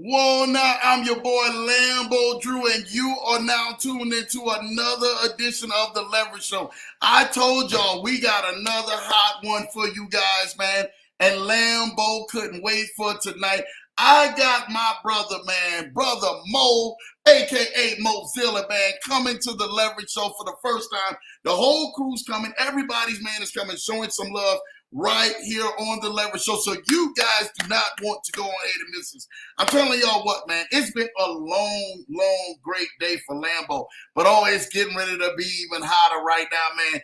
Whoa, now I'm your boy Lambo Drew, and you are now tuned into another edition of the Leverage Show. I told y'all we got another hot one for you guys, man, and Lambo couldn't wait for tonight. I got my brother, man, brother Mo, aka Mozilla, man, coming to the Leverage Show for the first time. The whole crew's coming, everybody's man is coming, showing some love right here on the Leverage Show. So you guys do not want to go on ahead and miss this. I'm telling y'all what, man, it's been a long, great day for Lambo, but it's getting ready to be even hotter right now, man,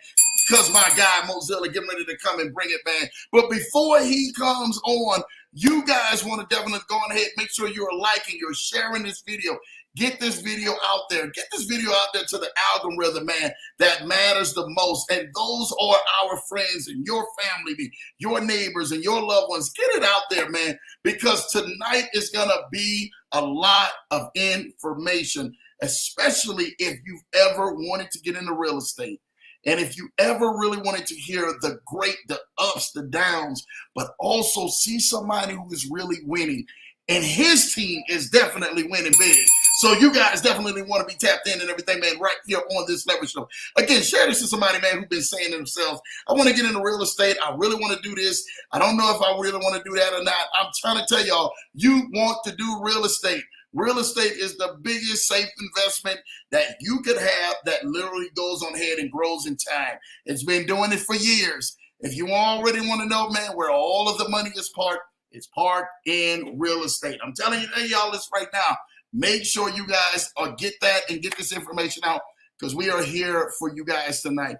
because my guy Mozilla getting ready to come and bring it, man. But before he comes on, you guys want to definitely go on ahead, make sure you're liking, you're sharing this video. Get this video out there. Get this video out there to the algorithm, man, that matters the most. And those are our friends and your family, your neighbors and your loved ones. Get it out there, man, because tonight is going to be a lot of information, especially if you've ever wanted to get into real estate. And if you ever really wanted to hear the ups, the downs, but also see somebody who is really winning, and his team is definitely winning big. So you guys definitely want to be tapped in and everything, man, right here on this Leverage Show. Again, share this to somebody, man, who's been saying to themselves, I want to get into real estate. I really want to do this. I don't know if I really want to do that or not. I'm trying to tell y'all, you want to do real estate. Real estate is the biggest safe investment that you could have that literally goes on ahead and grows in time. It's been doing it for years. If you already want to know, man, where all of the money is parked, it's parked in real estate. I'm telling y'all this right now. Make sure you guys get that and get this information out because we are here for you guys tonight.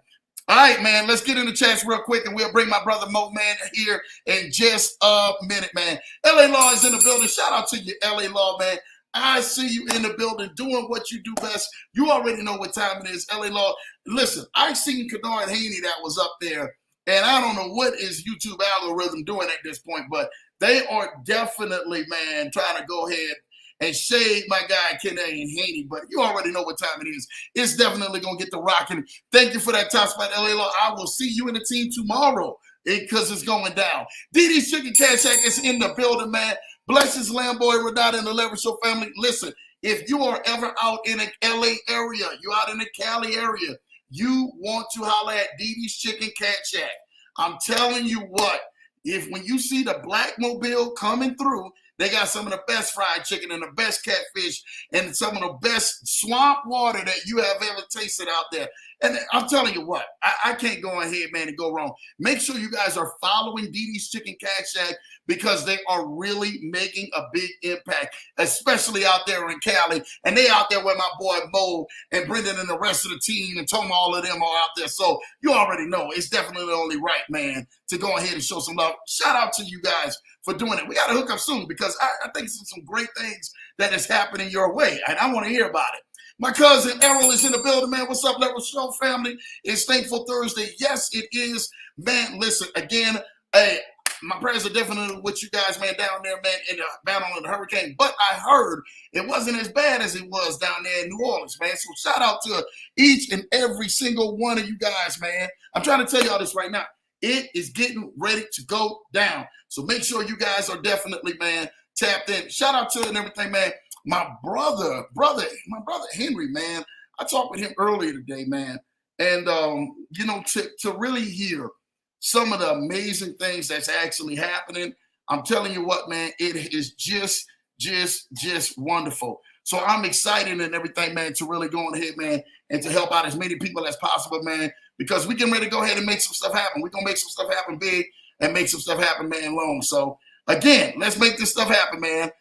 All right, man, let's get in the chats real quick and we'll bring my brother Mo, man, here in just a minute, man. LA Law is in the building. Shout out to you, LA Law, man. I see you in the building doing what you do best. You already know what time it is, LA Law. Listen, I seen Kadar and Haney that was up there, and I don't know what is YouTube algorithm doing at this point, but they are definitely, man, trying to go ahead and shade my guy Ken and Haney, but you already know what time it is. It's definitely going to get the rocking. Thank you for that top spot, LA Law. I will see you in the team tomorrow because it's going down. DD's Chicken Cat Shack is in the building, man. Blessings, Lamboy, Renata, and the Leverage Show family. Listen, if you are ever out in the LA area, you out in the Cali area, you want to holler at DD's Chicken Cat Shack. I'm telling you what, when you see the Black Mobile coming through, they got some of the best fried chicken and the best catfish and some of the best swamp water that you have ever tasted out there. And I'm telling you what, I can't go ahead, man, and go wrong. Make sure you guys are following DD's Chicken Cat Shack because they are really making a big impact, especially out there in Cali. And they out there with my boy Mo and Brendan and the rest of the team and Tom, all of them are out there. So you already know it's definitely only right, man, to go ahead and show some love. Shout out to you guys for doing it. We got to hook up soon because I think it's some great things that is happening your way, and I want to hear about it. My cousin Errol is in the building, man. What's up, Leverage Show family? It's Thankful Thursday. Yes, it is. Man, listen, again, hey, my prayers are definitely with you guys, man, down there, man, in the battle of the hurricane. But I heard it wasn't as bad as it was down there in New Orleans, man. So shout out to each and every single one of you guys, man. I'm trying to tell y'all this right now. It is getting ready to go down. So make sure you guys are definitely, man, tapped in. Shout out to it and everything, man. My brother Henry, man, I talked with him earlier today, man. And, you know, to really hear some of the amazing things that's actually happening, I'm telling you what, man, it is just wonderful. So I'm excited and everything, man, to really go on ahead, man, and to help out as many people as possible, man, because we can really go ahead and make some stuff happen. We're going to make some stuff happen big and make some stuff happen, man, long. So, again, let's make this stuff happen, man.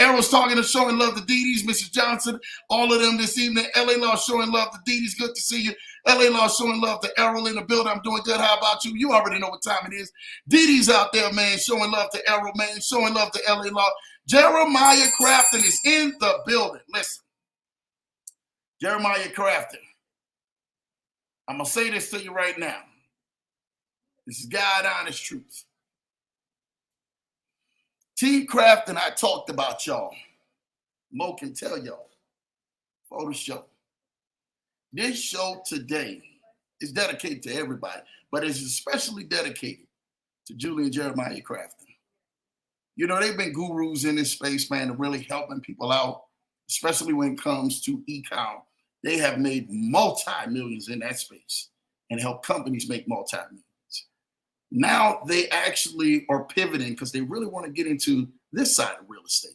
Errol's talking and showing love to DD's, Mrs. Johnson, all of them this evening. LA Law showing love to DD's. Good to see you. LA Law showing love to Errol in the building. I'm doing good. How about you? You already know what time it is. DD's out there, man, showing love to Errol, man, showing love to LA Law. Jeremiah Crafton is in the building. Listen, Jeremiah Crafton, I'm going to say this to you right now. This is God honest truth. T. Crafton, I talked about y'all. Mo can tell y'all for the show. This show today is dedicated to everybody, but it's especially dedicated to Julie and Jeremiah Crafton. You know, they've been gurus in this space, man, and really helping people out, especially when it comes to e-com. They have made multi-millions in that space and help companies make multi-millions. Now they actually are pivoting because they really want to get into this side of real estate.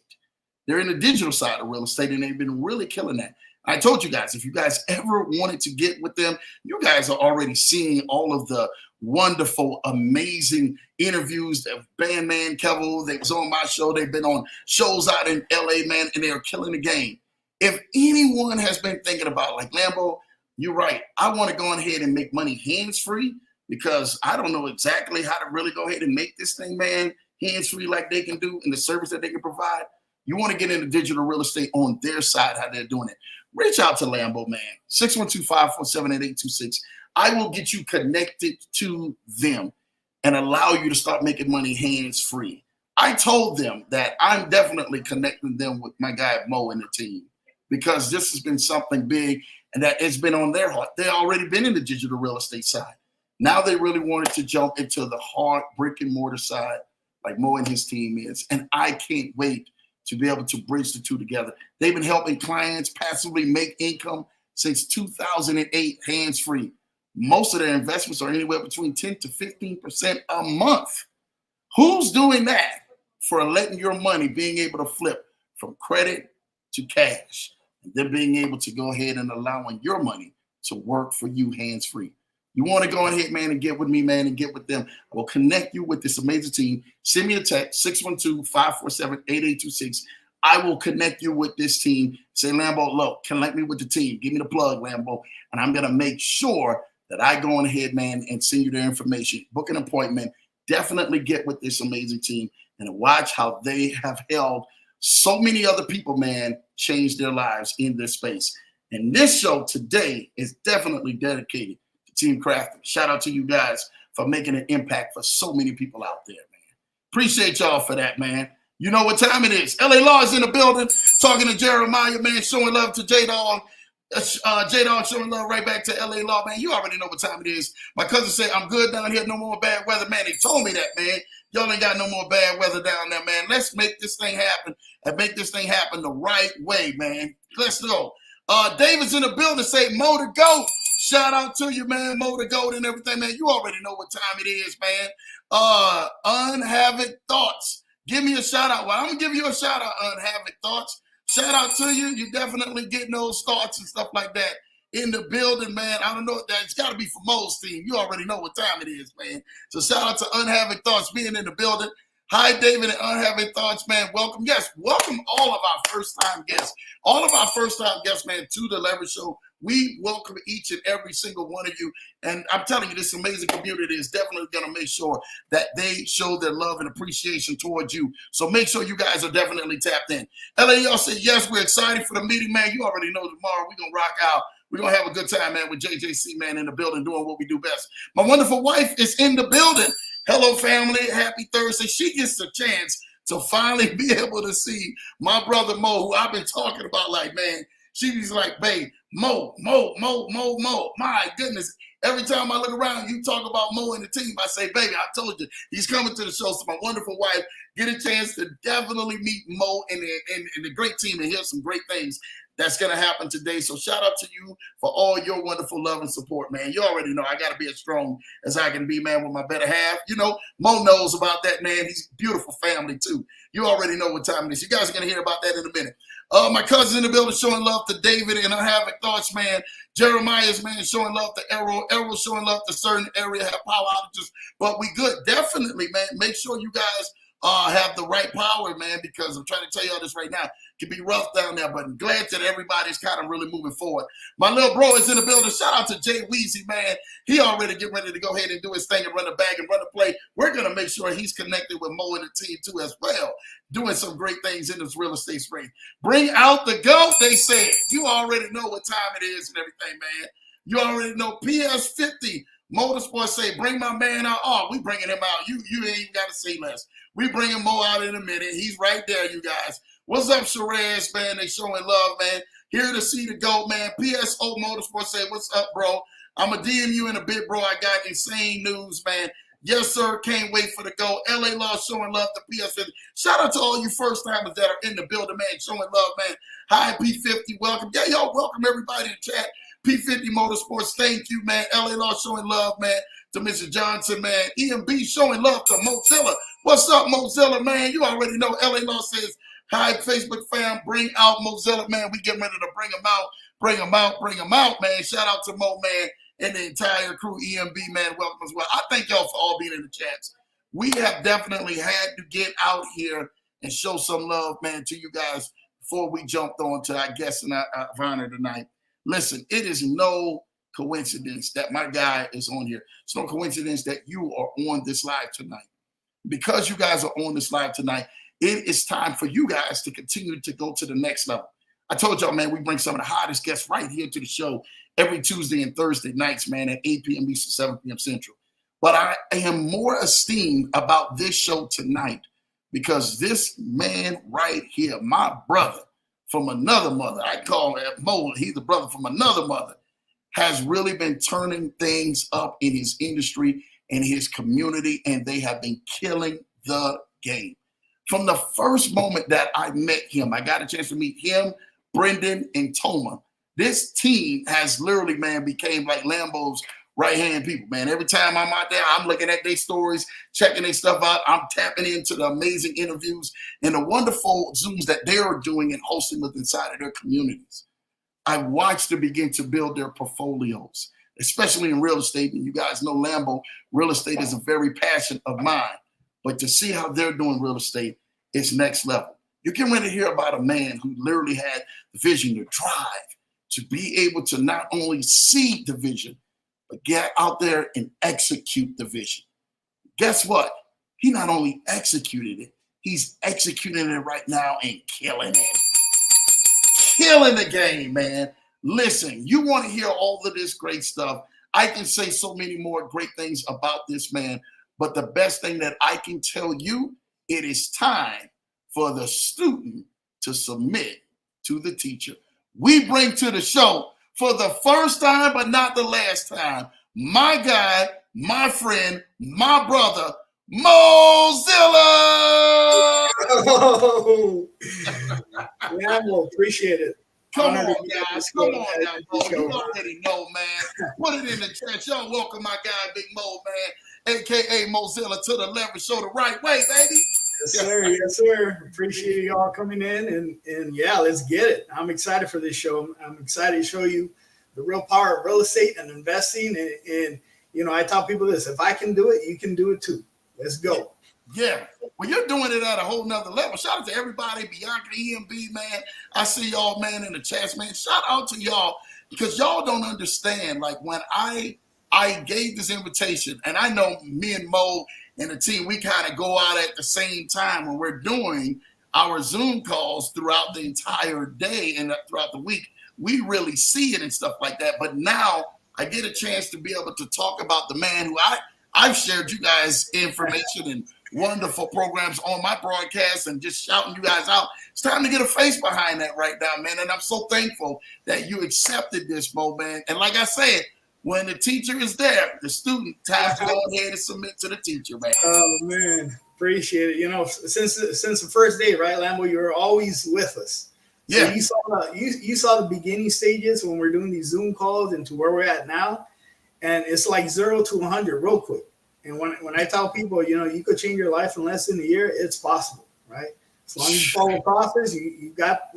They're in the digital side of real estate, and they've been really killing that. I told you guys, if you guys ever wanted to get with them, you guys are already seeing all of the wonderful, amazing interviews that Bandman Kevel, they was on my show. They've been on shows out in LA, man, and they are killing the game. If anyone has been thinking about, like, Lambo, you're right. I want to go ahead and make money hands-free because I don't know exactly how to really go ahead and make this thing, man, hands-free like they can do and the service that they can provide. You want to get into digital real estate on their side, how they're doing it. Reach out to Lambo, man. 612-547-8826. I will get you connected to them and allow you to start making money hands-free. I told them that I'm definitely connecting them with my guy Mo and the team because this has been something big and that it's been on their heart. They already been in the digital real estate side. Now they really wanted to jump into the hard brick and mortar side like Mo and his team is. And I can't wait to be able to bridge the two together. They've been helping clients passively make income since 2008, hands-free. Most of their investments are anywhere between 10 to 15% a month. Who's doing that for letting your money being able to flip from credit to cash? And then being able to go ahead and allowing your money to work for you hands-free. You want to go ahead, man, and get with me, man, and get with them. I will connect you with this amazing team. Send me a text, 612-547-8826. I will connect you with this team. Say, Lambo, look, connect me with the team. Give me the plug, Lambo. And I'm going to make sure that I go on ahead, man, and send you their information. Book an appointment. Definitely get with this amazing team and watch how they have held so many other people, man, change their lives in this space. And this show today is definitely dedicated to Team Crafton. Shout out to you guys for making an impact for so many people out there, man. Appreciate y'all for that, man. You know what time it is. LA Law is in the building, talking to Jeremiah, man, showing love to J-Dog. J-Dog showing love right back to LA Law, man. You already know what time it is. My cousin said, I'm good down here, no more bad weather, man. They told me that, man. Y'all ain't got no more bad weather down there, man. Let's make this thing happen and make this thing happen the right way, man. Let's go. David's in the building, say Mo the GOAT. Shout out to you, man. Mo the GOAT and everything, man. You already know what time it is, man. Unhaving Thoughts. Give me a shout out. Well, I'm going to give you a shout out, Unhaving Thoughts. Shout out to you. You definitely getting those thoughts and stuff like that in the building, man. I don't know. It's got to be for Mo's team. You already know what time it is, man. So shout out to Unhaving Thoughts being in the building. Hi, David and Unhaving Thoughts, man. Welcome. Yes, welcome all of our first-time guests. All of our first-time guests, man, to the Leverage Show. We welcome each and every single one of you. And I'm telling you, this amazing community is definitely going to make sure that they show their love and appreciation towards you. So make sure you guys are definitely tapped in. LAL said, yes, we're excited for the meeting, man. You already know tomorrow we're going to rock out. We're going to have a good time, man, with JJC, man, in the building doing what we do best. My wonderful wife is in the building. Hello, family. Happy Thursday. She gets a chance to finally be able to see my brother Mo, who I've been talking about, like, man. She's like, babe, Mo. My goodness. Every time I look around, you talk about Mo and the team. I say, baby, I told you, he's coming to the show. So my wonderful wife get a chance to definitely meet Mo and the great team and hear some great things that's going to happen today. So shout out to you for all your wonderful love and support, man. You already know I got to be as strong as I can be, man, with my better half. You know, Mo knows about that, man. He's a beautiful family, too. You already know what time it is. You guys are going to hear about that in a minute. My cousin in the building showing love to David and Unhaving Thoughts, man. Jeremiah's, man, showing love to Errol. Errol showing love to certain area, have power outages. But we good. Definitely, man. Make sure you guys have the right power, man, because I'm trying to tell y'all this right now. It can be rough down there, but I'm glad that everybody's kind of really moving forward. My little bro is in the building. Shout out to Jay Weezy, man. He already getting ready to go ahead and do his thing and run the bag and run the play. We're going to make sure he's connected with Mo and the team, too, as well, doing some great things in this real estate spring. Bring out the GOAT, they said. You already know what time it is and everything, man. You already know PS50. Motorsports say, bring my man out. Oh, we bringing him out. You ain't even got to say less. We bringing Mo out in a minute. He's right there, you guys. What's up, Sherez, man? They showing love, man. Here to see the GOAT, man. PSO Motorsports say, what's up, bro? I'm going to DM you in a bit, bro. I got insane news, man. Yes, sir. Can't wait for the go. LA Law showing love to PSN. Shout out to all you first timers that are in the building, man. Showing love, man. Hi, P50. Welcome. Yeah, y'all, welcome everybody to chat. P50 Motorsports. Thank you, man. LA Law showing love, man, to Mr. Johnson, man. EMB showing love to Mozilla. What's up, Mozilla, man? You already know LA Law says, hi, Facebook fam. Bring out Mozilla, man. We getting ready to bring them out. Bring them out. Bring them out, man. Shout out to Mo, man. And the entire crew, EMB, man, welcome as well. I thank y'all for all being in the chats. We have definitely had to get out here and show some love, man, to you guys before we jumped on to our guest and our honor tonight. Listen, it is no coincidence that my guy is on here. It's no coincidence that you are on this live tonight. Because you guys are on this live tonight, it is time for you guys to continue to go to the next level. I told y'all, man, we bring some of the hottest guests right here to the show every Tuesday and Thursday nights, man, at 8 p.m. Eastern, 7 p.m. Central. But I am more esteemed about this show tonight because this man right here, my brother from another mother, I call him Mo, he's the brother from another mother, has really been turning things up in his industry and his community, and they have been killing the game. From the first moment that I met him, I got a chance to meet him, Brendan, and Toma. This team has literally, man, became like Lambo's right-hand people, man. Every time I'm out there, I'm looking at their stories, checking their stuff out. I'm tapping into the amazing interviews and the wonderful Zooms that they're doing and hosting with inside of their communities. I watched them begin to build their portfolios, especially in real estate. And you guys know Lambo, real estate is a very passion of mine. But to see how they're doing real estate is next level. You can really hear about a man who literally had the vision to drive, to be able to not only see the vision, but get out there and execute the vision. Guess what? He not only executed it, he's executing it right now and killing it. Killing the game, man. Listen, you want to hear all of this great stuff. I can say so many more great things about this man, but the best thing that I can tell you, it is time for the student to submit to the teacher. We bring to the show for the first time, but not the last time, my guy, my friend, my brother, Mozilla. Oh, yeah, well, appreciate it. Come on, guys. Come on now, Mo. You already know, man. Put it in the chat. Y'all welcome my guy, Big Mo, man, a.k.a. Mozilla, to the Leverage Show the right way, baby. Yes, sir. Yes, sir. Appreciate y'all coming in. And yeah, let's get it. I'm excited for this show. I'm excited to show you the real power of real estate and investing. And you know, I tell people this, if I can do it, you can do it too. Let's go. Yeah. Well, you're doing it at a whole nother level. Shout out to everybody, Bianca, EMB, man. I see y'all, man, in the chats, man. Shout out to y'all because y'all don't understand. Like when I gave this invitation, and I know me and Mo and the team, we kind of go out at the same time when we're doing our Zoom calls throughout the entire day and throughout the week. We really see it and stuff like that. But now I get a chance to be able to talk about the man who I've shared you guys information and wonderful programs on my broadcast and just shouting you guys out. It's time to get a face behind that right now, man. And I'm so thankful that you accepted this, Mo, man. And like I said, when the teacher is there, the student has to go ahead and submit to the teacher, man. Oh, man. Appreciate it. You know, since the first day, right, Lambo, you were always with us. Yeah. So you saw the beginning stages when we're doing these Zoom calls and to where we're at now. And it's like 0 to 100 real quick. And when I tell people, you know, you could change your life in less than a year, it's possible, right? As long as you follow the process, you got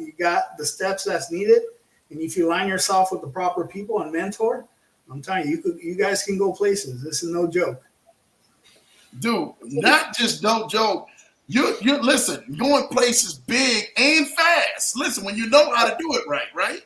the steps that's needed. And if you line yourself with the proper people and mentor, I'm telling you, you guys can go places. This is no joke. Dude, not just no joke. You listen, going places big and fast. Listen, when you know how to do it right?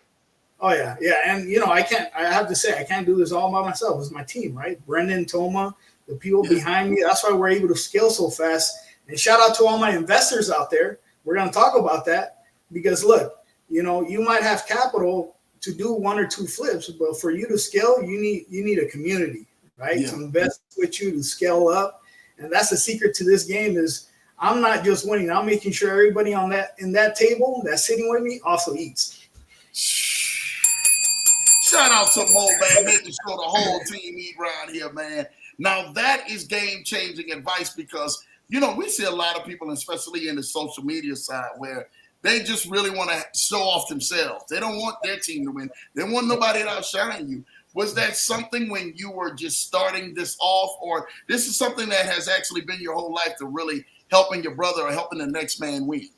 Oh, yeah. And, you know, I have to say, I can't do this all by myself. It's my team, right? Brendan, Toma, the people behind me. That's why we're able to scale so fast. And shout out to all my investors out there. We're going to talk about that because, look, you know, you might have capital to do 1 or 2 flips, but for you to scale, you need a community, right? Yeah. To invest with you to scale up. And that's the secret to this game is I'm not just winning. I'm making sure everybody in that table that's sitting with me also eats. Shout out to Mo, man, making sure the whole team eat around here, man. Now that is game-changing advice because, we see a lot of people, especially in the social media side, where they just really want to show off themselves. They don't want their team to win. They want nobody to outshine you. Was that something when you were just starting this off, or this is something that has actually been your whole life to really helping your brother or helping the next man win?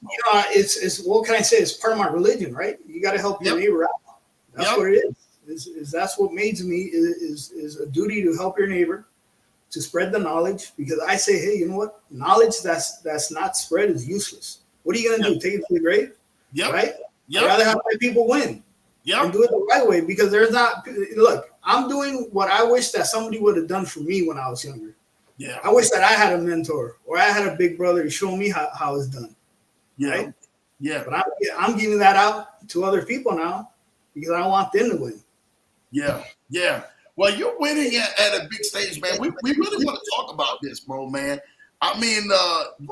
It's what can I say? It's part of my religion, right? You got to help your neighbor out. That's what it is. That's what made me is a duty to help your neighbor, to spread the knowledge, because I say, hey, you know what? Knowledge that's not spread is useless. What are you going to do? Take it to the grave? Right? I'd rather have my people win and do it the right way, because there's not, look, I'm doing what I wish that somebody would have done for me when I was younger. Yeah. I wish that I had a mentor or I had a big brother to show me how it's done. Yeah. Right? Yeah. But I'm giving that out to other people now because I want them to win. Yeah. Yeah. Well, you're winning at a big stage, man. We really want to talk about this, bro, man. I mean,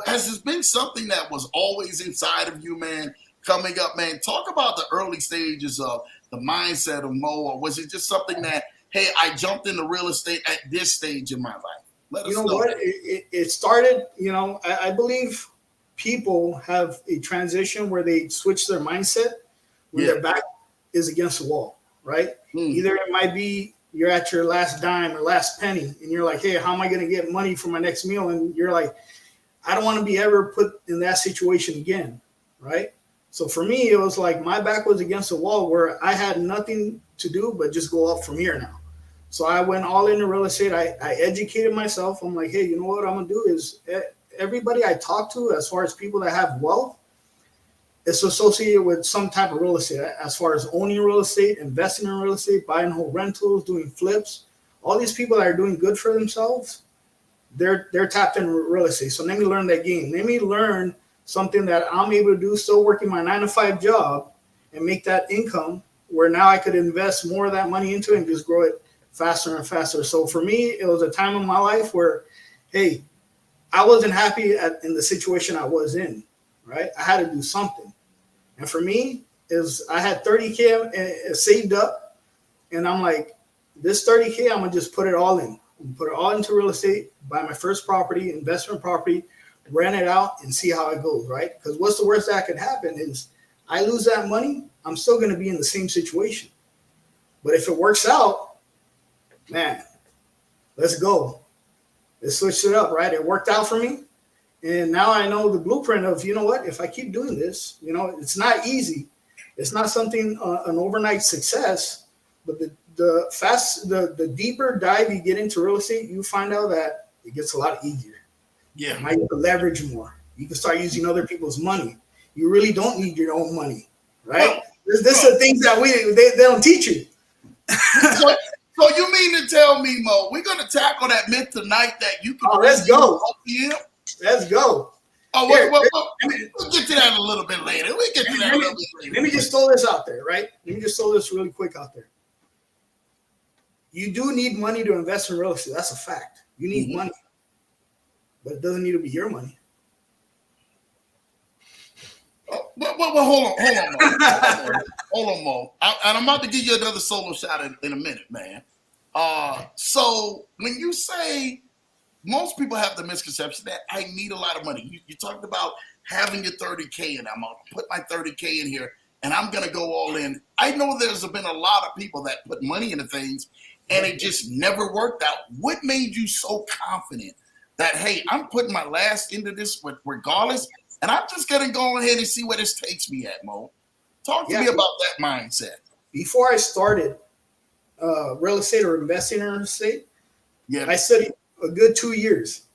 has this been something that was always inside of you, man, coming up, man? Talk about the early stages of the mindset of Mo, or was it just something that, hey, I jumped into real estate at this stage in my life? Let us know. What? It started, I believe people have a transition where they switch their mindset when their back is against the wall, right? Either it might be you're at your last dime or last penny, and you're like, hey, how am I going to get money for my next meal? And you're like, I don't want to be ever put in that situation again, right? So for me, it was like my back was against the wall where I had nothing to do but just go up from here now. So I went all into real estate. I educated myself. I'm like, hey, you know what I'm going to do is everybody I talk to, as far as people that have wealth, it's associated with some type of real estate, as far as owning real estate, investing in real estate, buying whole rentals, doing flips. All these people that are doing good for themselves, they're tapped in real estate. So let me learn that game. Let me learn something that I'm able to do, still working my 9-to-5 job, and make that income where now I could invest more of that money into it and just grow it faster and faster. So for me, it was a time in my life where, hey, I wasn't happy in the situation I was in, right? I had to do something. And for me, I had 30K saved up, and I'm like, this 30K, I'm gonna just put it all in. I'm gonna put it all into real estate, buy my first property, investment property, rent it out, and see how it goes, right? Because what's the worst that could happen is I lose that money, I'm still gonna be in the same situation. But if it works out, man, let's go. Let's switch it up, right? It worked out for me. And now I know the blueprint of, you know what, if I keep doing this, it's not easy. It's not something, an overnight success, but the deeper dive you get into real estate, you find out that it gets a lot easier. Yeah. Now you can leverage more. You can start using other people's money. You really don't need your own money, right? This are things that they don't teach you. So you mean to tell me, Mo, we're going to tackle that myth tonight that you can... Oh, let's go. OPM? Let's go. Oh, we'll get to that a little bit later. We'll get to that a little bit later. Let me just throw this out there, right? Let me just throw this really quick out there. You do need money to invest in real estate. That's a fact. You need money. But it doesn't need to be your money. Oh, well, hold on, Mo. Hold on, Mo. And I'm about to give you another solo shot in a minute, man. So when you say... most people have the misconception that I need a lot of money. You talked about having your 30K, and I'm going to put my 30K in here, and I'm going to go all in. I know there's been a lot of people that put money into things, and it just never worked out. What made you so confident that, hey, I'm putting my last into this regardless, and I'm just going to go ahead and see where this takes me at, Mo? Talk to me about that mindset. Before I started real estate or investing in real estate, I studied a good 2 years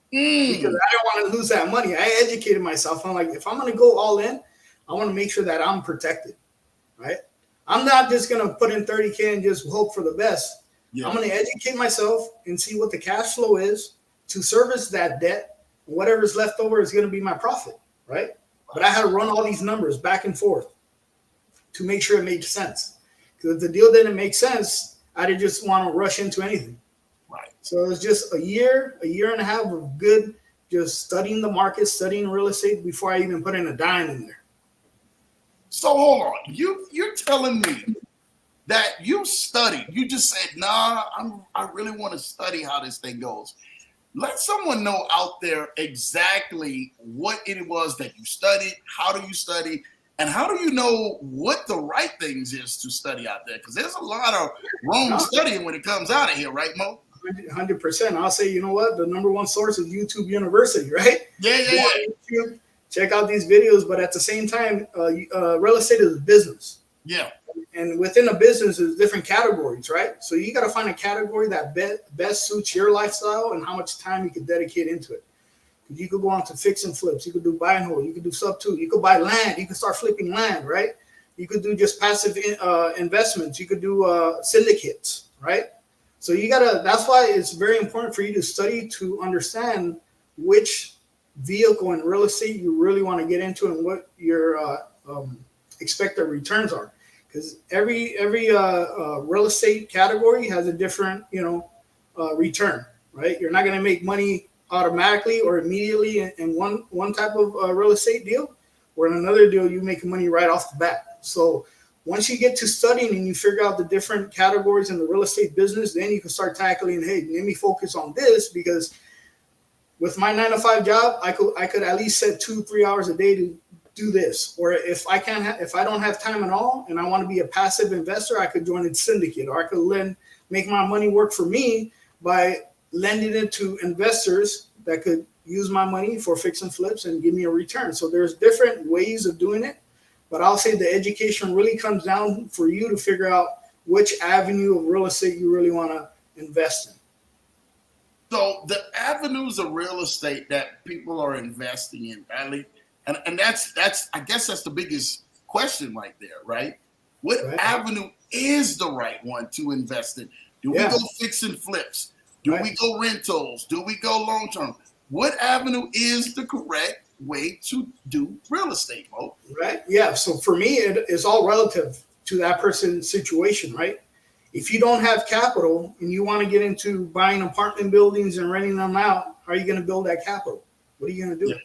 because I didn't want to lose that money. I educated myself. I'm like, if I'm going to go all in, I want to make sure that I'm protected, right? I'm not just going to put in 30K and just hope for the best. I'm going to educate myself and see what the cash flow is to service that debt. Whatever's left over is going to be my profit, right? But I had to run all these numbers back and forth to make sure it made sense. Because if the deal didn't make sense, I didn't just want to rush into anything. So it was just a year and a half of good, just studying the market, studying real estate before I even put in a dime in there. So hold on, you're telling me that you studied. You just said, nah, I really want to study how this thing goes. Let someone know out there exactly what it was that you studied. How do you study? And how do you know what the right things is to study out there? Because there's a lot of wrong studying when it comes out of here, right, Mo? 100%. I'll say, you know what? The number one source is YouTube University, right? Yeah. YouTube, check out these videos, but at the same time, real estate is a business. Yeah. And within a business, there's different categories, right? So you got to find a category that best suits your lifestyle and how much time you can dedicate into it. You could go on to fix and flips. You could do buy and hold. You could do sub two. You could buy land. You could start flipping land, right? You could do just passive investments. You could do syndicates, right? So you gotta. That's why it's very important for you to study to understand which vehicle in real estate you really want to get into and what your expected returns are. Because every real estate category has a different return, right? You're not going to make money automatically or immediately in one type of real estate deal, or in another deal you make money right off the bat. So once you get to studying and you figure out the different categories in the real estate business, then you can start tackling, hey, let me focus on this, because with my 9-to-5 job, I could at least set 2-3 hours a day to do this. Or if I don't have time at all and I want to be a passive investor, I could join a syndicate, or I could make my money work for me by lending it to investors that could use my money for fix and flips and give me a return. So there's different ways of doing it, but I'll say the education really comes down for you to figure out which avenue of real estate you really want to invest in. So the avenues of real estate that people are investing in, Bradley, and that's I guess that's the biggest question right there, right? What avenue is the right one to invest in? Do we go fix and flips? Do we go rentals? Do we go long term? What avenue is the correct way to do real estate, Mo? Right. Yeah. So for me, it is all relative to that person's situation, right? If you don't have capital and you want to get into buying apartment buildings and renting them out, how are you going to build that capital? What are you going to do? Yeah.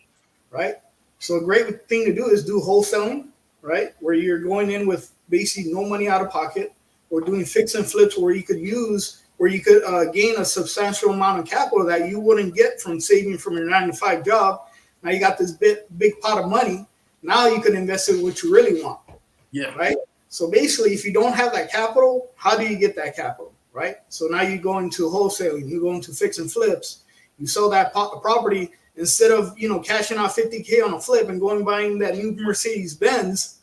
Right. So a great thing to do is do wholesaling, right? Where you're going in with basically no money out of pocket, or doing fix and flips where you could gain a substantial amount of capital that you wouldn't get from saving from your 9-to-5 job. Now you got this big pot of money. Now you can invest in what you really want. Yeah. Right. So basically, if you don't have that capital, how do you get that capital? Right. So now you go into wholesaling, you go into fix and flips, you sell that property instead of cashing out $50K on a flip and going buying that new Mercedes Benz.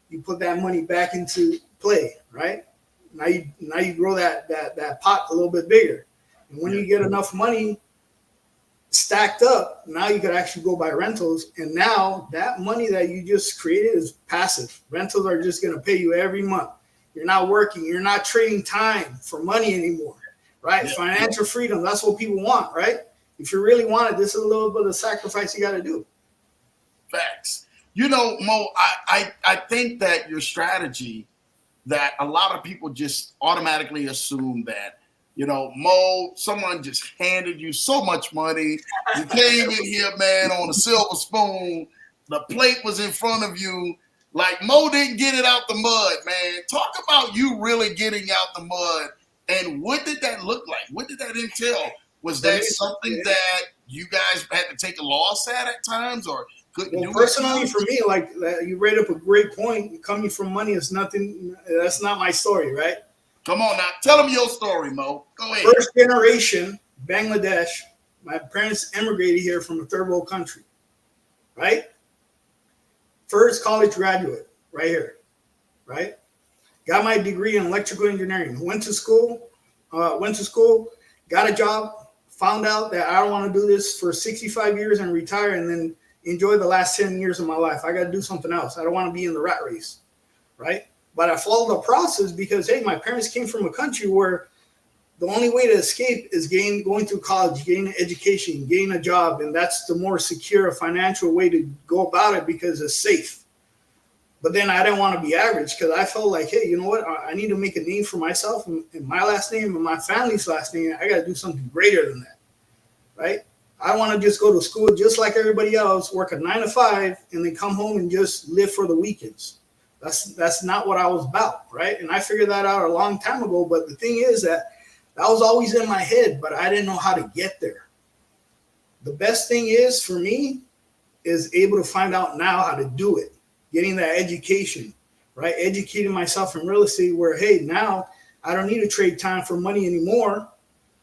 You put that money back into play. Right. Now you grow that pot a little bit bigger. And when you get enough money stacked up, now you could actually go buy rentals. And now that money that you just created is passive. Rentals are just going to pay you every month. You're not working. You're not trading time for money anymore, right? Yeah. Financial freedom. That's what people want, right? If you really want it, this is a little bit of sacrifice you got to do. Facts. Mo, I think that your strategy, that a lot of people just automatically assume that, Mo, someone just handed you so much money. You came in here, man, on a silver spoon. The plate was in front of you. Like, Mo didn't get it out the mud, man. Talk about you really getting out the mud. And what did that look like? What did that entail? Was that something that you guys had to take a loss at times, or couldn't do? Personally, for me, like you raised up a great point. Coming from money is nothing. That's not my story, right? Come on now, tell them your story, Mo. Go ahead. First generation Bangladesh. My parents immigrated here from a third world country, right? First college graduate, right here, right? Got my degree in electrical engineering. Went to school, got a job, found out that I don't want to do this for 65 years and retire and then enjoy the last 10 years of my life. I got to do something else. I don't want to be in the rat race, right? But I followed the process because, hey, my parents came from a country where the only way to escape is going through college, getting an education, getting a job. And that's the more secure financial way to go about it because it's safe. But then I didn't want to be average because I felt like, hey, you know what? I need to make a name for myself and my last name and my family's last name. I got to do something greater than that, right? I want to just go to school just like everybody else, work a 9-to-5, and then come home and just live for the weekends. That's not what I was about, right? And I figured that out a long time ago. But the thing is that was always in my head, but I didn't know how to get there. The best thing is for me is able to find out now how to do it, getting that education, right? Educating myself in real estate where, hey, now I don't need to trade time for money anymore.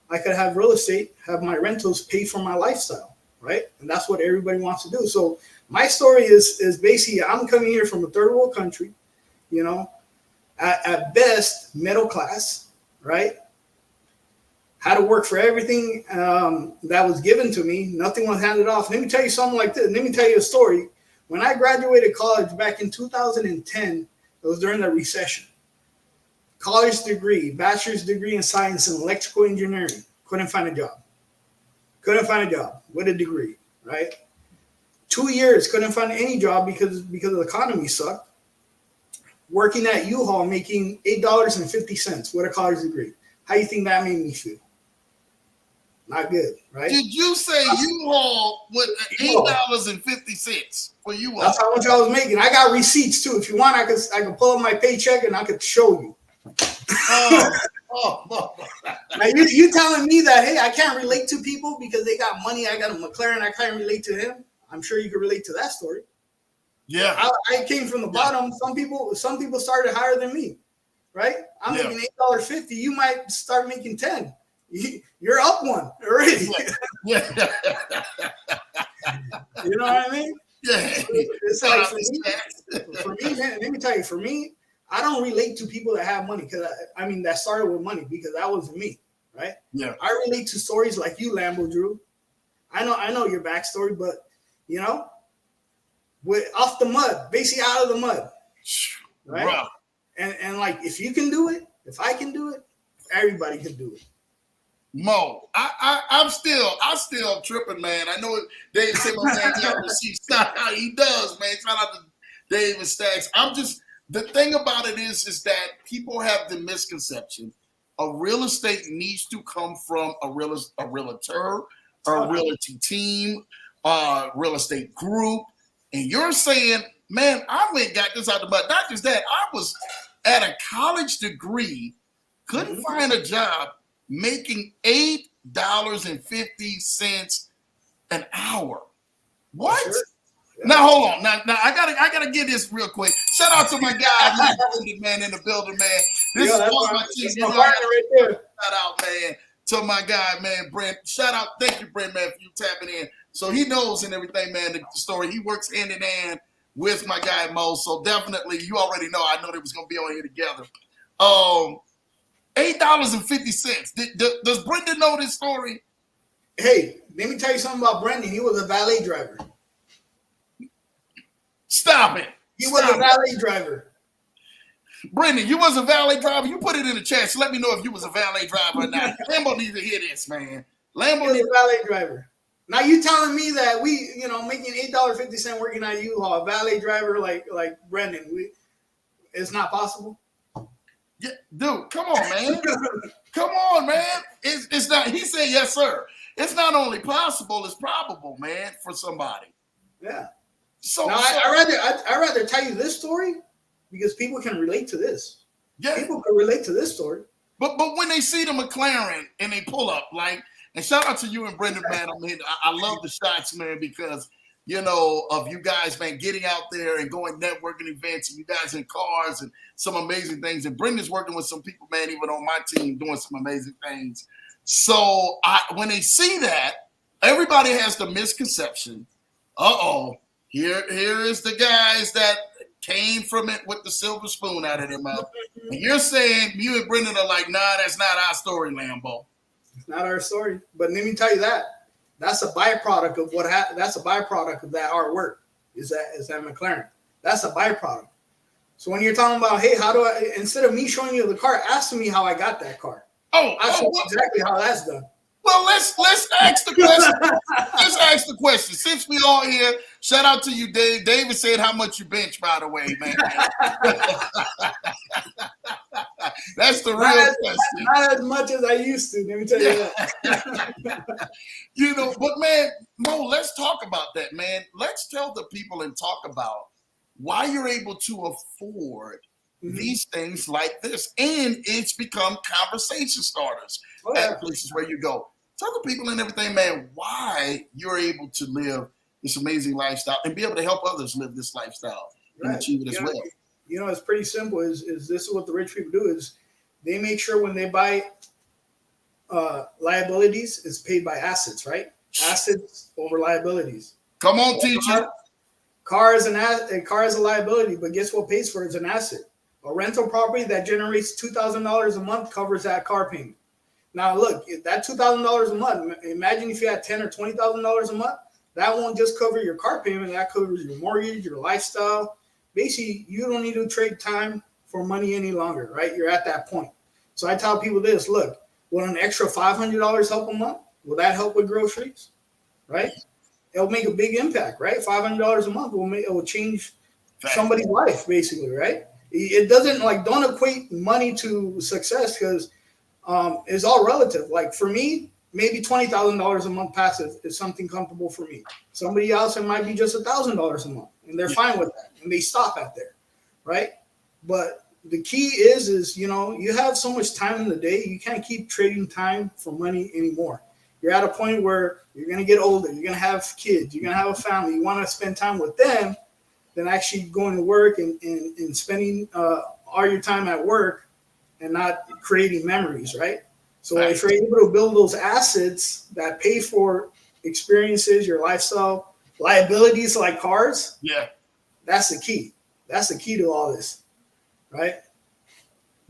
I could have real estate, have my rentals pay for my lifestyle, right? And that's what everybody wants to do. So my story is basically I'm coming here from a third world country, you know, at best middle class, right? Had to work for everything that was given to me. Nothing was handed off. Let me tell you something like this. Let me tell you a story. When I graduated college back in 2010, it was during the recession. College degree, bachelor's degree in science and electrical engineering. Couldn't find a job. Couldn't find a job with a degree, right? 2 years, couldn't find any job because the economy sucked. Working at U-Haul, making $8.50 with a college degree. How do you think that made me feel? Not good, right? Did you say U-Haul with $8.50 for U-Haul? That's how much I was making. I got receipts too. If you want, I can pull up my paycheck and I could show you. Now you telling me that, hey, I can't relate to people because they got money. I got a McLaren. I can't relate to him. I'm sure you could relate to that story. Yeah, I came from the bottom. Some people started higher than me, right? I'm making $8.50. You might start making 10. You're up one already. Yeah. You know what I mean? Yeah. It's like for me, man, let me tell you, for me, I don't relate to people that have money because that started with money because that wasn't me, right? Yeah. I relate to stories like you, Lambo Drew. I know your backstory, but you know, with off the mud, basically out of the mud, right? Rough. And like if you can do it, if I can do it, everybody can do it. Mo, I'm still tripping, man. I know Dave said my man got receipts. Not how he does, man. Shout out to Dave and Stacks. The thing about it is that people have the misconception a real estate needs to come from a realtor, a realty team, real estate group. And you're saying, man, I went and got this out the mud. Not just that, I was at a college degree, couldn't find a job, making $8.50 an hour. What? Sure. Yeah. Now hold on. Now I gotta get this real quick. Shout out to my guy, man, in the building, man. This is all my team. Right there. Shout out, man, to my guy, man, Brent. Shout out, thank you, Brent, man, for you tapping in. So he knows and everything, man, the story. He works hand in hand with my guy Mo. So definitely, you already know. I know they was gonna be on here together. $8.50. Does Brendan know this story? Hey, let me tell you something about Brendan. He was a valet driver. Stop it. He was a valet driver. Brendan, you was a valet driver? You put it in the chat. So let me know if you was a valet driver or not. Lambo needs to hear this, man. Lambo needs a valet driver. Now you telling me that we, making $8.50 working at U-Haul, a valet driver like Brendan, it's not possible? Yeah, dude, come on, man. Come on, man. It's not. He said yes, sir. It's not only possible, it's probable, man, for somebody. Yeah. So I'd rather tell you this story because people can relate to this. Yeah. People can relate to this story. But when they see the McLaren and they pull up, and shout out to you and Brendan, man. I mean, I love the shots, man, because of you guys, man, getting out there and going networking events and you guys in cars and some amazing things. And Brendan's working with some people, man, even on my team doing some amazing things. So when they see that, everybody has the misconception, here is the guys that came from it with the silver spoon out of their mouth. And you're saying, you and Brendan are like, nah, that's not our story, Lambo. It's not our story. But let me tell you that. That's a byproduct of that's a byproduct of that hard work. Is that McLaren? That's a byproduct. So when you're talking about, hey, how do I? Instead of me showing you the car, ask me how I got that car. I'll show you exactly how that's done. Well, let's ask the question. Let's ask the question. Since we all here, shout out to you, Dave. David said how much you bench, by the way, man. That's the real question. Not as much as I used to. Let me tell you that. But man, Mo, let's talk about that, man. Let's tell the people and talk about why you're able to afford Mm-hmm. these things like this. And it's become conversation starters Oh yeah. at places where you go. Tell the people and everything, man, why you're able to live this amazing lifestyle and be able to help others live this lifestyle and Right. achieve it as well. It's pretty simple. Is this is what the rich people do? Is they make sure when they buy liabilities, it's paid by assets, right? Assets over liabilities. Come on, teacher. Car is a car is a liability, but guess what pays for it is an asset. A rental property that generates $2,000 a month covers that car payment. Now, look, that $2,000 a month. Imagine if you had $10,000 or $20,000 a month. That won't just cover your car payment. That covers your mortgage, your lifestyle. Basically, you don't need to trade time for money any longer, right? You're at that point. So I tell people this: look, will an extra $500 help a month? Will that help with groceries? Right? It'll make a big impact, right? $500 a month will change somebody's life, basically, right? It doesn't don't equate money to success because it's all relative. Like for me, maybe $20,000 a month passive is something comfortable for me. Somebody else, it might be just $1,000 a month, and they're fine with that, and they stop at there, right? But the key is you have so much time in the day, you can't keep trading time for money anymore. You're at a point where you're going to get older, you're going to have kids, you're going to have a family, you want to spend time with them than actually going to work and spending all your time at work and not creating memories, right? So if you're able to build those assets that pay for experiences, your lifestyle, liabilities like cars, that's the key. That's the key to all this, right?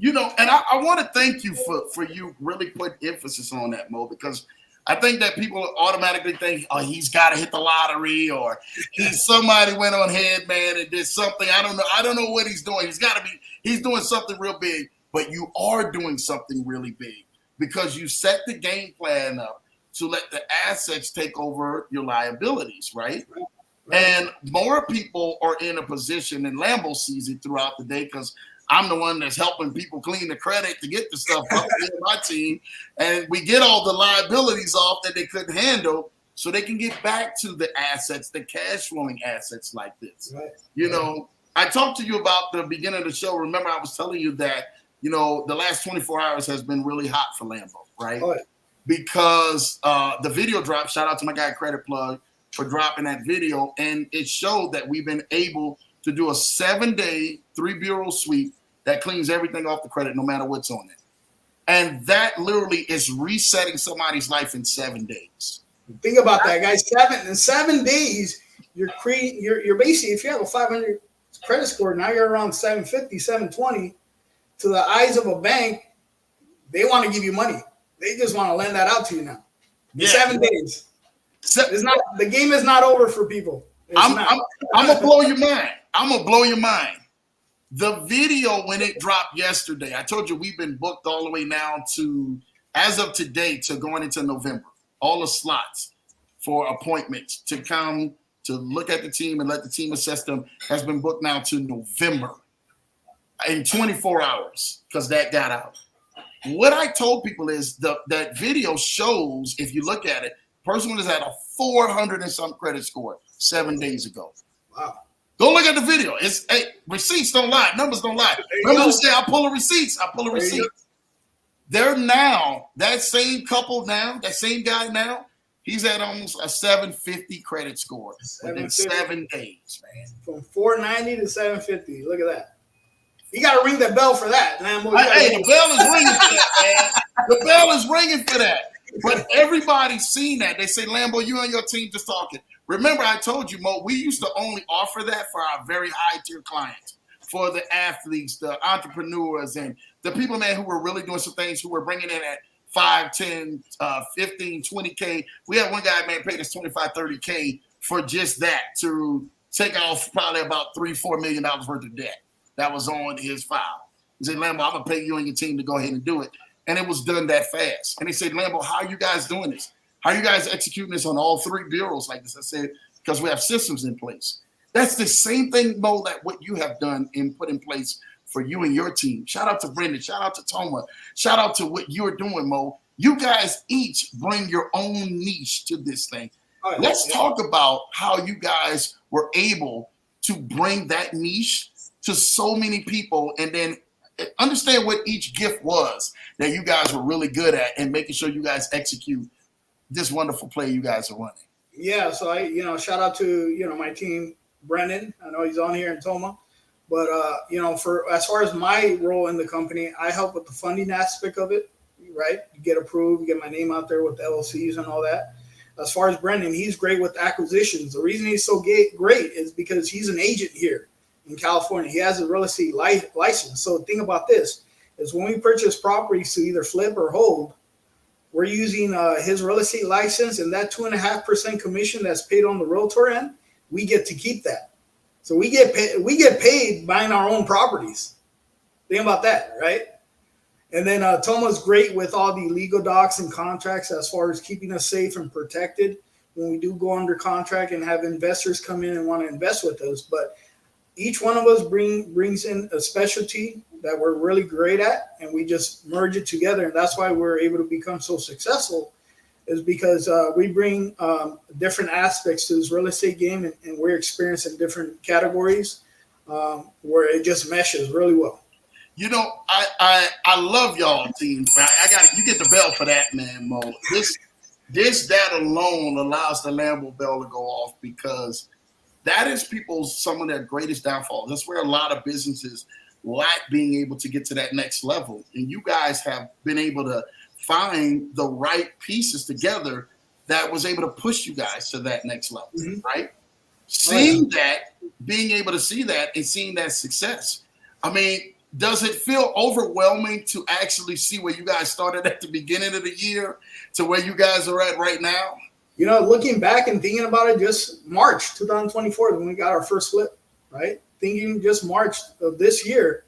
And I want to thank you for you really putting emphasis on that, Mo, because I think that people automatically think, oh, he's got to hit the lottery, or somebody went on head, man, and did something. I don't know what he's doing. He's doing something real big, but you are doing something really big because you set the game plan up to let the assets take over your liabilities, right? And more people are in a position, and Lambo sees it throughout the day because I'm the one that's helping people clean the credit to get the stuff up in my team. And we get all the liabilities off that they couldn't handle so they can get back to the assets, the cash flowing assets like this. I talked to you about the beginning of the show. Remember, I was telling you that, the last 24 hours has been really hot for Lambo, right? Because the video drop, shout out to my guy Credit Plug for dropping that video. And it showed that we've been able to do a 7-day 3-bureau sweep that cleans everything off the credit, no matter what's on it. And that literally is resetting somebody's life in 7 days. Think about that, guys. In 7 days, you're basically, if you have a 500 credit score, now you're around 750, 720. To the eyes of a bank, they want to give you money. They just want to lend that out to you now. In 7 days. The game is not over for people. I'm gonna blow your mind. I'm gonna blow your mind. The video, when it dropped yesterday, I told you we've been booked all the way now to, as of today, to going into November. All the slots for appointments to come to look at the team and let the team assess them has been booked now to November in 24 hours because that got out. What I told people is that video shows, if you look at it, person was at a 400 and some credit score 7 days ago. Wow. Go look at the video. Receipts don't lie. Numbers don't lie. Remember who said I pull a receipts? I pull a receipt. They're now, that same couple now, that same guy now, he's at almost a 750 credit score within 7 days, man. From 490 to 750. Look at that. You got to ring the bell for that, man. The bell is ringing for that, man. The bell is ringing for that. But everybody's seen that. They say, Lambo, you and your team just talking. Remember, I told you, Mo, we used to only offer that for our very high-tier clients, for the athletes, the entrepreneurs, and the people, man, who were really doing some things, who were bringing in at 5, 10, 15, 20K. We had one guy, man, paid us 25, 30K for just that to take off probably about $3-4 million worth of debt that was on his file. He said, Lambo, I'm going to pay you and your team to go ahead and do it. And it was done that fast. And he said, Lambo, how are you guys doing this? How are you guys executing this on all 3 bureaus like this? I said, because we have systems in place. That's the same thing, Mo, that what you have done and put in place for you and your team. Shout out to Brendan. Shout out to Toma. Shout out to what you're doing, Mo. You guys each bring your own niche to this thing. Let's talk about how you guys were able to bring that niche to so many people, and then understand what each gift was that you guys were really good at, and making sure you guys execute this wonderful play you guys are running. Yeah, so shout out to, my team, Brendan. I know he's on here in Toma. But, for as far as my role in the company, I help with the funding aspect of it, right? You get approved, you get my name out there with the LLCs and all that. As far as Brendan, he's great with acquisitions. The reason he's so great is because he's an agent here in California. He has a real estate license. So the thing about this is when we purchase properties to either flip or hold, we're using his real estate license, and that 2.5% commission that's paid on the realtor end, we get to keep that. So we get paid buying our own properties. Think about that, right? And then Toma's great with all the legal docs and contracts as far as keeping us safe and protected when we do go under contract and have investors come in and want to invest with us. But each one of us brings in a specialty that we're really great at, and we just merge it together. And that's why we're able to become so successful, is because we bring different aspects to this real estate game, and we're experienced in different categories where it just meshes really well. I love y'all teams. You get the bell for that, man, Mo. That alone allows the Lambo bell to go off, because that is some of their greatest downfalls. That's where a lot of businesses lack being able to get to that next level. And you guys have been able to find the right pieces together that was able to push you guys to that next level, right? Seeing that, being able to see that and seeing that success. I mean, does it feel overwhelming to actually see where you guys started at the beginning of the year to where you guys are at right now? Looking back and thinking about it, just March 2024 when we got our first flip, right? Thinking just March of this year,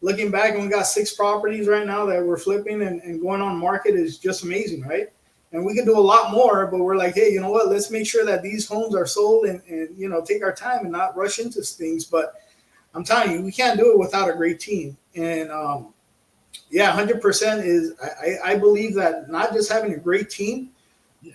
looking back, and we got 6 properties right now that we're flipping and going on market is just amazing, right? And we could do a lot more, but we're like, hey, you know what? Let's make sure that these homes are sold and take our time and not rush into things. But I'm telling you, we can't do it without a great team. And 100% is I believe that not just having a great team,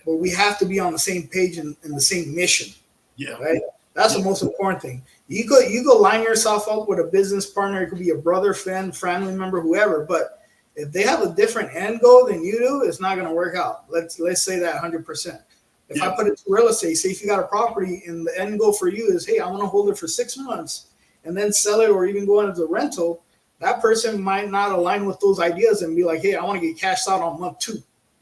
but we have to be on the same page and the same mission. Yeah. Right. That's the most important thing. You go line yourself up with a business partner. It could be a brother, friend, family member, whoever. But if they have a different end goal than you do, it's not going to work out. Let's say that 100%. If I put it to real estate, say if you got a property and the end goal for you is, hey, I want to hold it for 6 months and then sell it, or even go into the rental, that person might not align with those ideas and be like, hey, I want to get cashed out on month 2.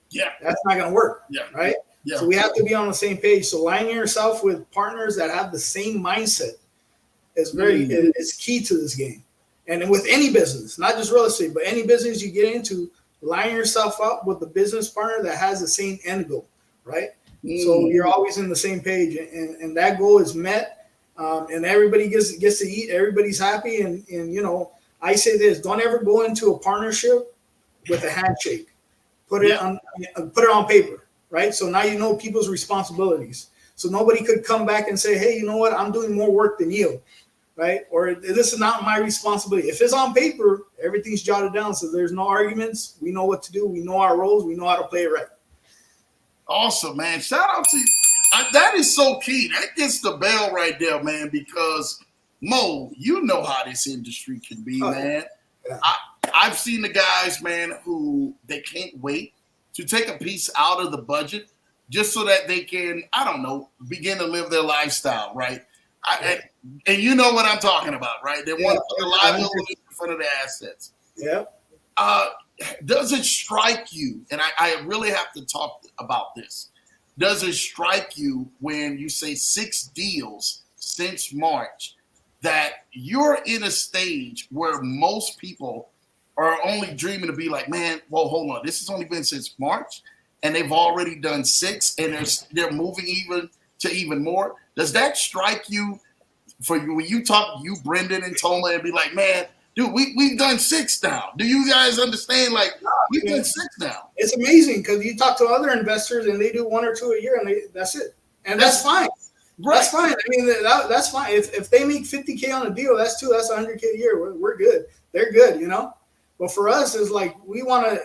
Yeah. That's not going to work. Yeah. Right. Yeah. So we have to be on the same page. So lining yourself with partners that have the same mindset is is key to this game. And with any business, not just real estate, but any business you get into, line yourself up with the business partner that has the same end goal, right? So you're always in the same page, and that goal is met, and everybody gets to eat. Everybody's happy, and I say this: don't ever go into a partnership with a handshake. Put it on paper. Right. So now you know people's responsibilities. So nobody could come back and say, hey, you know what? I'm doing more work than you. Right. Or this is not my responsibility. If it's on paper, everything's jotted down. So there's no arguments. We know what to do. We know our roles. We know how to play it right. Awesome, man. Shout out to you. That is so key. That gets the bell right there, man, because Mo, you know how this industry can be, man. Yeah. I've seen the guys, man, who they can't wait to take a piece out of the budget just so that they can, I don't know, begin to live their lifestyle, right? And you know what I'm talking about, right? They want to put the liability in front of the assets. Yeah. Does it strike you, and I really have to talk about this, does it strike you when you say 6 deals since March that you're in a stage where most people are only dreaming to be like, man, well, hold on. This has only been since March, and they've already done 6, and they're moving even more. Does that strike you for you when you talk you, Brendan and Toma, and be like, man, dude, we've done 6 now. Do you guys understand? Like, we've done 6 now. It's amazing because you talk to other investors and they do 1 or 2 a year, and that's it. And that's fine. Right. That's fine. I mean, that's fine. If they make $50K on a deal, that's $100K a year. We're good. They're good, But for us, is like we want to.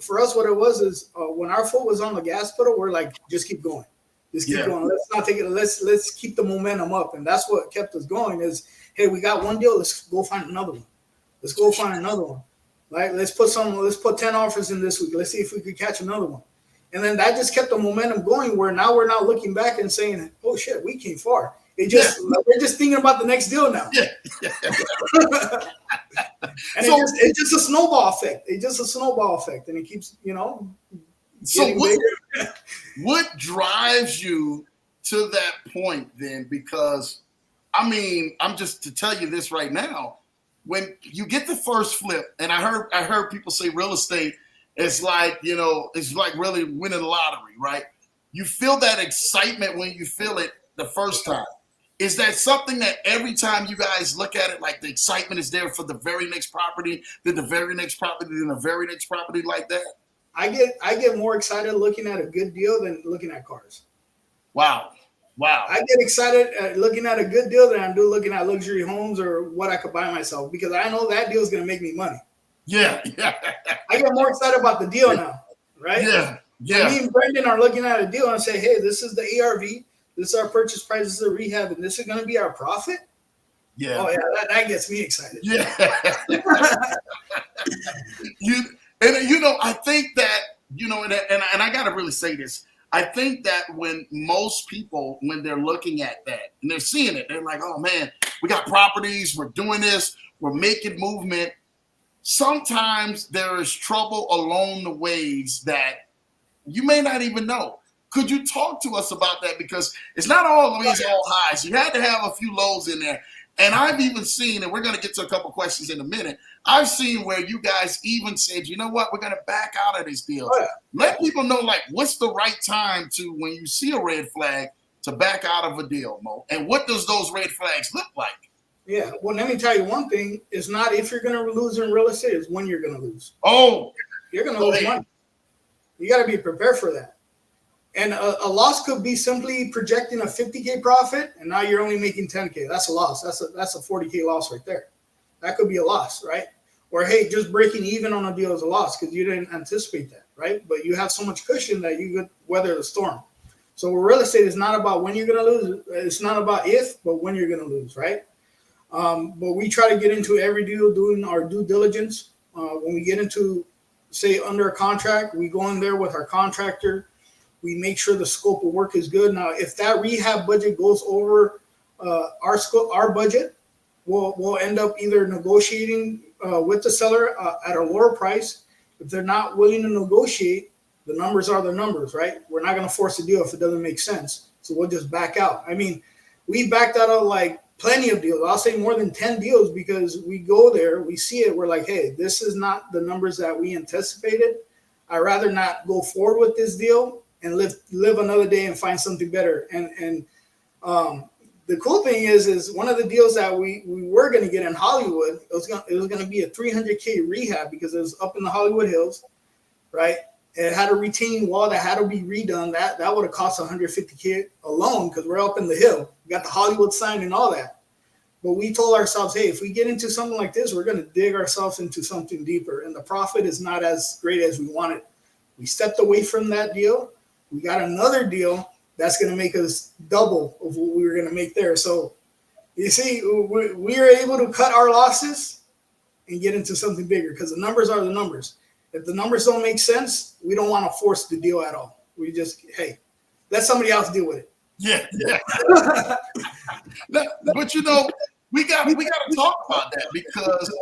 For us, what it was is when our foot was on the gas pedal, we're like, just keep going. Just keep Yeah. going. Let's not take it. Let's keep the momentum up, and that's what kept us going. Is hey, we got one deal. Let's go find another one. Let's go find another one. Right? Let's put 10 offers in this week. Let's see if we could catch another one. And then that just kept the momentum going. Where now we're not looking back and saying, "Oh shit, we came far." We're just thinking about the next deal now. Yeah. And so, it's just a snowball effect. It's just a snowball effect, and it keeps, So what drives you to that point then? Because I mean, I'm just to tell you this right now. When you get the first flip, and I heard people say real estate is like, it's like really winning the lottery, right? You feel that excitement when you feel it the first time. Is that something that every time you guys look at it, like the excitement is there for the very next property, then the very next property, then the very next property like that? I get more excited looking at a good deal than looking at cars. Wow. I get excited at looking at a good deal than I do looking at luxury homes or what I could buy myself, because I know that deal is going to make me money. Yeah. I get more excited about the deal now, right? Yeah. When me and Brendan are looking at a deal and say, hey, this is the ARV, this is our purchase price, this is the rehab, and this is going to be our profit. Yeah. Oh, yeah, that gets me excited. Yeah. I think that, and I got to really say this. I think that when most people, when they're looking at that and they're seeing it, they're like, oh man, we got properties, we're doing this, we're making movement. Sometimes there is trouble along the ways that you may not even know. Could you talk to us about that? Because it's not always all highs. You had to have a few lows in there. And I've even seen, and we're going to get to a couple questions in a minute, I've seen where you guys even said, you know what, we're going to back out of this deal. Oh, yeah. Let people know, like, what's the right time to, when you see a red flag, to back out of a deal, Mo? And what does those red flags look like? Yeah, well, let me tell you one thing. It's not if you're going to lose in real estate, it's when you're going to lose. Oh. You're going to lose money. You got to be prepared for that. And a loss could be simply projecting a 50K profit, and now you're only making 10K. That's a loss. That's a 40K loss right there. That could be a loss, right? Or, hey, just breaking even on a deal is a loss because you didn't anticipate that, right? But you have so much cushion that you could weather the storm. So real estate is not about when you're going to lose. It's not about if, but when you're going to lose, right? But we try to get into every deal doing our due diligence. When we get into, say, under a contract, we go in there with our contractor. We make sure the scope of work is good. Now, if that rehab budget goes over our budget, we'll end up either negotiating with the seller at a lower price. If they're not willing to negotiate, the numbers are the numbers, right? We're not going to force a deal if it doesn't make sense. So we'll just back out. I mean, we backed out of like plenty of deals. I'll say more than 10 deals because we go there, we see it. We're like, hey, this is not the numbers that we anticipated. I'd rather not go forward with this deal and live another day and find something better. And the cool thing is one of the deals that we were going to get in Hollywood, it was going to be a 300K rehab because it was up in the Hollywood Hills, right? It had a retaining wall that had to be redone. That would have cost 150K alone because we're up in the hill. We got the Hollywood sign and all that. But we told ourselves, hey, if we get into something like this, we're going to dig ourselves into something deeper. And the profit is not as great as we wanted. We stepped away from that deal. We got another deal that's going to make us double of what we were going to make there. So you see, we are able to cut our losses and get into something bigger because the numbers are the numbers. If the numbers don't make sense, we don't want to force the deal at all. We just, hey, let somebody else deal with it. Yeah. But we got to talk about that because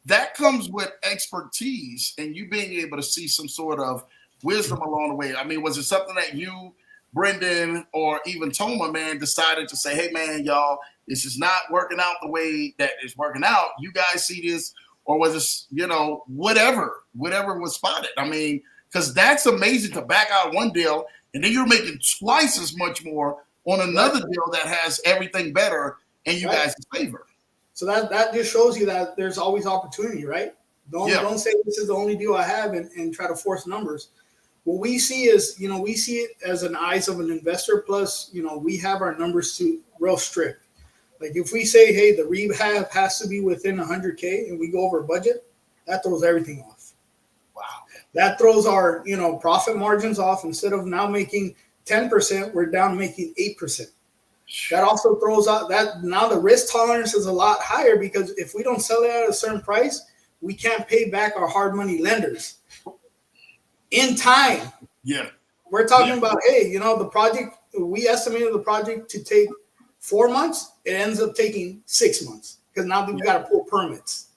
that comes with expertise and you being able to see some sort of wisdom along the way. I mean, was it something that you, Brendan, or even Toma, man, decided to say, hey, man, y'all, this is not working out the way that it's working out. You guys see this, or was it, whatever was spotted? I mean, because that's amazing to back out one deal and then you're making twice as much more on another deal that has everything better in you guys' favor. So that just shows you that there's always opportunity, right? Don't say this is the only deal I have and try to force numbers. What we see is, we see it as an eyes of an investor. Plus, we have our numbers too real strict. Like if we say, hey, the rehab has to be within 100K and we go over budget, that throws everything off. Wow. That throws our, profit margins off. Instead of now making 10%, we're down making 8%. That also throws out that now the risk tolerance is a lot higher because if we don't sell it at a certain price, we can't pay back our hard money lenders in time. Yeah. We're talking about, hey, the project, we estimated the project to take 4 months. It ends up taking 6 months because now we've got to pull permits,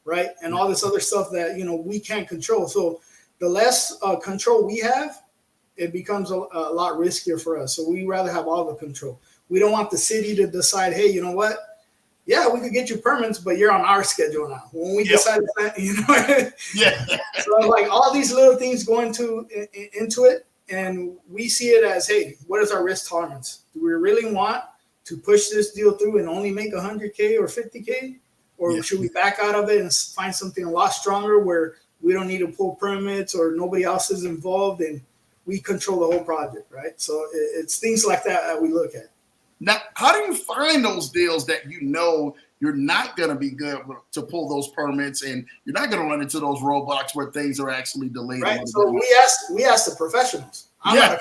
right? And all this other stuff that, we can't control. So the less control we have, it becomes a lot riskier for us. So we rather have all the control. We don't want the city to decide, hey, you know what? Yeah, we could get you permits, but you're on our schedule now. When we decide that, So like all these little things go into it, and we see it as, hey, what is our risk tolerance? Do we really want to push this deal through and only make 100K or 50K? Or should we back out of it and find something a lot stronger where we don't need to pull permits or nobody else is involved and we control the whole project, right? So it's things like that we look at. Now, how do you find those deals that you're not going to be good to pull those permits and you're not going to run into those roadblocks where things are actually delayed? Right. So we ask the professionals. I'm not a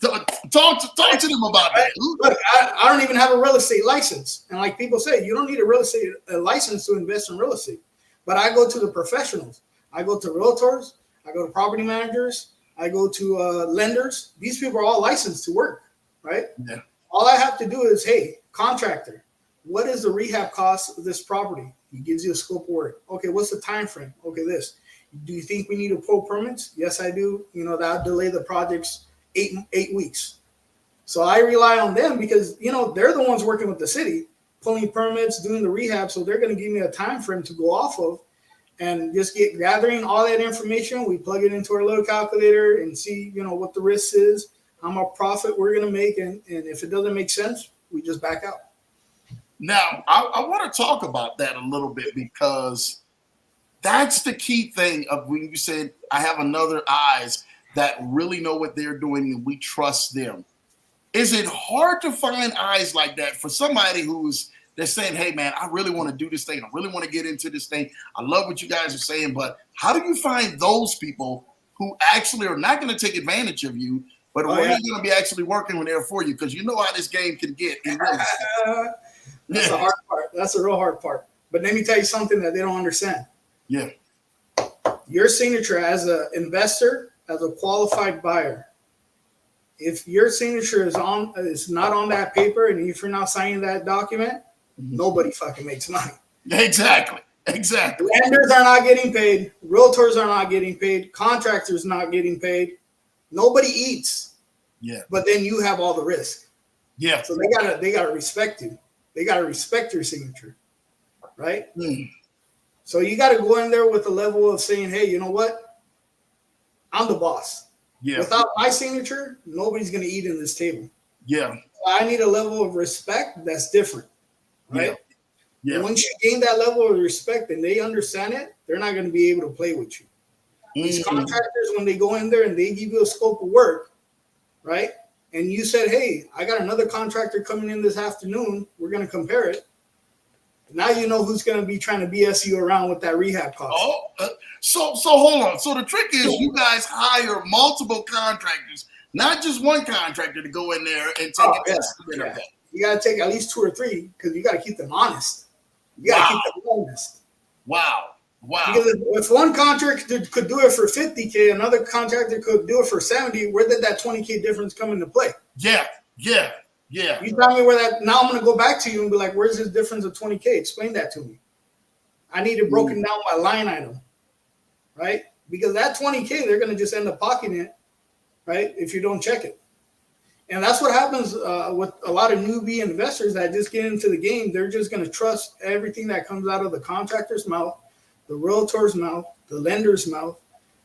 contractor. Talk to them about that. Look, I don't even have a real estate license. And like people say, you don't need a real estate license to invest in real estate. But I go to the professionals. I go to realtors. I go to property managers. I go to lenders. These people are all licensed to work, right? Yeah. All I have to do is, hey, contractor, what is the rehab cost of this property? He gives you a scope of work. Okay, what's the time frame? Okay, this. Do you think we need to pull permits? Yes, I do. That'll delay the projects 8 weeks. So I rely on them because, they're the ones working with the city, pulling permits, doing the rehab. So they're going to give me a time frame to go off of and just gathering all that information. We plug it into our little calculator and see, what the risk is, how much profit we're going to make. And if it doesn't make sense, we just back out. Now, I want to talk about that a little bit because that's the key thing of when you said, I have another eyes that really know what they're doing and we trust them. Is it hard to find eyes like that for somebody they're saying, hey, man, I really want to do this thing. I really want to get into this thing. I love what you guys are saying, but how do you find those people who actually are not going to take advantage of you, but are really going to be actually working when they're for you? Because you know how this game can get. That's the hard part. That's the real hard part. But let me tell you something that they don't understand. Yeah. Your signature as an investor, as a qualified buyer, if your signature is not on that paper and if you're not signing that document, nobody fucking makes money. Exactly. Lenders are not getting paid. Realtors are not getting paid. Contractors not getting paid. Nobody eats. Yeah. But then you have all the risk. Yeah. So they gotta respect you. They gotta respect your signature, right? So you gotta go in there with a level of saying, hey, you know what? I'm the boss. Yeah. Without my signature, nobody's gonna eat in this table. Yeah. I need a level of respect that's different, right? Yeah. And once you gain that level of respect and they understand it, they're not going to be able to play with you. These contractors, when they go in there and they give you a scope of work, right? And you said, hey, I got another contractor coming in this afternoon. We're going to compare it. Now you know who's going to be trying to BS you around with that rehab cost. So hold on. So the trick is you guys hire multiple contractors, not just one contractor to go in there and take it. You got to take at least 2 or 3 because you got to keep them honest. You got to keep them honest. Wow. Because if one contractor could do it for 50K, another contractor could do it for 70, where did that 20K difference come into play? Yeah. You tell me where that, now I'm going to go back to you and be like, where's this difference of 20K? Explain that to me. I need it broken down by line item, right? Because that 20K, they're going to just end up pocketing it, right? If you don't check it. And that's what happens with a lot of newbie investors that just get into the game. They're just going to trust everything that comes out of the contractor's mouth, the realtor's mouth, the lender's mouth.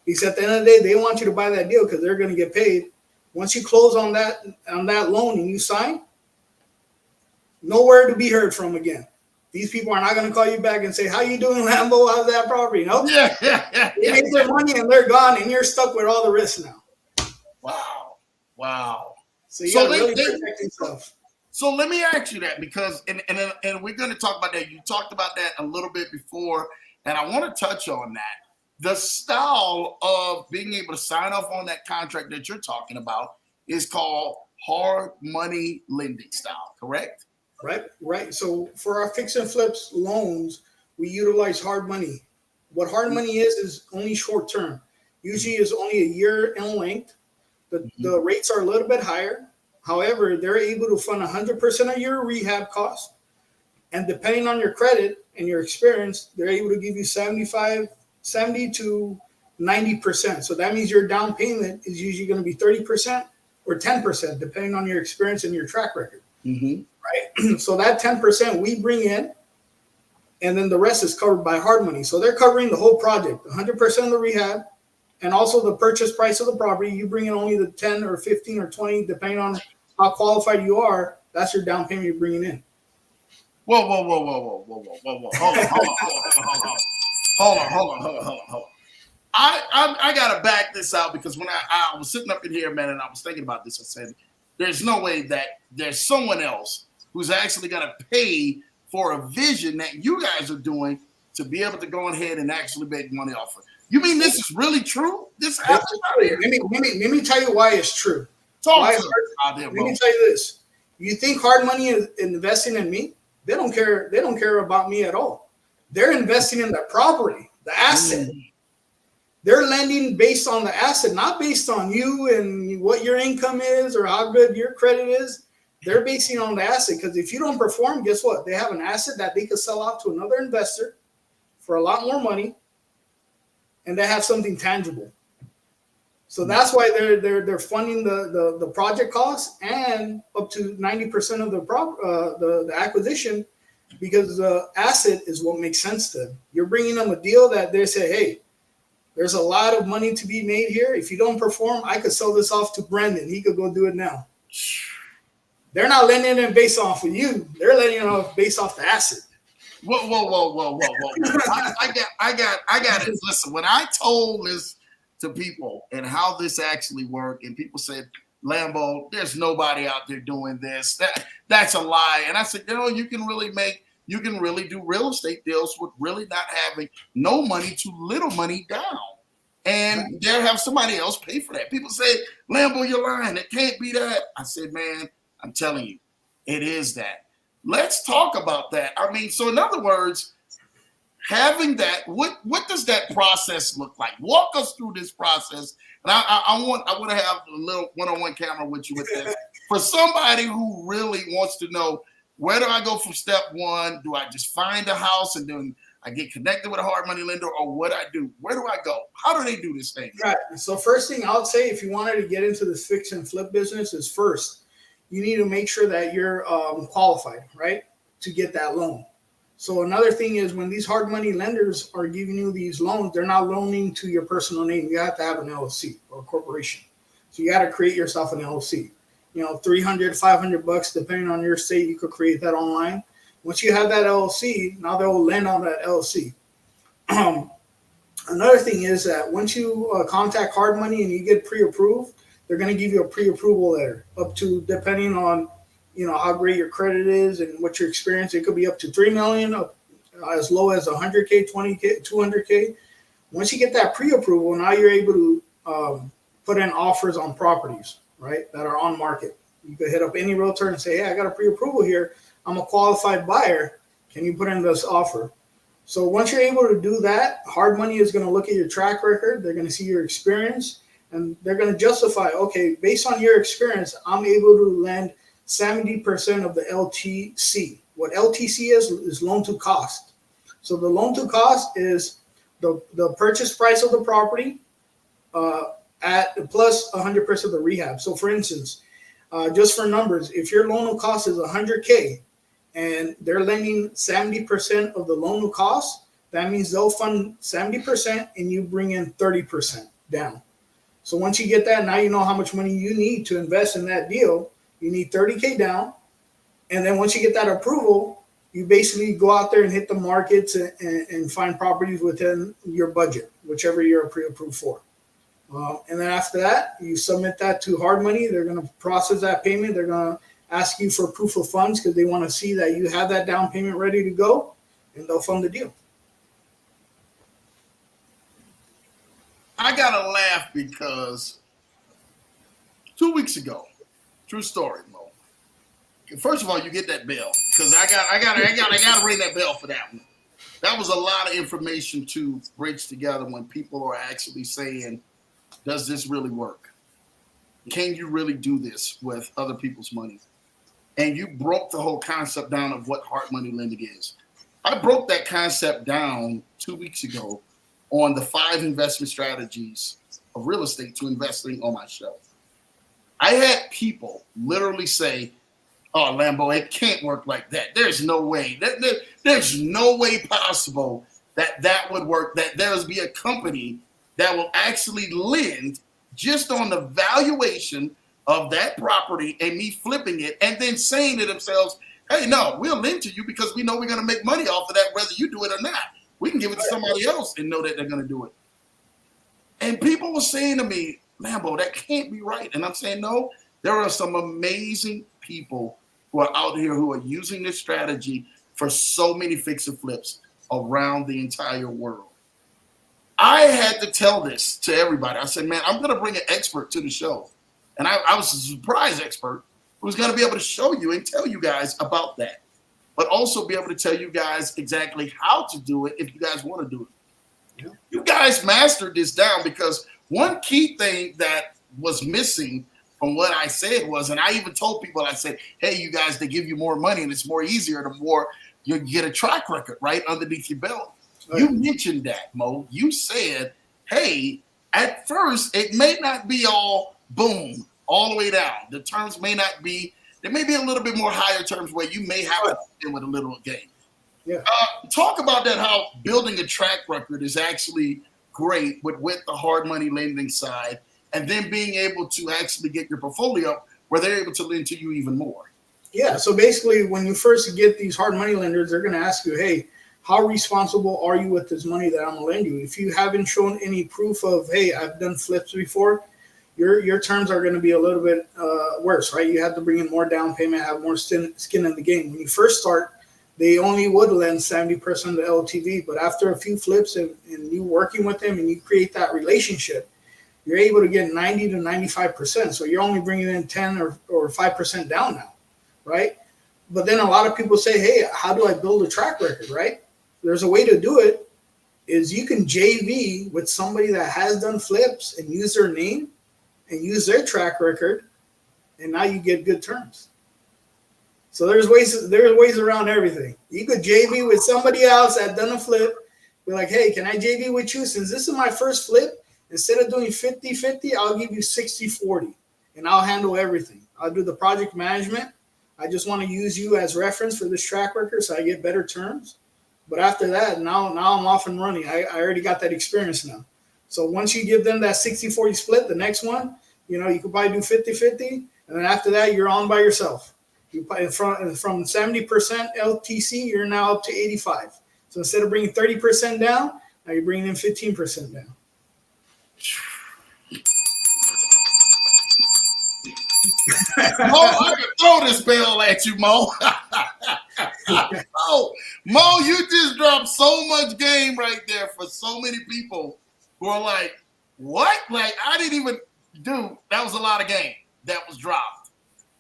Because at the end of the day, they want you to buy that deal because they're going to get paid. Once you close on that loan and you sign, nowhere to be heard from again. These people are not going to call you back and say, how you doing, Lambo? How's that property? Nope. Yeah. They make their money and they're gone and you're stuck with all the risk now. Wow. So you got to really protect yourself. So let me ask you that because, and we're going to talk about that. You talked about that a little bit before, and I want to touch on that. The style of being able to sign off on that contract that you're talking about is called hard money lending style, correct? Right. So for our fix and flips loans, we utilize hard money. What hard money is only short term. Usually is only a year in length. The rates are a little bit higher. However, they're able to fund 100% of your rehab costs. And depending on your credit and your experience, they're able to give you 70 to 90%. So that means your down payment is usually going to be 30% or 10%, depending on your experience and your track record. Mm-hmm. Right. So that 10% we bring in, and then the rest is covered by hard money. So they're covering the whole project, 100% of the rehab, and also the purchase price of the property. You bring in only the 10 or 15 or 20, depending on how qualified you are. That's your down payment you're bringing in. Whoa. Hold on. I gotta back this out because when I was sitting up in here, man, and I was thinking about this, I said, there's no way that there's someone else who's actually gonna pay for a vision that you guys are doing to be able to go ahead and actually make money off of. You mean this is really true? This happens out here? Let me tell you why it's true. Let me tell you this. You think hard money is investing in me? They don't care. They don't care about me at all. They're investing in the property, the asset. They're lending based on the asset, not based on you and what your income is or how good your credit is. They're basing on the asset because if you don't perform, guess what? They have an asset that they could sell off to another investor for a lot more money, and they have something tangible. So that's why they're funding the project costs and up to 90% of the acquisition, because the asset is what makes sense to them. You're bringing them a deal that they say, hey, there's a lot of money to be made here. If you don't perform, I could sell this off to Brendan. He could go do it now. They're not lending it based off of you. They're lending it off based off the asset. Whoa. I got it. Listen, when I told this to people and how this actually worked, and people said, Lambo, there's nobody out there doing this. That's a lie. And I said, you can really do real estate deals with really not having no money to little money down. And they'll have somebody else pay for that. People say, Lambo, you're lying. It can't be that. I said, man, I'm telling you, it is that. Let's talk about that. I mean, so in other words, having that, what does that process look like? Walk us through this process. And I want to have a little one-on-one camera with you with this. For somebody who really wants to know, where do I go from step one? Do I just find a house and then I get connected with a hard money lender, or what I do? Where do I go? How do they do this thing? Right. So first thing I would say, if you wanted to get into this fix and flip business, is first, you need to make sure that you're qualified, right, to get that loan. So another thing is, when these hard money lenders are giving you these loans, they're not loaning to your personal name. You have to have an LLC or a corporation. So you got to create yourself an LLC. $300, $500, depending on your state, you could create that online. Once you have that LLC, now they'll lend on that LLC. Another thing is that once you contact hard money and you get pre-approved, they're going to give you a pre-approval letter up to, depending on how great your credit is and what your experience. It could be up to $3 million, as low as $100K, $20K, $200K. Once you get that pre-approval, now you're able to put in offers on properties, right, that are on market. You could hit up any realtor and say, hey, I got a pre-approval here. I'm a qualified buyer. Can you put in this offer? So once you're able to do that, hard money is going to look at your track record. They're going to see your experience, and they're going to justify, okay, based on your experience, I'm able to lend 70% of the LTC. What LTC is loan to cost. So the loan to cost is the purchase price of the property at plus 100% of the rehab. So for instance, just for numbers, if your loan to cost is 100K and they're lending 70% of the loan to cost, that means they'll fund 70% and you bring in 30% down. So once you get that, now you know how much money you need to invest in that deal. You need 30K down. And then once you get that approval, you basically go out there and hit the markets and find properties within your budget, whichever you're pre-approved for. And then after that, you submit that to hard money. They're going to process that payment. They're going to ask you for proof of funds because they want to see that you have that down payment ready to go, and they'll fund the deal. I got to laugh because 2 weeks ago, true story, Mo. First of all, you get that bell because I gotta ring that bell for that one. That was a lot of information to bridge together when people are actually saying, "Does this really work? Can you really do this with other people's money?" And you broke the whole concept down of what hard money lending is. I broke that concept down 2 weeks ago on the 5 investment strategies of real estate to investing on my show. I had people literally say, "Oh, Lambo, it can't work like that. There's no way. There's no way possible that would work. That there's be a company that will actually lend just on the valuation of that property and me flipping it and then saying to themselves, hey, no, we'll lend to you because we know we're going to make money off of that whether you do it or not. We can give it to somebody else and know that they're going to do it." And people were saying to me, Lambo, that can't be right. And I'm saying, no, there are some amazing people who are out here who are using this strategy for so many fix and flips around the entire world. I had to tell this to everybody. I said, man, I'm going to bring an expert to the show. And I was a surprise expert who's going to be able to show you and tell you guys about that, but also be able to tell you guys exactly how to do it if you guys want to do it. Yeah. You guys mastered this down because one key thing that was missing from what I said was, and I even told people, I said, hey, you guys, they give you more money and it's more easier the more you get a track record right underneath your belt. Right. You mentioned that, Mo. You said, hey, at first, it may not be all boom, all the way down. The terms may not be, there may be a little bit more higher terms where you may have to deal with a little game. Yeah. Talk about that, how building a track record is actually great with the hard money lending side, and then being able to actually get your portfolio up where they're able to lend to you even more. Yeah, so basically when you first get these hard money lenders, they're going to ask you, hey, how responsible are you with this money that I'm going to lend you? If you haven't shown any proof of, hey, I've done flips before, your terms are going to be a little bit worse, right? You have to bring in more down payment, have more skin in the game. When you first start, they only would lend 70% of the LTV, but after a few flips and you working with them and you create that relationship, you're able to get 90 to 95%. So you're only bringing in 10 or 5% down now, right? But then a lot of people say, hey, how do I build a track record, right? There's a way to do it is you can JV with somebody that has done flips and use their name and use their track record, and now you get good terms. So there's ways around everything. You could JV with somebody else that done a flip, be like, hey, can I JV with you? Since this is my first flip, instead of doing 50-50, I'll give you 60-40, and I'll handle everything. I'll do the project management. I just want to use you as reference for this track record so I get better terms. But after that, now I'm off and running. I already got that experience now. So once you give them that 60-40 split, the next one, you could probably do 50-50, and then after that, you're on by yourself. You from 70% LTC, you're now up to 85. So instead of bringing 30% down, now you're bringing in 15% down. Mo, I can throw this bell at you, Mo. Mo, you just dropped so much game right there for so many people who are like, what? Like, I didn't even do, that was a lot of game that was dropped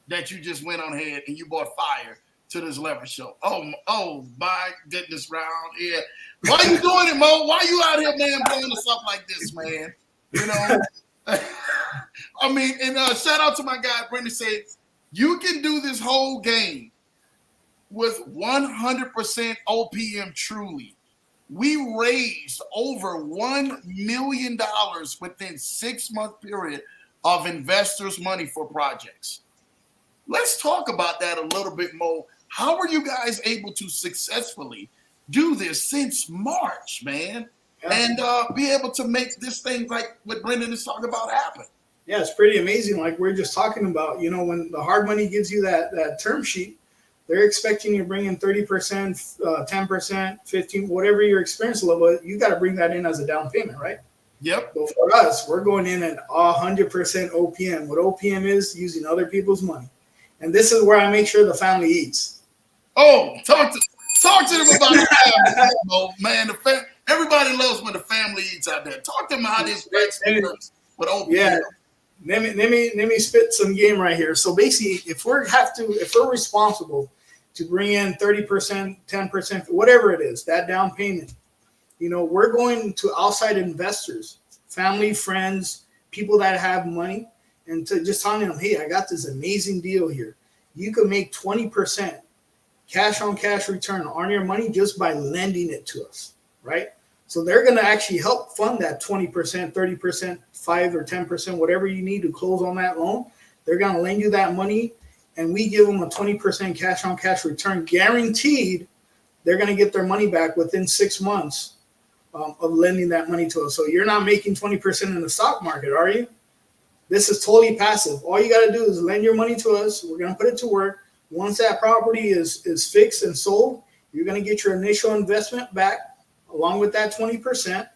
that you just went on ahead and you brought fire to this leverage show. Oh my goodness, round here. Why are you doing it, Mo? Why you out here, man, blowing us up like this, man? I mean, and shout out to my guy, Brendan, said, you can do this whole game with 100% OPM truly. We raised over $1 million within 6-month period of investors' money for projects. Let's talk about that a little bit more. How were you guys able to successfully do this since March, man? And be able to make this thing like what Brendan is talking about happen? Yeah, it's pretty amazing. Like we're just talking about, when the hard money gives you that term sheet, they're expecting you to bring in 30%, 10%, 15%, whatever your experience level, you got to bring that in as a down payment, right? Yep. But for us, we're going in at 100% OPM. What OPM is, using other people's money. And this is where I make sure the family eats. Oh, talk to them about the family, man. Everybody loves when the family eats out there. Talk to them how this works with OPM. Yeah. Let me spit some game right here. So basically, if we're responsible to bring in 30%, 10%, whatever it is, that down payment, we're going to outside investors, family, friends, people that have money, and to just telling them, hey, I got this amazing deal here. You can make 20% cash on cash return on your money just by lending it to us, right? So they're going to actually help fund that 20%, 30%, 5 or 10%, whatever you need to close on that loan. They're going to lend you that money, and we give them a 20% cash on cash return guaranteed. They're going to get their money back within 6 months of lending that money to us. So you're not making 20% in the stock market, are you? This is totally passive. All you got to do is lend your money to us. We're going to put it to work. Once that property is fixed and sold, you're going to get your initial investment back along with that 20%.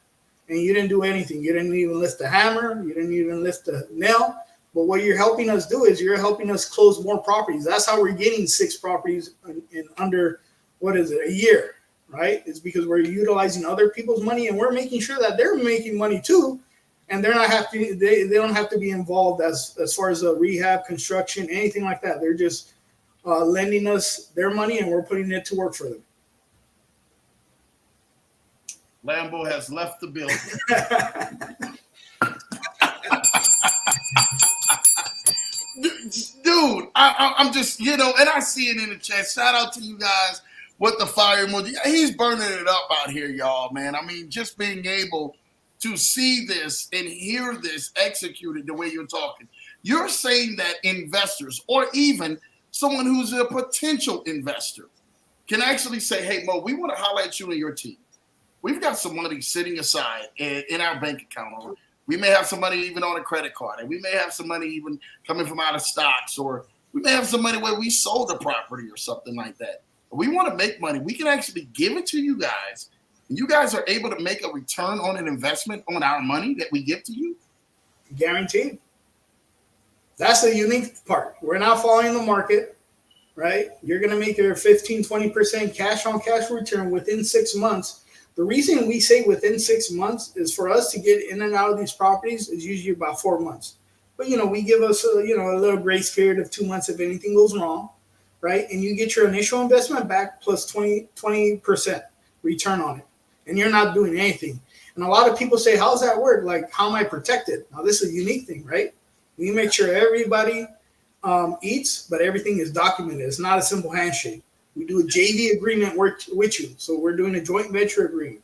And you didn't do anything. You didn't even lift the hammer. You didn't even lift the nail. But what you're helping us do is you're helping us close more properties. That's how we're getting 6 properties in under, a year, right? It's because we're utilizing other people's money, and we're making sure that they're making money too. And they don't have to be involved as far as rehab, construction, anything like that. They're just lending us their money, and we're putting it to work for them. Lambo has left the building. Dude, I'm just, and I see it in the chat. Shout out to you guys with the fire emoji. He's burning it up out here, y'all, man. I mean, just being able to see this and hear this executed the way you're talking. You're saying that investors, or even someone who's a potential investor, can actually say, hey, Mo, we want to highlight you and your team. We've got some money sitting aside in our bank account. Or we may have some money even on a credit card. And we may have some money even coming from out of stocks. Or we may have some money where we sold a property or something like that. We want to make money. We can actually give it to you guys. And you guys are able to make a return on an investment on our money that we give to you? Guaranteed. That's the unique part. We're not following the market, right? You're going to make your 15, 20% cash on cash return within 6 months. The reason we say within 6 months is for us to get in and out of these properties is usually about 4 months. But, we give us a little grace period of 2 months if anything goes wrong, right? And you get your initial investment back plus 20% return on it. And you're not doing anything. And a lot of people say, how's that work? Like, how am I protected? Now, this is a unique thing, right? We make sure everybody eats, but everything is documented. It's not a simple handshake. We do a JV agreement with you. So we're doing a joint venture agreement.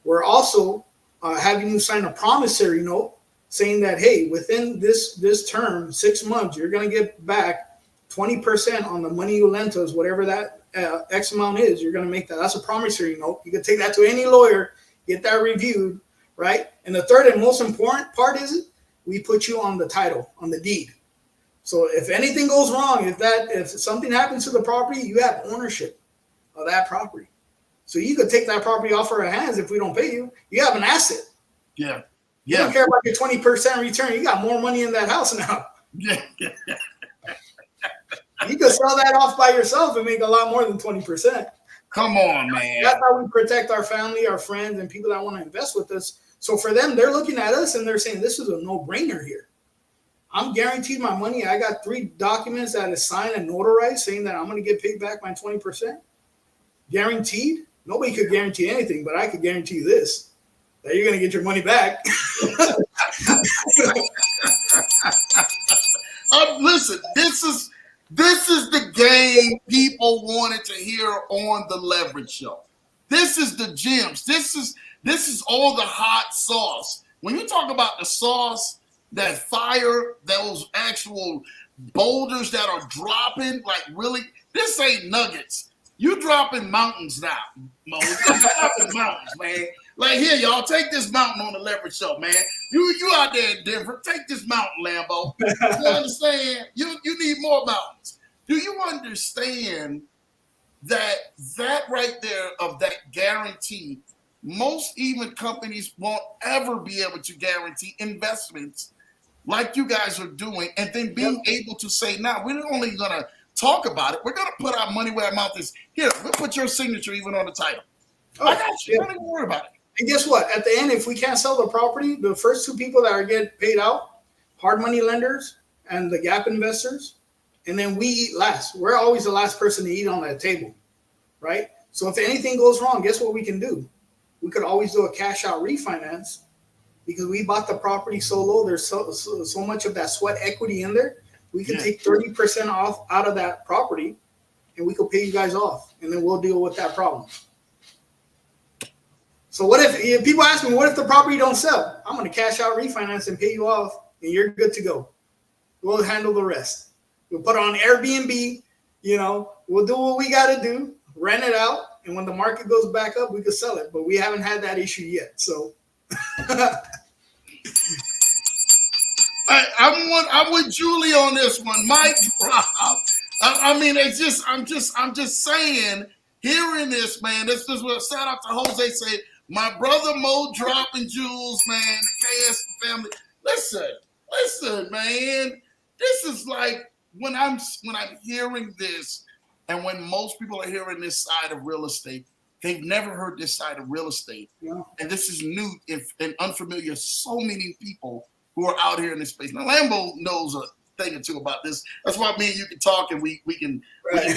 We're also having you sign a promissory note saying that, hey, within this term, 6 months, you're going to get back 20% on the money you lent to us, whatever that X amount is, you're going to make that. That's a promissory note. You can take that to any lawyer, get that reviewed, right? And the third and most important part is we put you on the title, on the deed. So if anything goes wrong, if something happens to the property, you have ownership of that property. So you could take that property off our hands if we don't pay you. You have an asset. Yeah. You don't care about your 20% return. You got more money in that house now. Yeah. You could sell that off by yourself and make a lot more than 20%. Come on, man. That's how we protect our family, our friends, and people that want to invest with us. So for them, they're looking at us and they're saying, this is a no-brainer here. I'm guaranteed my money. I got 3 documents that is signed and notarized saying that I'm going to get paid back my 20%. Guaranteed. Nobody could guarantee anything, but I could guarantee you this, that you're going to get your money back. Listen, this is the game people wanted to hear on the Leverage Show. This is the gems. This is all the hot sauce. When you talk about the sauce, that fire, those actual boulders that are dropping, like really, this ain't nuggets. You dropping mountains now, Mo. You're dropping mountains, man. Like, here, y'all, take this mountain on the Leverage Show, man. You out there in Denver, take this mountain, Lambo. You understand? You need more mountains. Do you understand that right there of that guarantee, most even companies won't ever be able to guarantee investments like you guys are doing, and then being able to say, now, we're not only going to talk about it, we're going to put our money where our mouth is. Here, we'll put your signature even on the title. I got you. Don't even worry about it. And guess what? At the end, if we can't sell the property, the first 2 people that are getting paid out, hard money lenders and the gap investors, and then we eat last. We're always the last person to eat on that table, right? So if anything goes wrong, guess what we can do? We could always do a cash out refinance because we bought the property so low. There's so much of that sweat equity in there. We can take 30% off out of that property, and we could pay you guys off, and then we'll deal with that problem. So what if people ask me, what if the property don't sell? I'm going to cash out refinance and pay you off, and you're good to go. We'll handle the rest. We'll put it on Airbnb. We'll do what we got to do, rent it out, and when the market goes back up, we could sell it. But we haven't had that issue yet. So I'm with Julie on this one. Mike drop. I mean, it's just I'm just saying, hearing this, man. This is what shout out to Jose say. My brother Mo dropping jewels, man. The KS family. Listen, man. This is like when I'm hearing this, and when most people are hearing this side of real estate, they've never heard this side of real estate, and this is new and unfamiliar. So many people who are out here in this space. Now, Lambo knows a thing or two about this. That's why me and you can talk, and we can and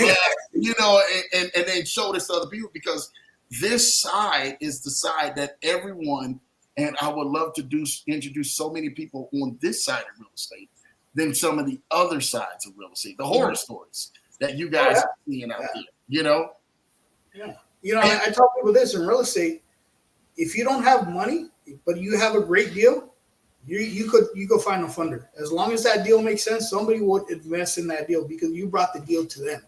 then show this to other people, because this side is the side that everyone, and I would love to introduce so many people on this side of real estate than some of the other sides of real estate, the horror stories that you guys are seeing out there, Yeah. I tell people this in real estate: if you don't have money, but you have a great deal, you could find a funder. As long as that deal makes sense, somebody would invest in that deal because you brought the deal to them,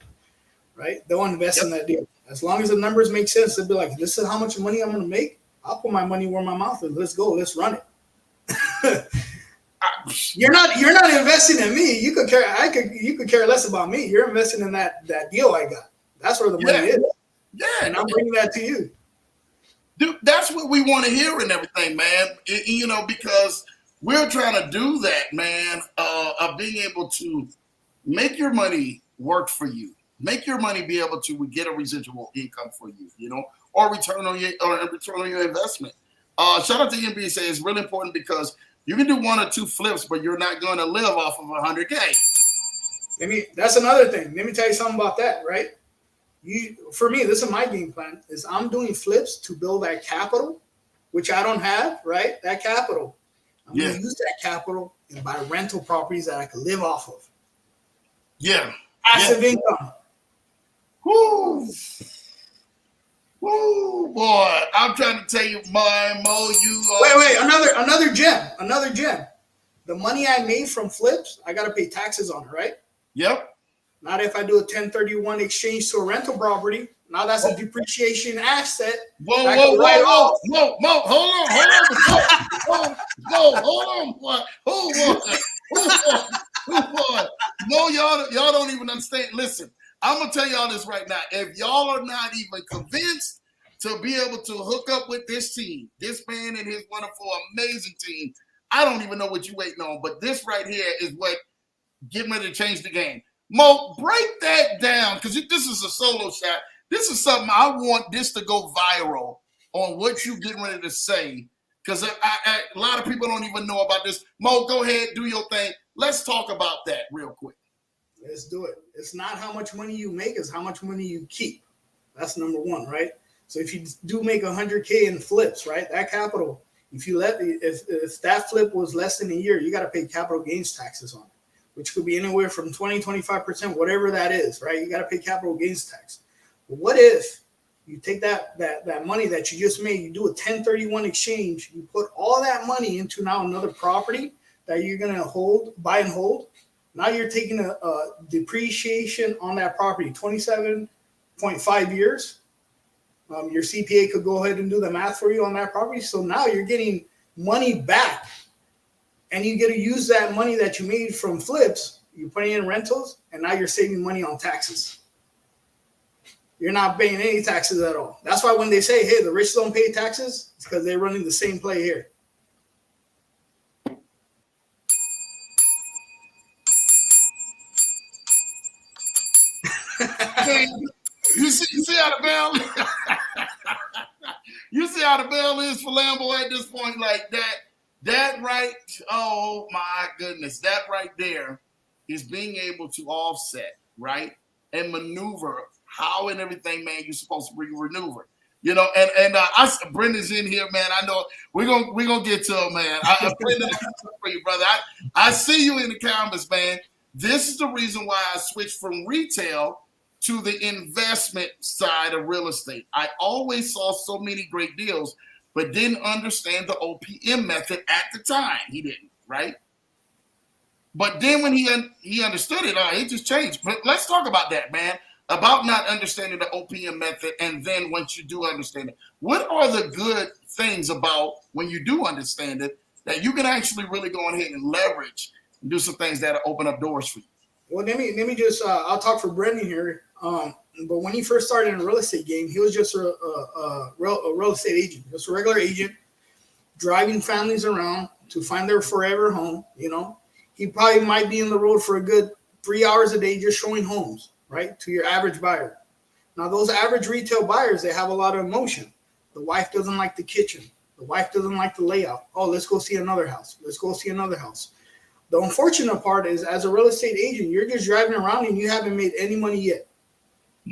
right? They'll invest in that deal. As long as the numbers make sense, they'll be like, this is how much money I'm going to make. I'll put my money where my mouth is. Let's go. Let's run it. You're not investing in me. You could care less about me. You're investing in that deal I got. That's where the money is. Yeah. And I'm bringing that to you. Dude, that's what we want to hear and everything, man. Because we're trying to do that, man, of being able to make your money work for you. Make your money be able to get a residual income for you, or return on your investment. Shout out to NBA say it's really important because you can do 1 or 2 flips, but you're not going to live off of $100K. That's another thing. Let me tell you something about that, right? For me, this is my game plan, is I'm doing flips to build that capital, which I don't have, right? That capital. I'm going to use that capital and buy rental properties that I can live off of. Yeah. Passive income. Woo, boy! I'm trying to tell you, Mo, Wait! Another gem. The money I made from flips, I got to pay taxes on it, right? Yep. Not if I do a 1031 exchange to a rental property. Now that's a depreciation asset. Whoa! Mo, hold on. No, y'all don't even understand. Listen. I'm going to tell y'all this right now. If y'all are not even convinced to be able to hook up with this team, this man and his wonderful, amazing team, I don't even know what you're waiting on. But this right here is what getting ready to change the game. Mo, break that down, because this is a solo shot. This is something I want this to go viral on what you're getting ready to say, because a lot of people don't even know about this. Mo, go ahead, do your thing. Let's talk about that real quick. Let's do it. It's not how much money you make, it's how much money you keep. That's number one, right? So if you do make $100K in flips, right, that capital, if that flip was less than a year, you got to pay capital gains taxes on it, which could be anywhere from 20-25%, whatever that is, right? You got to pay capital gains tax. But what if you take that money that you just made, you do a 1031 exchange, you put all that money into now another property that you're going to buy and hold. Now you're taking a depreciation on that property, 27.5 years. Your CPA could go ahead and do the math for you on that property. So now you're getting money back, and you get to use that money that you made from flips. You're putting in rentals, and now you're saving money on taxes. You're not paying any taxes at all. That's why when they say, hey, the rich don't pay taxes, it's because they're running the same play here. You see how the bell you see how the bell is for Lambo at this point, like that. That right, oh my goodness, that right there is being able to offset, right, and maneuver how and everything, man. You're supposed to maneuver, Brendan's in here, man. I know we're gonna get to him, man. Brendan, I got for you, brother. I see you in the comments, man. This is the reason why I switched from retail to the investment side of real estate. I always saw so many great deals, but didn't understand the OPM method at the time. He didn't, right? But then when he understood it, it just changed. But let's talk about that, man, about not understanding the OPM method. And then once you do understand it, what are the good things about when you do understand it that you can actually really go ahead and leverage and do some things that'll open up doors for you? Well, let me just I'll talk for Brendan here. But when he first started in the real estate game, he was just a real estate agent, just a regular agent, driving families around to find their forever home. He probably might be in the road for a good 3 hours a day just showing homes, right, to your average buyer. Now, those average retail buyers, they have a lot of emotion. The wife doesn't like the kitchen. The wife doesn't like the layout. Oh, let's go see another house. Let's go see another house. The unfortunate part is, as a real estate agent, you're just driving around and you haven't made any money yet.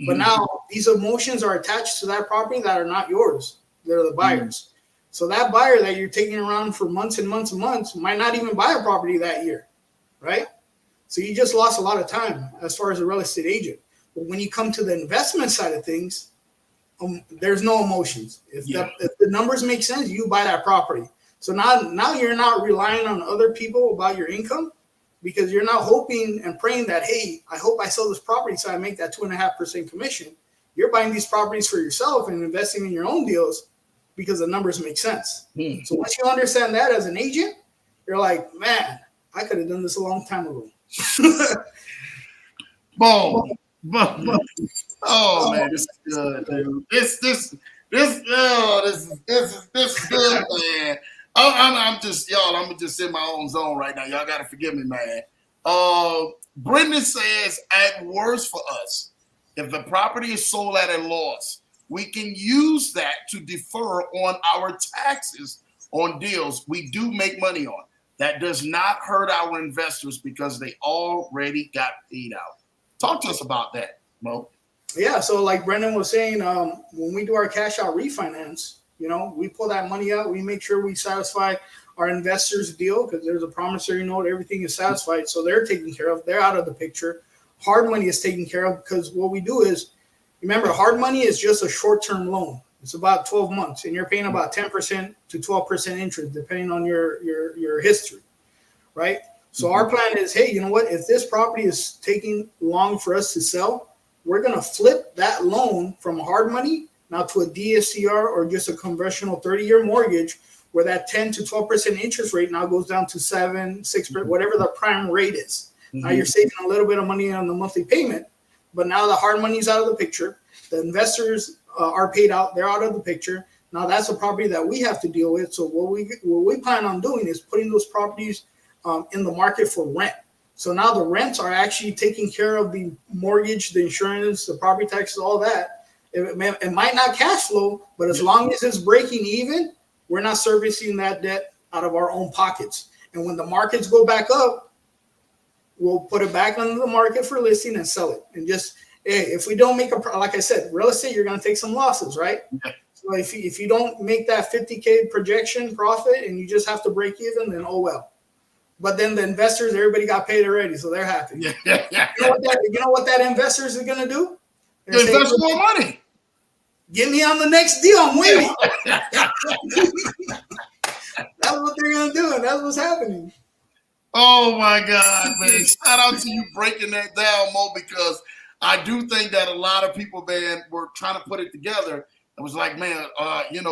But now these emotions are attached to that property that are not yours. They're the buyers. So that buyer that you're taking around for months and months and months might not even buy a property that year, right? So you just lost a lot of time as far as a real estate agent. But when you come to the investment side of things, there's no emotions. If the numbers make sense, you buy that property. So now you're not relying on other people about your income, because you're not hoping and praying that, hey, I hope I sell this property so I make that 2.5% commission. You're buying these properties for yourself and investing in your own deals because the numbers make sense. So once you understand that as an agent, you're like, man, I could have done this a long time ago. Boom. Oh man, this is good, dude. This is good, man. I'm just in my own zone right now. Y'all gotta forgive me, man. Brendan says, at worst for us, if the property is sold at a loss, we can use that to defer on our taxes on deals we do make money on. That does not hurt our investors because they already got paid out. Talk to us about that, Mo. Yeah, so like Brendan was saying, when we do our cash out refinance, we pull that money out. We make sure we satisfy our investors' deal because there's a promissory note. Everything is satisfied. So they're taken care of. They're out of the picture. Hard money is taken care of because what we do is, remember, hard money is just a short-term loan. It's about 12 months, and you're paying about 10% to 12% interest, depending on your history, right? So our plan is, hey, you know what? If this property is taking long for us to sell, we're going to flip that loan from hard money now to a DSCR or just a conventional 30-year mortgage, where that 10 to 12% interest rate now goes down to 7, 6%, whatever the prime rate is. Now you're saving a little bit of money on the monthly payment, but now the hard money is out of the picture. The investors are paid out. They're out of the picture. Now that's a property that we have to deal with. So what we plan on doing is putting those properties in the market for rent. So now the rents are actually taking care of the mortgage, the insurance, the property taxes, all that. It might not cash flow, but as long as it's breaking even, we're not servicing that debt out of our own pockets. And when the markets go back up, we'll put it back on the market for listing and sell it. And just, hey, if we don't make like I said, real estate, you're going to take some losses, right? So if you don't make that 50K projection profit and you just have to break even, then oh well. But then the investors, everybody got paid already, so they're happy. You know what that investors are going to do? They invest more money. Get me on the next deal. I'm waiting. That's what they're going to do, and that's what's happening. Oh, my God, man. Shout out to you breaking that down, Mo, because I do think that a lot of people, man, were trying to put it together. It was like, man,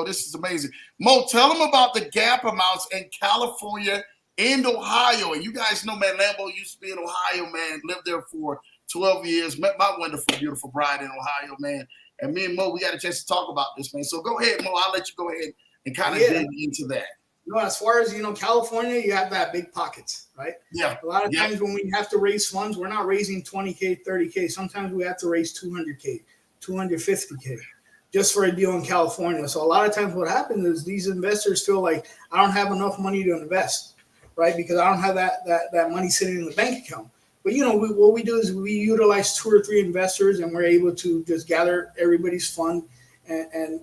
this is amazing. Mo, tell them about the gap amounts in California and Ohio. And you guys know, man, Lambo used to be in Ohio, man, lived there for 12 years, met my wonderful, beautiful bride in Ohio, man. And me and Mo, we got a chance to talk about this, man. So go ahead, Mo. I'll let you go ahead and kind of dig into that. As far as, California, you have that big pockets, right? Yeah. A lot of times when we have to raise funds, we're not raising 20K, 30K. Sometimes we have to raise 200K, 250K. just for a deal in California. So a lot of times what happens is these investors feel like I don't have enough money to invest, right? Because I don't have that money sitting in the bank account. But what we do is we utilize 2 or 3 investors, and we're able to just gather everybody's fund and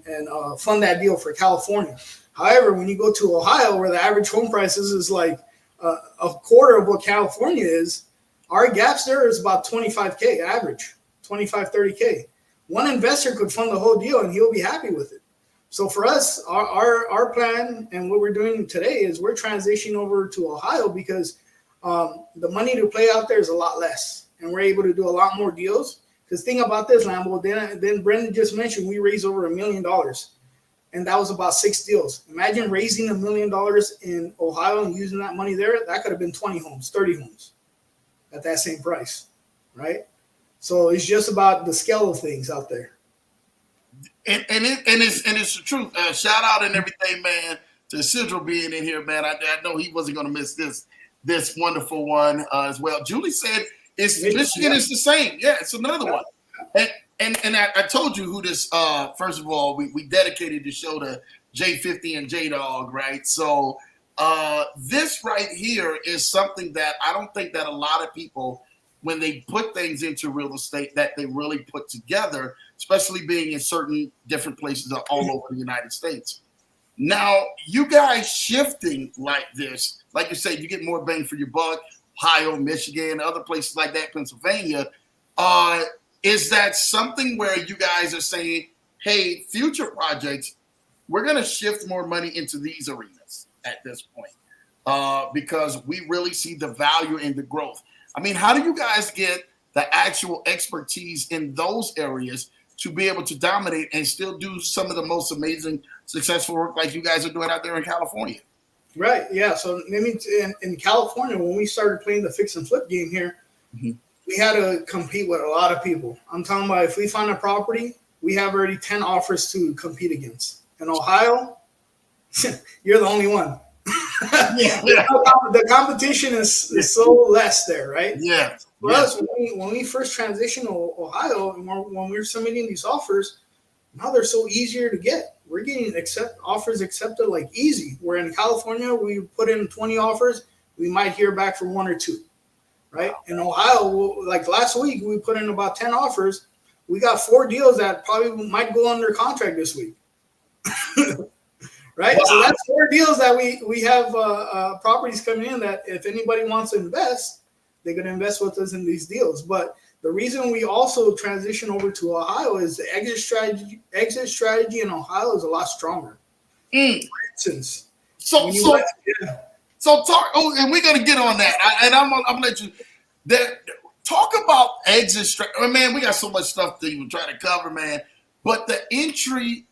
fund that deal for California. However, when you go to Ohio, where the average home prices is like a quarter of what California is, our gaps there is about 25K average, 25, 30K. One investor could fund the whole deal and he'll be happy with it. So for us, our plan and what we're doing today is we're transitioning over to Ohio because the money to play out there is a lot less, and we're able to do a lot more deals. Because think about this, Lambo. Then Brendan just mentioned we raised over $1 million, and that was about 6 deals. Imagine raising $1 million in Ohio and using that money there. That could have been 20 homes, 30 homes at that same price, right? So it's just about the scale of things out there. And it's the truth. Shout out and everything, man, to Central being in here, man. I know he wasn't going to miss this wonderful one as well. Julie said Michigan is the same. Yeah, it's another one. And I told you who this. First of all, we dedicated the show to J50 and J Dog, right? So this right here is something that I don't think that a lot of people, when they put things into real estate, that they really put together, especially being in certain different places all over the United States. Now, you guys shifting like this, like you said, you get more bang for your buck, Ohio, Michigan, other places like that, Pennsylvania. Is that something where you guys are saying, hey, future projects, we're going to shift more money into these arenas at this point because we really see the value in the growth? I mean, how do you guys get the actual expertise in those areas to be able to dominate and still do some of the most amazing, successful work like you guys are doing out there in California? Right. Yeah. So in California, when we started playing the fix and flip game here, we had to compete with a lot of people. I'm talking about if we find a property, we have already 10 offers to compete against. In Ohio, you're the only one. The competition is so less there, right? Yeah. For us, when we first transitioned to Ohio, and when we were submitting these offers, now they're so easier to get. We're getting offers accepted like easy. Where in California, we put in 20 offers, we might hear back from 1 or 2, right? In Ohio, like last week, we put in about 10 offers. We got 4 deals that probably might go under contract this week. Right? Wow. So that's 4 deals that we have properties coming in that if anybody wants to invest, they're going to invest with us in these deals. But the reason we also transition over to Ohio is the exit strategy in Ohio is a lot stronger. For instance, so talk. Oh, and we're going to get on that. I'm going to let you talk about exit strategy. Man, we got so much stuff to even try to cover, man. But the entry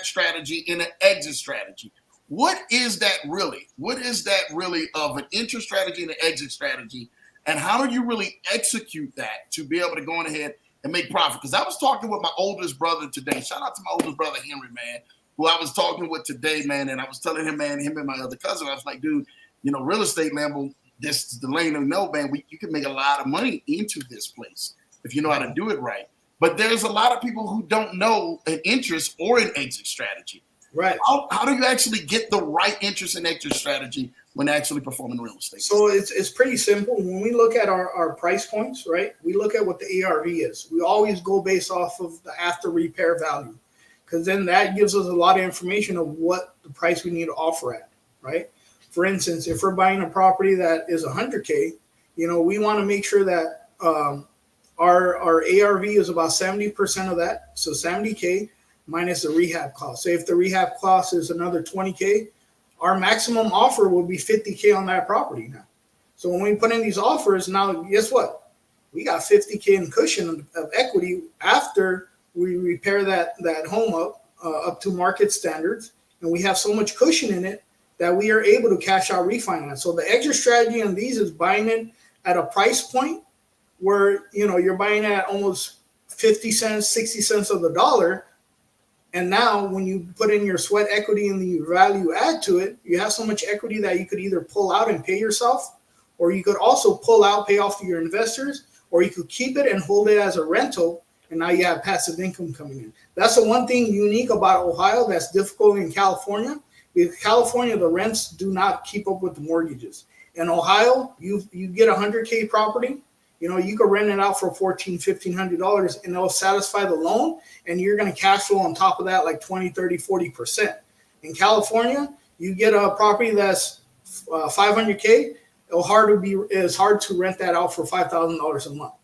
strategy and an exit strategy, what is that really? What is that really of an entry strategy and an exit strategy? And how do you really execute that to be able to go on ahead and make profit? Because I was talking with my oldest brother today. Shout out to my oldest brother, Henry, man, who I was talking with today, man. And I was telling him, man, him and my other cousin, I was like, dude, real estate, man, well, this is the lane of no, man. You can make a lot of money into this place if you know how to do it right. But there's a lot of people who don't know an interest or an exit strategy. Right. How do you actually get the right interest and exit strategy when actually performing real estate? So it's pretty simple. When we look at our price points, right, we look at what the ARV is. We always go based off of the after repair value, because then that gives us a lot of information of what the price we need to offer at, right? For instance, if we're buying a property that is 100K, we want to make sure that our ARV is about 70% of that, so 70K minus the rehab cost. So if the rehab cost is another 20K, our maximum offer will be 50K on that property now. So when we put in these offers, now guess what? We got 50K in cushion of equity after we repair that home up to market standards, and we have so much cushion in it that we are able to cash out refinance. So the exit strategy on these is buying it at a price point where you're buying at almost 50 cents, 60 cents of the dollar. And now when you put in your sweat equity and the value add to it, you have so much equity that you could either pull out and pay yourself, or you could also pull out, pay off to your investors, or you could keep it and hold it as a rental and now you have passive income coming in. That's the one thing unique about Ohio that's difficult in California. Because California, the rents do not keep up with the mortgages. In Ohio, you get a 100K property, you could rent it out for $1,400-$1,500 and it'll satisfy the loan, and you're going to cash flow on top of that like 20, 30, 40%. In California, you get a property that's 500K, it's hard to rent that out for $5,000 a month.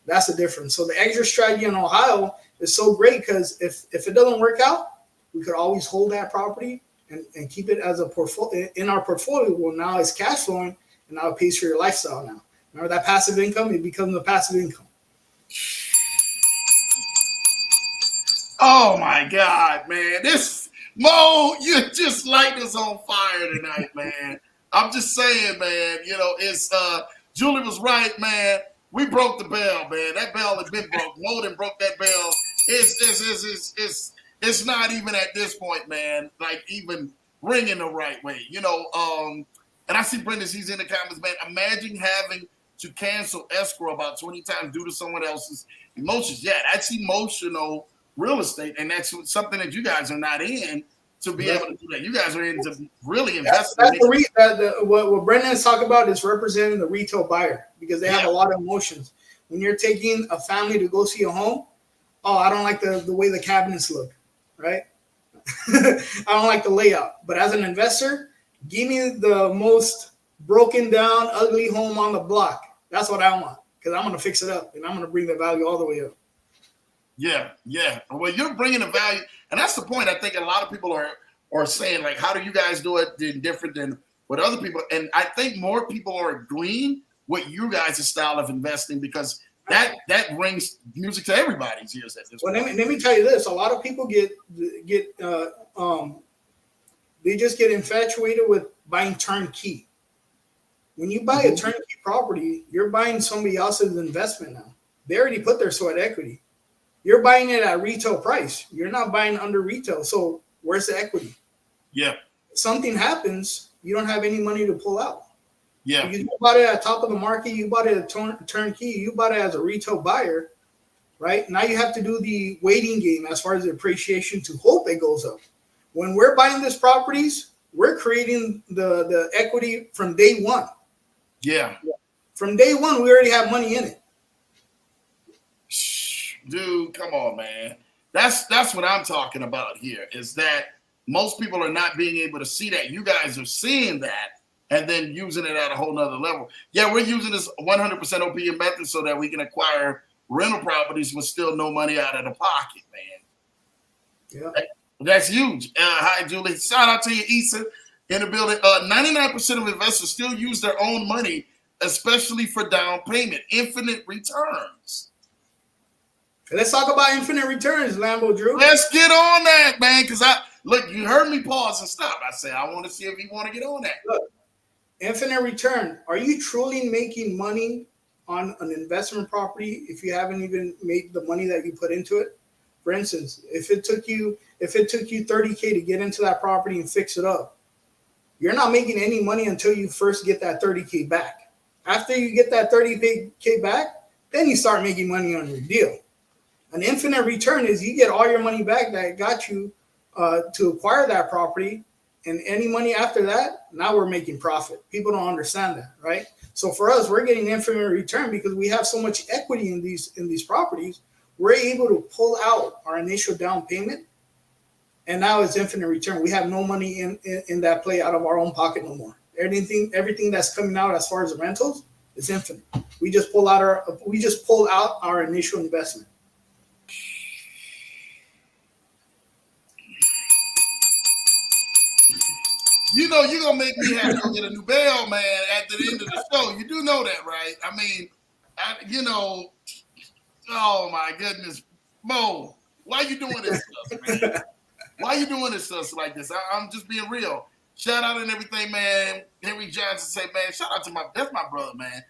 That's the difference. So the exit strategy in Ohio is so great because if it doesn't work out, we could always hold that property and keep it as a portfolio in our portfolio. Well, now it's cash flowing, and now it pays for your lifestyle now. Remember that passive income? It becomes a passive income. Oh my God, man. Mo, you just light us on fire tonight, man. I'm just saying, man, it's Julie was right, man. We broke the bell, man. That bell has been broke. Mo done broke that bell. It's not even at this point, man, like even ringing the right way, and I see Brendan, he's in the comments, man. Imagine having to cancel escrow about 20 times due to someone else's emotions. Yeah, that's emotional real estate, and that's something that you guys are not in to be able to do that. You guys are in to really invest. What Brendan's talking about is representing the retail buyer because they have a lot of emotions. When you're taking a family to go see a home, I don't like the way the cabinets look, right? I don't like the layout. But as an investor, give me the most broken down, ugly home on the block. That's what I want because I'm going to fix it up and I'm going to bring the value all the way up. Yeah. Well, you're bringing the value, and that's the point. I think a lot of people are saying, like, how do you guys do it different than what other people? And I think more people are agreeing with you guys' style of investing because that brings music to everybody's ears at this point. Let me tell you this: a lot of people they just get infatuated with buying turnkey. When you buy a turnkey property, you're buying somebody else's investment now. They already put their sweat equity. You're buying it at retail price. You're not buying under retail. So where's the equity? Yeah. If something happens, you don't have any money to pull out. Yeah. You bought it at top of the market. You bought it at turnkey. You bought it as a retail buyer, right? Now you have to do the waiting game as far as the appreciation to hope it goes up. When we're buying these properties, we're creating the equity from day one. Yeah. From day one, we already have money in it. Dude, come on, man. That's what I'm talking about here, is that most people are not being able to see that. You guys are seeing that and then using it at a whole nother level. Yeah, we're using this 100% OPM method so that we can acquire rental properties with still no money out of the pocket, man. Yeah. That's huge. Hi, Julie. Shout out to you, Issa, in the building. 99% of investors still use their own money, especially for down payment. Infinite returns. Let's talk about infinite returns, Lambo Drew. Let's get on that, man, because you heard me pause and stop. I said, I want to see if you want to get on that. Look, infinite return. Are you truly making money on an investment property if you haven't even made the money that you put into it? For instance, if it took you $30K to get into that property and fix it up, you're not making any money until you first get that $30K back. After you get that $30K back, then you start making money on your deal. An infinite return is you get all your money back that got you to acquire that property, and any money after that, now we're making profit. People don't understand that, right? So for us, we're getting infinite return because we have so much equity in these properties. We're able to pull out our initial down payment, and now it's infinite return. We have no money in that play out of our own pocket no more. Everything that's coming out as far as the rentals is infinite. We just pull out our initial investment. You know you're going to make me have to go get a new bell, man, at the end of the show. You do know that, right? I mean, oh, my goodness. Mo, why you doing this stuff, man? Why you doing this stuff like this? I'm just being real. Shout out and everything, man. Henry Johnson said, man, shout out to that's my brother, man.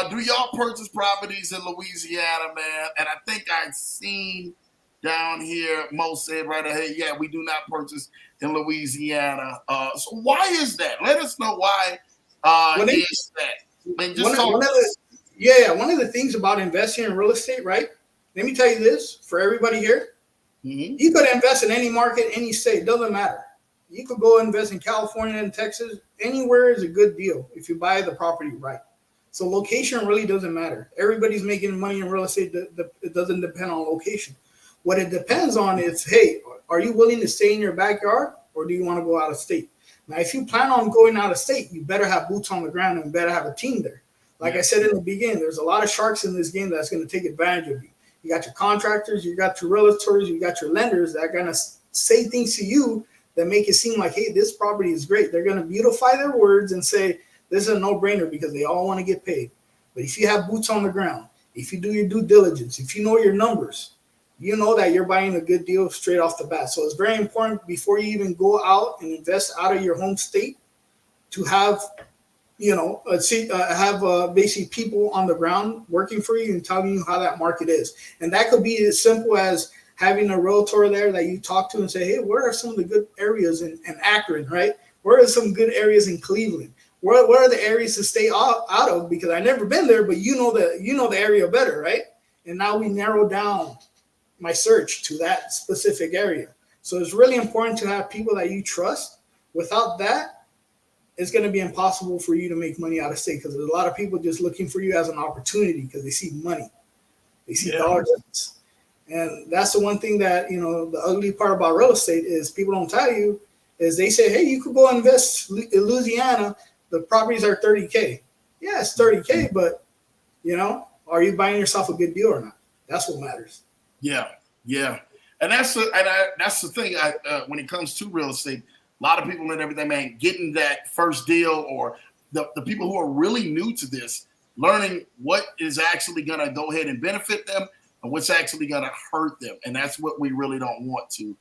Do y'all purchase properties in Louisiana, man? And I think I've seen down here, Mo said right ahead, yeah, we do not purchase in Louisiana. So why is that? Let us know why is that. I mean, one of the things about investing in real estate, right, let me tell you this for everybody here. Mm-hmm. You could invest in any market, any state, doesn't matter. You could go invest in California and Texas. Anywhere is a good deal if you buy the property right. So location really doesn't matter. Everybody's making money in real estate. It doesn't depend on location. What it depends on is, hey, are you willing to stay in your backyard or do you want to go out of state? Now, if you plan on going out of state, you better have boots on the ground and better have a team there. Like I said in the beginning, there's a lot of sharks in this game that's going to take advantage of you. You got your contractors, you got your realtors, you got your lenders that are going to say things to you that make it seem like, hey, this property is great. They're going to beautify their words and say, this is a no-brainer because they all want to get paid. But if you have boots on the ground, if you do your due diligence, if you know your numbers, you know that you're buying a good deal straight off the bat. So it's very important before you even go out and invest out of your home state to have, basically people on the ground working for you and telling you how that market is. And that could be as simple as having a realtor there that you talk to and say, hey, where are some of the good areas in Akron, right? Where are some good areas in Cleveland? What are the areas to stay out of? Because I've never been there, but you know the area better, right? And now we narrow down my search to that specific area. So it's really important to have people that you trust. Without that, it's going to be impossible for you to make money out of state because there's a lot of people just looking for you as an opportunity because they see money. They see dollars. And that's the one thing that, the ugly part about real estate is people don't tell you is they say, hey, you could go invest in Louisiana. The properties are $30K. Yeah, it's $30K, but, are you buying yourself a good deal or not? That's what matters. Yeah. And that's the thing. When it comes to real estate, a lot of people and everything, man, getting that first deal or the people who are really new to this, learning what is actually going to go ahead and benefit them and what's actually going to hurt them. And that's what we really don't want to.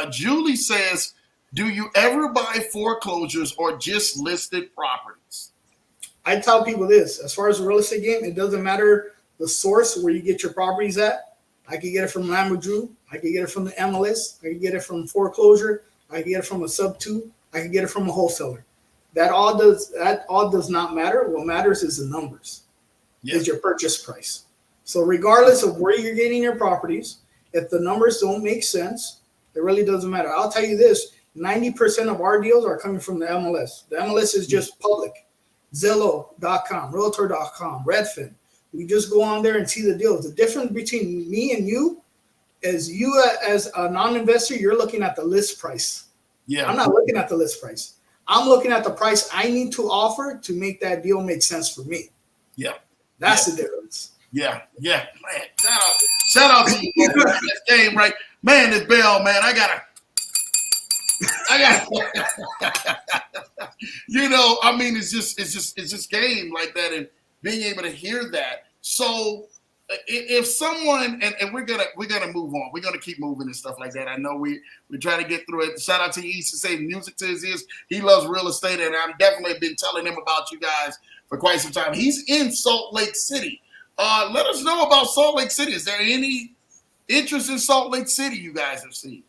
Julie says, do you ever buy foreclosures or just listed properties? I tell people this, as far as the real estate game, it doesn't matter the source where you get your properties at. I could get it from Lambo Drew. I could get it from the MLS. I could get it from foreclosure. I could get it from a sub-2. I could get it from a wholesaler. That all does not matter. What matters is the numbers, is your purchase price. So regardless of where you're getting your properties, if the numbers don't make sense, it really doesn't matter. I'll tell you this, 90% of our deals are coming from the MLS. The MLS is just public. Zillow.com, Realtor.com, Redfin. We just go on there and see the deals. The difference between me and you is you as a non-investor, you're looking at the list price. Yeah. I'm not looking at the list price. I'm looking at the price I need to offer to make that deal make sense for me. Yeah. That's the difference. Yeah. Man, shout out to you for this game, right? Man, this bell, man, I got it's just game like that and being able to hear that. So if someone and we're gonna move on, we're gonna keep moving and stuff like that. I know we try to get through it. Shout out to you. He used to say music to his ears. He loves real estate, and I've definitely been telling him about you guys for quite some time. He's in Salt Lake City. Let us know about Salt Lake City. Is there any interest in Salt Lake City you guys have seen?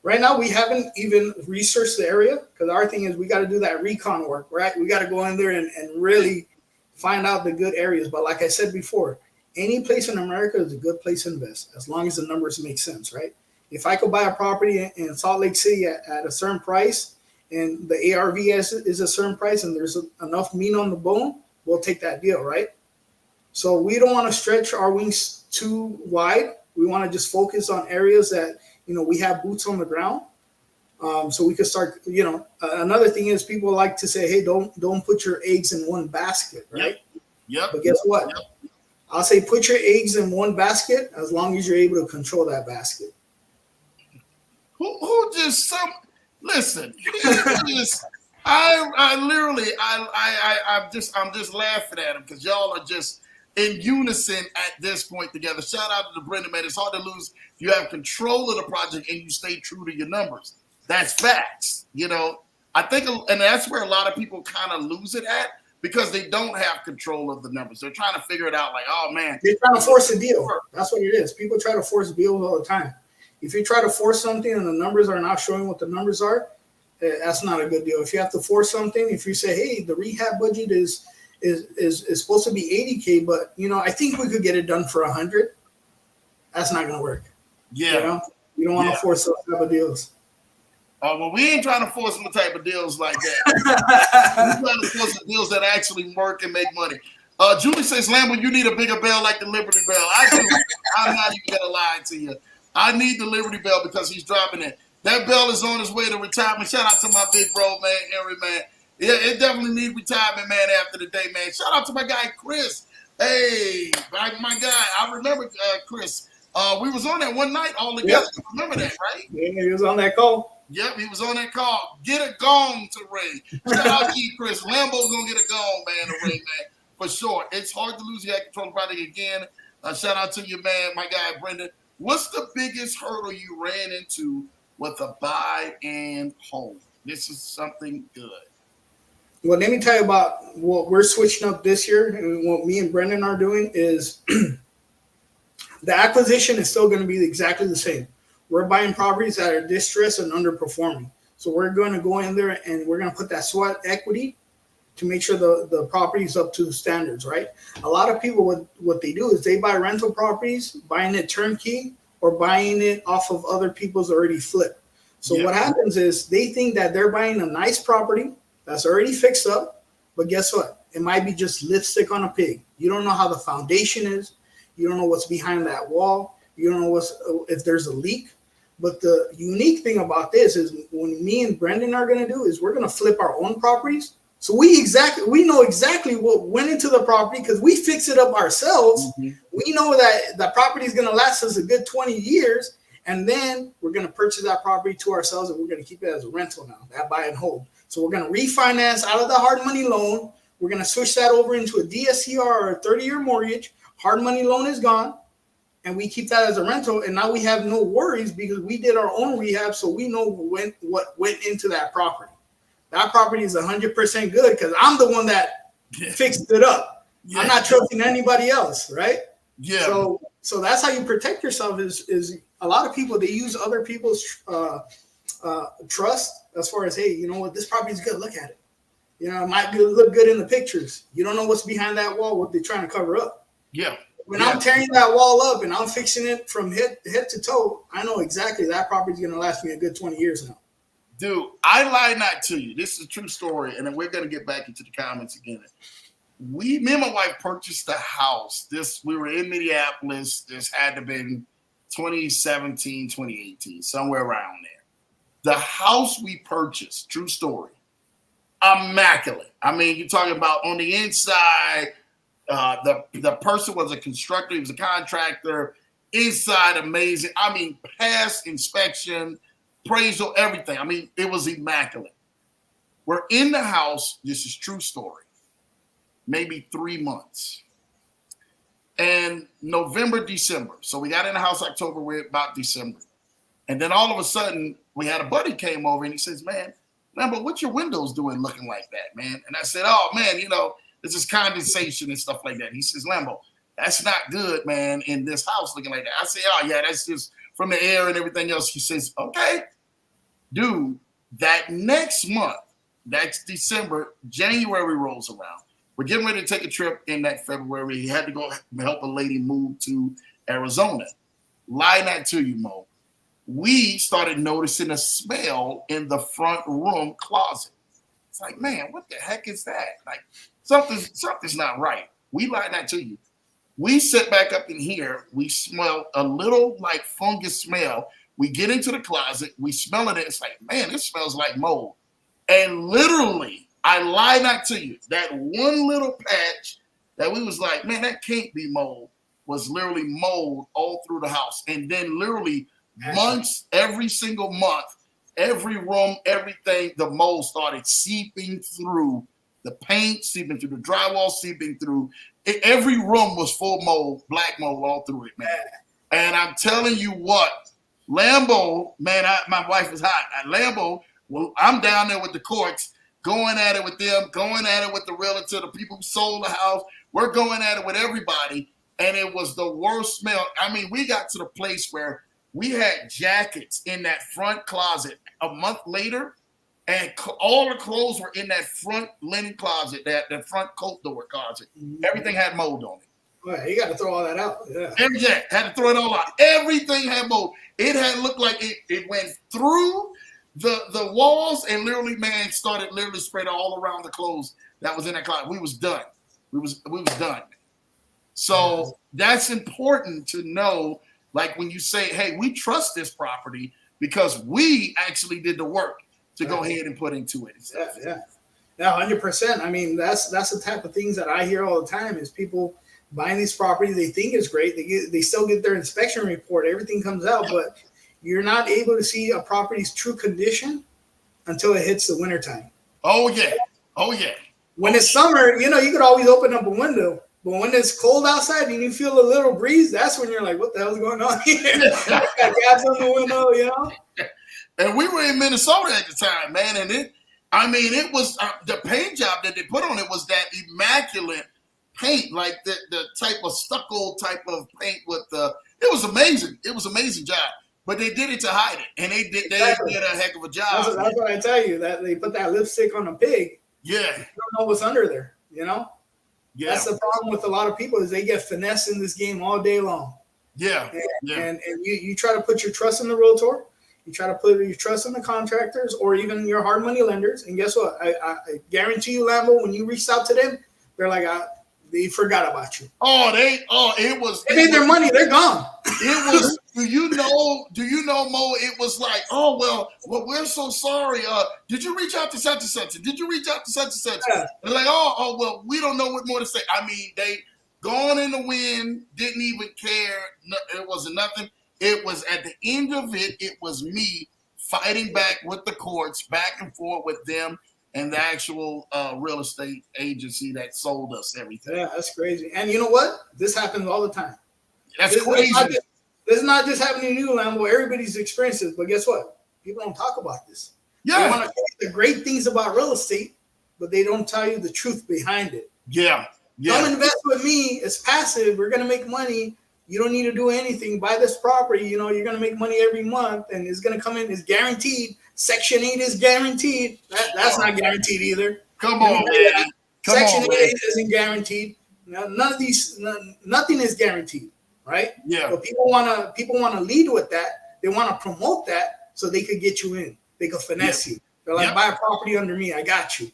Right now, we haven't even researched the area because our thing is we got to do that recon work, right? We got to go in there and really find out the good areas. But like I said before, any place in America is a good place to invest as long as the numbers make sense, right? If I could buy a property in Salt Lake City at a certain price and the ARV is a certain price and there's enough meat on the bone, we'll take that deal, right? So we don't want to stretch our wings too wide. We want to just focus on areas that, we have boots on the ground. So we could start, another thing is people like to say, hey, don't put your eggs in one basket, right? Yep. But guess what? Yep. I'll say put your eggs in one basket as long as you're able to control that basket. Listen, I'm just laughing at him because y'all are just in unison at this point together. Shout out to the Brendan, man. It's hard to lose if you have control of the project and you stay true to your numbers. That's facts. I think, and that's where a lot of people kind of lose it at because they don't have control of the numbers. They're trying to figure it out like, oh, man. They're trying to force a deal. That's what it is. People try to force deals all the time. If you try to force something and the numbers are not showing what the numbers are, that's not a good deal. If you have to force something, if you say, hey, the rehab budget is supposed to be $80K, but I think we could get it done for $100. that's not gonna work. Yeah. You know, you don't want to force those type of deals. Well, we ain't trying to force no type of deals like that. We're trying to force the deals that actually work and make money. Julie says, Lambo, you need a bigger bell like the Liberty Bell. I do. I'm not even gonna lie to you. I need the Liberty Bell because he's dropping it. That bell is on his way to retirement. Shout out to my big bro, man, Henry, man. Yeah, it definitely needs retirement, man, after the day, man. Shout out to my guy, Chris. Hey, my guy. I remember Chris. We was on that one night all together. Yep. Remember that, right? Yeah, he was on that call. Yep, he was on that call. Get a gong to Ray. Shout out to you, Chris. Lambo's going to get a gong, man, to Ray, man. For sure. It's hard to lose your control project again. Shout out to you, man, my guy, Brendan. What's the biggest hurdle you ran into with a buy and hold? This is something good. Well, let me tell you about what we're switching up this year, and what me and Brendan are doing is the acquisition is still going to be exactly the same. We're buying properties that are distressed and underperforming. So we're going to go in there and we're going to put that sweat equity to make sure the property is up to the standards, right? A lot of people, what they do is they buy rental properties, buying it turnkey or buying it off of other people's already flipped. So what happens is they think that they're buying a nice property that's already fixed up, but guess what? It might be just lipstick on a pig. You don't know how the foundation is. You don't know what's behind that wall. You don't know if there's a leak. But the unique thing about this is when me and Brendan are going to do is we're going to flip our own properties. So we know exactly what went into the property because we fix it up ourselves. Mm-hmm. We know that the property is going to last us a good 20 years. And then we're going to purchase that property to ourselves and we're going to keep it as a rental now, that buy and hold. So we're going to refinance out of the hard money loan. We're going to switch that over into a DSCR or a 30-year mortgage. Hard money loan is gone. And we keep that as a rental. And now we have no worries because we did our own rehab. So we know what went into that property. That property is 100% good because I'm the one that fixed it up. Yeah. I'm not trusting anybody else, right? Yeah. So that's how you protect yourself is a lot of people, they use other people's trust as far as, hey, you know what, this property is good. Look at it. You know, it might look good in the pictures. You don't know what's behind that wall, what they're trying to cover up. Yeah. When I'm tearing that wall up and I'm fixing it from head to toe, I know exactly that property is going to last me a good 20 years now. Dude, I lie not to you. This is a true story, and then we're going to get back into the comments again. Me and my wife purchased a house. We were in Minneapolis. This had to have been 2017, 2018, somewhere around there. The house we purchased, true story, immaculate. I mean, you're talking about on the inside, the person was a constructor. He was a contractor. Inside, amazing. I mean, past inspection, appraisal, everything. I mean, it was immaculate. We're in the house. This is true story. Maybe 3 months. And November, December. So we got in the house October, we're about December. And then all of a sudden, we had a buddy came over and he says, man, but what's your windows doing looking like that, man? And I said, oh, man, you know, this is condensation and stuff like that. He says, Lambo, that's not good, man, in this house looking like that. I say, oh, yeah, that's just from the air and everything else. He says, okay. Dude, that next month, that's December, January rolls around. We're getting ready to take a trip in that February. He had to go help a lady move to Arizona. Lie not to you, Mo. We started noticing a smell in the front room closet. It's like, man, what the heck is that? Like, something's not right. We lie not to you. We sit back up in here. We smell a little like fungus smell. We get into the closet. We smell it. It's like, man, this smells like mold. And literally, I lie not to you, that one little patch that we was like, man, that can't be mold, was literally mold all through the house. And then literally months, every single month, every room, everything, the mold started seeping through the paint, seeping through the drywall, seeping through. Every room was full mold, black mold all through it, man. And I'm telling you what, Lambo, man, my wife is hot. At Lambo, well, I'm down there with the courts, going at it with them, going at it with the realtor, the people who sold the house. We're going at it with everybody. And it was the worst smell. I mean, we got to the place where we had jackets in that front closet a month later, and all the clothes were in that front linen closet, that front coat door closet. Everything had mold on it. Well, you got to throw all that out. Yeah. Yeah, had to throw it all out. Everything had mold. It had looked like it went through the walls and literally, man, started literally spread all around the clothes that was in that closet. We was done. We was done. So that's important to know. Like when you say, hey, we trust this property because we actually did the work to go ahead and put into it. Yeah, 100%. I mean, that's the type of things that I hear all the time is people buying these properties. They think it's great. They still get their inspection report. Everything comes out, but you're not able to see a property's true condition until it hits the wintertime. Oh, yeah. Oh, yeah. When it's summer, you could always open up a window. But when it's cold outside and you feel a little breeze, that's when you're like, what the hell's going on here? Got gas on the window, And we were in Minnesota at the time, man. And it was the paint job that they put on it was that immaculate paint, like the type of stucco type of paint with it was amazing. It was an amazing job. But they did it to hide it. And they did a heck of a job. That's what I tell you, that they put that lipstick on a pig. Yeah. You don't know what's under there, Yeah. That's the problem with a lot of people is they get finesse in this game all day long. Yeah. And you try to put your trust in the realtor. You try to put your trust in the contractors or even your hard money lenders. And guess what? I guarantee you, Lambo, when you reach out to them, they're like, they forgot about you. They made their money. They're gone. It was, do you know, Mo, it was like, well, we're so sorry. Did you reach out to such and such? Did you reach out to such and such? Yeah. They're like, well, we don't know what more to say. I mean, they gone in the wind, didn't even care. No, it wasn't nothing. It was at the end of it, it was me fighting back with the courts, back and forth with them and the actual real estate agency that sold us everything. Yeah, that's crazy. And you know what? This happens all the time. That's crazy. This is not just happening to you, Lambo. Everybody's experienced this. But guess what? People don't talk about this. Yeah. They want to tell you the great things about real estate, but they don't tell you the truth behind it. Yeah. Come invest with me. It's passive. We're going to make money. You don't need to do anything. Buy this property. You're going to make money every month, and it's going to come in. It's guaranteed. Section 8 is guaranteed. That's not guaranteed either. Come on, man. Section 8 isn't guaranteed. Now, nothing is guaranteed, right? Yeah. But people want to lead with that. They want to promote that so they could get you in. They could finesse you. They're like, buy a property under me. I got you.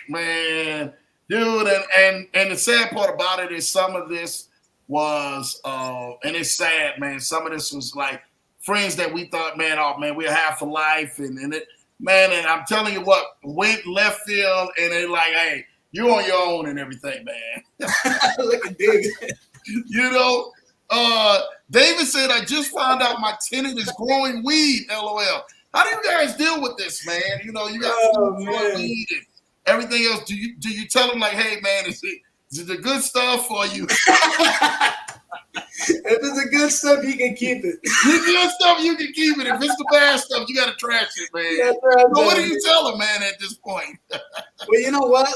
Man, dude, and the sad part about it is some of this was, and it's sad, man. Some of this was like friends that we thought, man, we're half for life, and it, man, and I'm telling you what, went left field, and they're like, hey, you on your own and everything, man. Look at Dig. David said, I just found out my tenant is growing weed, LOL. How do you guys deal with this, man? You got weed and everything else. Do you tell them like, hey, man, is it the good stuff or you? If it's the good stuff, you can keep it. The good stuff, you can keep it. If it's the bad stuff, you got to trash it, man. So what do you tell them, man, at this point? Well, you know what?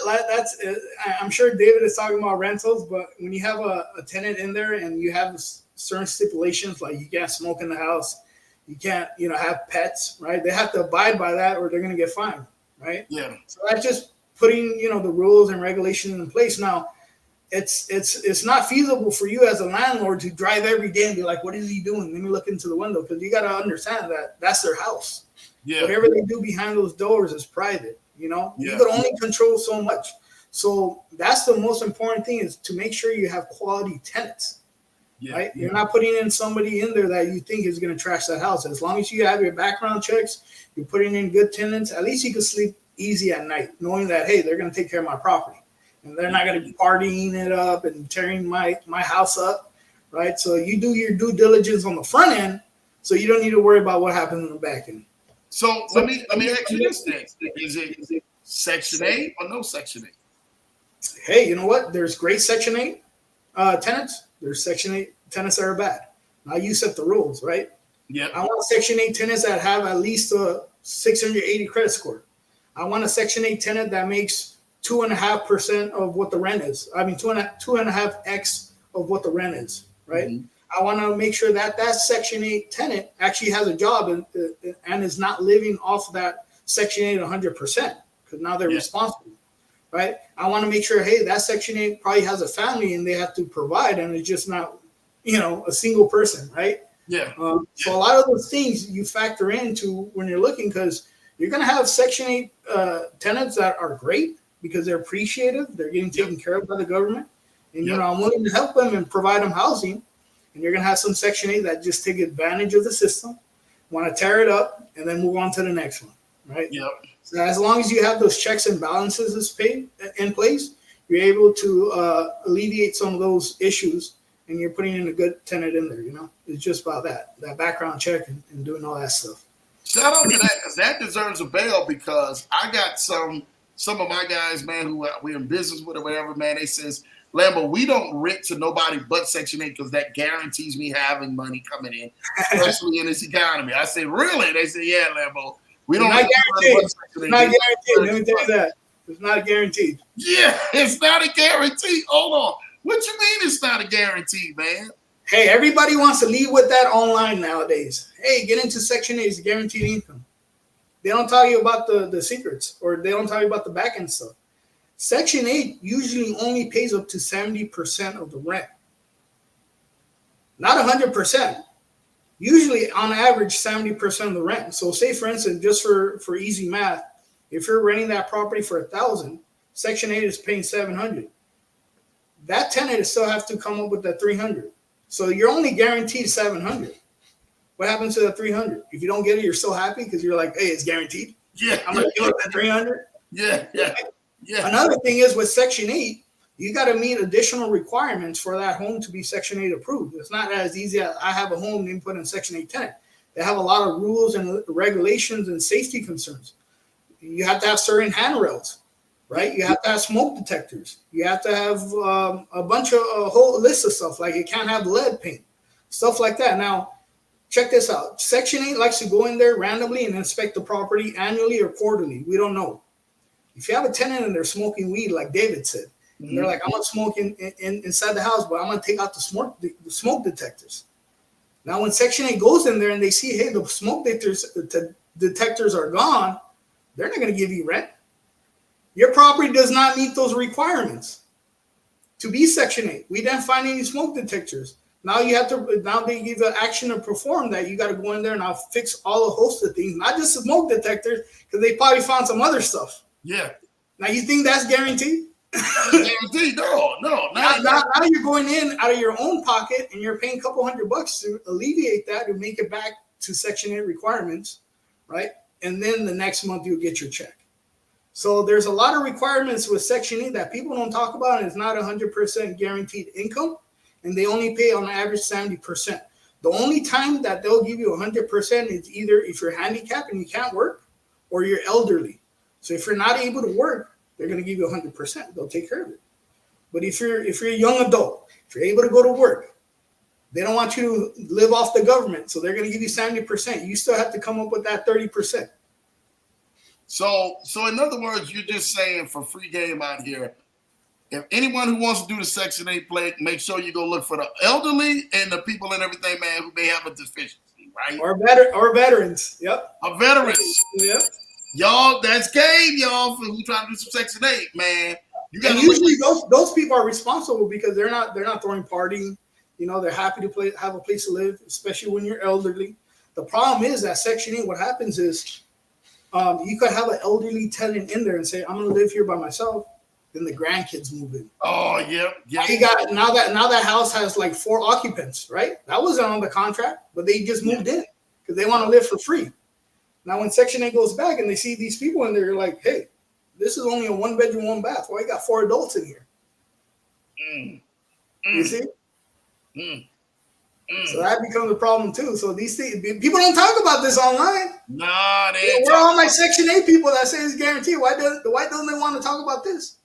I'm sure David is talking about rentals, but when you have a tenant in there and you have certain stipulations, like you can't smoke in the house, you can't, have pets, right? They have to abide by that or they're going to get fined, right? Yeah. So that's just putting, the rules and regulations in place. Now, it's not feasible for you as a landlord to drive every day and be like, what is he doing? Let me look into the window, because you got to understand that that's their house. Yeah. Whatever they do behind those doors is private. You can only control so much. So that's the most important thing, is to make sure you have quality tenants. Yeah. Right? You're not putting in somebody in there that you think is going to trash that house. As long as you have your background checks, you're putting in good tenants, at least you can sleep easy at night, knowing that, hey, they're going to take care of my property. And they're not going to be partying it up and tearing my house up, right? So you do your due diligence on the front end, so you don't need to worry about what happens in the back end. So let me ask you this then: is it Section 8 or no Section 8? Hey, you know what? There's great Section 8 tenants. There's Section 8 tenants that are bad. Now you set the rules, right? Yeah. I want Section 8 tenants that have at least a 680 credit score. I want a Section 8 tenant that makes 2.5% of what the rent is. I mean, 2.5x of what the rent is, right? Mm-hmm. I want to make sure that Section 8 tenant actually has a job and is not living off of that Section 8 100%, because now they're responsible. right? I want to make sure, hey, that Section 8 probably has a family and they have to provide, and it's just not, a single person, right? Yeah. So a lot of those things you factor into when you're looking, because you're going to have Section 8 tenants that are great because they're appreciative, they're getting taken care of by the government, and I'm willing to help them and provide them housing. And you're going to have some Section 8 that just take advantage of the system, want to tear it up, and then move on to the next one, right? Yep. So as long as you have those checks and balances in place, you're able to alleviate some of those issues, and you're putting in a good tenant in there. It's just about that background check and doing all that stuff. Shout out to that, because that deserves a bell, because I got some of my guys, man, who we're in business with or whatever, man, they says, Lambo, we don't rent to nobody but Section 8 because that guarantees me having money coming in, especially in this economy. I said, really? They said, yeah, Lambo. We don't rent guaranteed. It's not guaranteed. Let me tell you that. It's not guaranteed. Yeah, it's not a guarantee. Hold on. What you mean it's not a guarantee, man? Hey, everybody wants to leave with that online nowadays. Hey, get into Section 8, it's guaranteed income. They don't tell you about the secrets, or they don't tell you about the back end stuff. Section 8 usually only pays up to 70% of the rent. Not 100%. Usually, on average, 70% of the rent. So say, for instance, just for easy math, if you're renting that property for $1,000, Section 8 is paying $700. That tenant still have to come up with that $300. So you're only guaranteed $700. What happens to the $300? If you don't get it, you're still happy because you're like, hey, it's guaranteed. Yeah. I'm going to give up that $300. Yeah. Another thing is with Section 8, you got to meet additional requirements for that home to be Section 8 approved. It's not as easy as I have a home and put in Section 8 tenant. They have a lot of rules and regulations and safety concerns. You have to have certain handrails, right? You have to have smoke detectors. You have to have a whole list of stuff. Like, you can't have lead paint, stuff like that. Now, check this out. Section 8 likes to go in there randomly and inspect the property annually or quarterly. We don't know. If you have a tenant and they're smoking weed, like David said, and they're like, I'm not smoking inside the house, but I'm going to take out the smoke detectors. Now, when Section 8 goes in there and they see, hey, the smoke detectors are gone, they're not going to give you rent. Your property does not meet those requirements to be Section 8. We didn't find any smoke detectors. Now they give you an action to perform that. You got to go in there and I'll fix all a host of things, not just smoke detectors, because they probably found some other stuff. Yeah. Now, you think that's guaranteed? Guaranteed? No. Now you're going in out of your own pocket and you're paying a couple $100 to alleviate that and make it back to Section 8 requirements, right? And then the next month you'll get your check. So there's a lot of requirements with Section 8 that people don't talk about, and it's not 100% guaranteed income, and they only pay on average 70%. The only time that they'll give you 100% is either if you're handicapped and you can't work, or you're elderly. So if you're not able to work, they're going to give you 100%. They'll take care of it. But if you're a young adult, if you're able to go to work, they don't want you to live off the government, so they're going to give you 70%. You still have to come up with that 30%. So in other words, you're just saying, for free game out here, if anyone who wants to do the Section 8 play, make sure you go look for the elderly and the people and everything, man, who may have a deficiency, right? Or veterans. Yep. Or veterans. Yep. Y'all, that's game, y'all, for who trying to do some Section 8, man. You got usually those people are responsible because they're not throwing partying. They're happy to have a place to live, especially when you're elderly. The problem is that Section 8, what happens is you could have an elderly tenant in there and say, I'm going to live here by myself. Then the grandkids move in. Oh, yep. You got now that house has like 4 occupants, right? That wasn't on the contract, but they just moved in because they want to live for free. Now, when Section 8 goes back and they see these people in there, they're like, hey, this is only a 1-bedroom, 1-bath. Why you got 4 adults in here? You see? So that becomes a problem too. So these things, people don't talk about this online. No, we're all my Section 8 people that say it's guaranteed. Why don't they want to talk about this?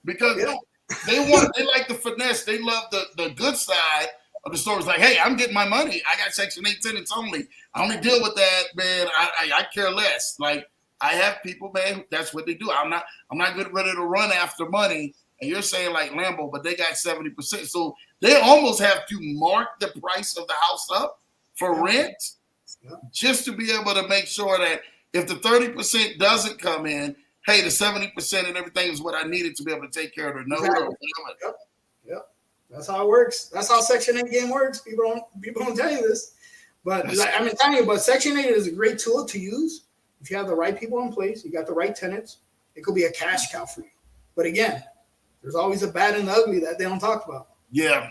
Because they like the finesse. They love the good side of the story. It's like, hey, I'm getting my money. I got Section 8 tenants only. I only deal with that, man. I care less. Like, I have people, man, that's what they do. I'm not getting ready to run after money. And you're saying like Lambo, but they got 70%. So they almost have to mark the price of the house up for rent just to be able to make sure that if the 30% doesn't come in, hey, the 70% and everything is what I needed to be able to take care of the note Exactly. or whatever. Yep. That's how it works. That's how Section 8 game works. People don't tell you this. But I'm telling you, but Section 8 is a great tool to use if you have the right people in place, you got the right tenants. It could be a cash cow for you. But again, there's always a bad and the ugly that they don't talk about. Yeah.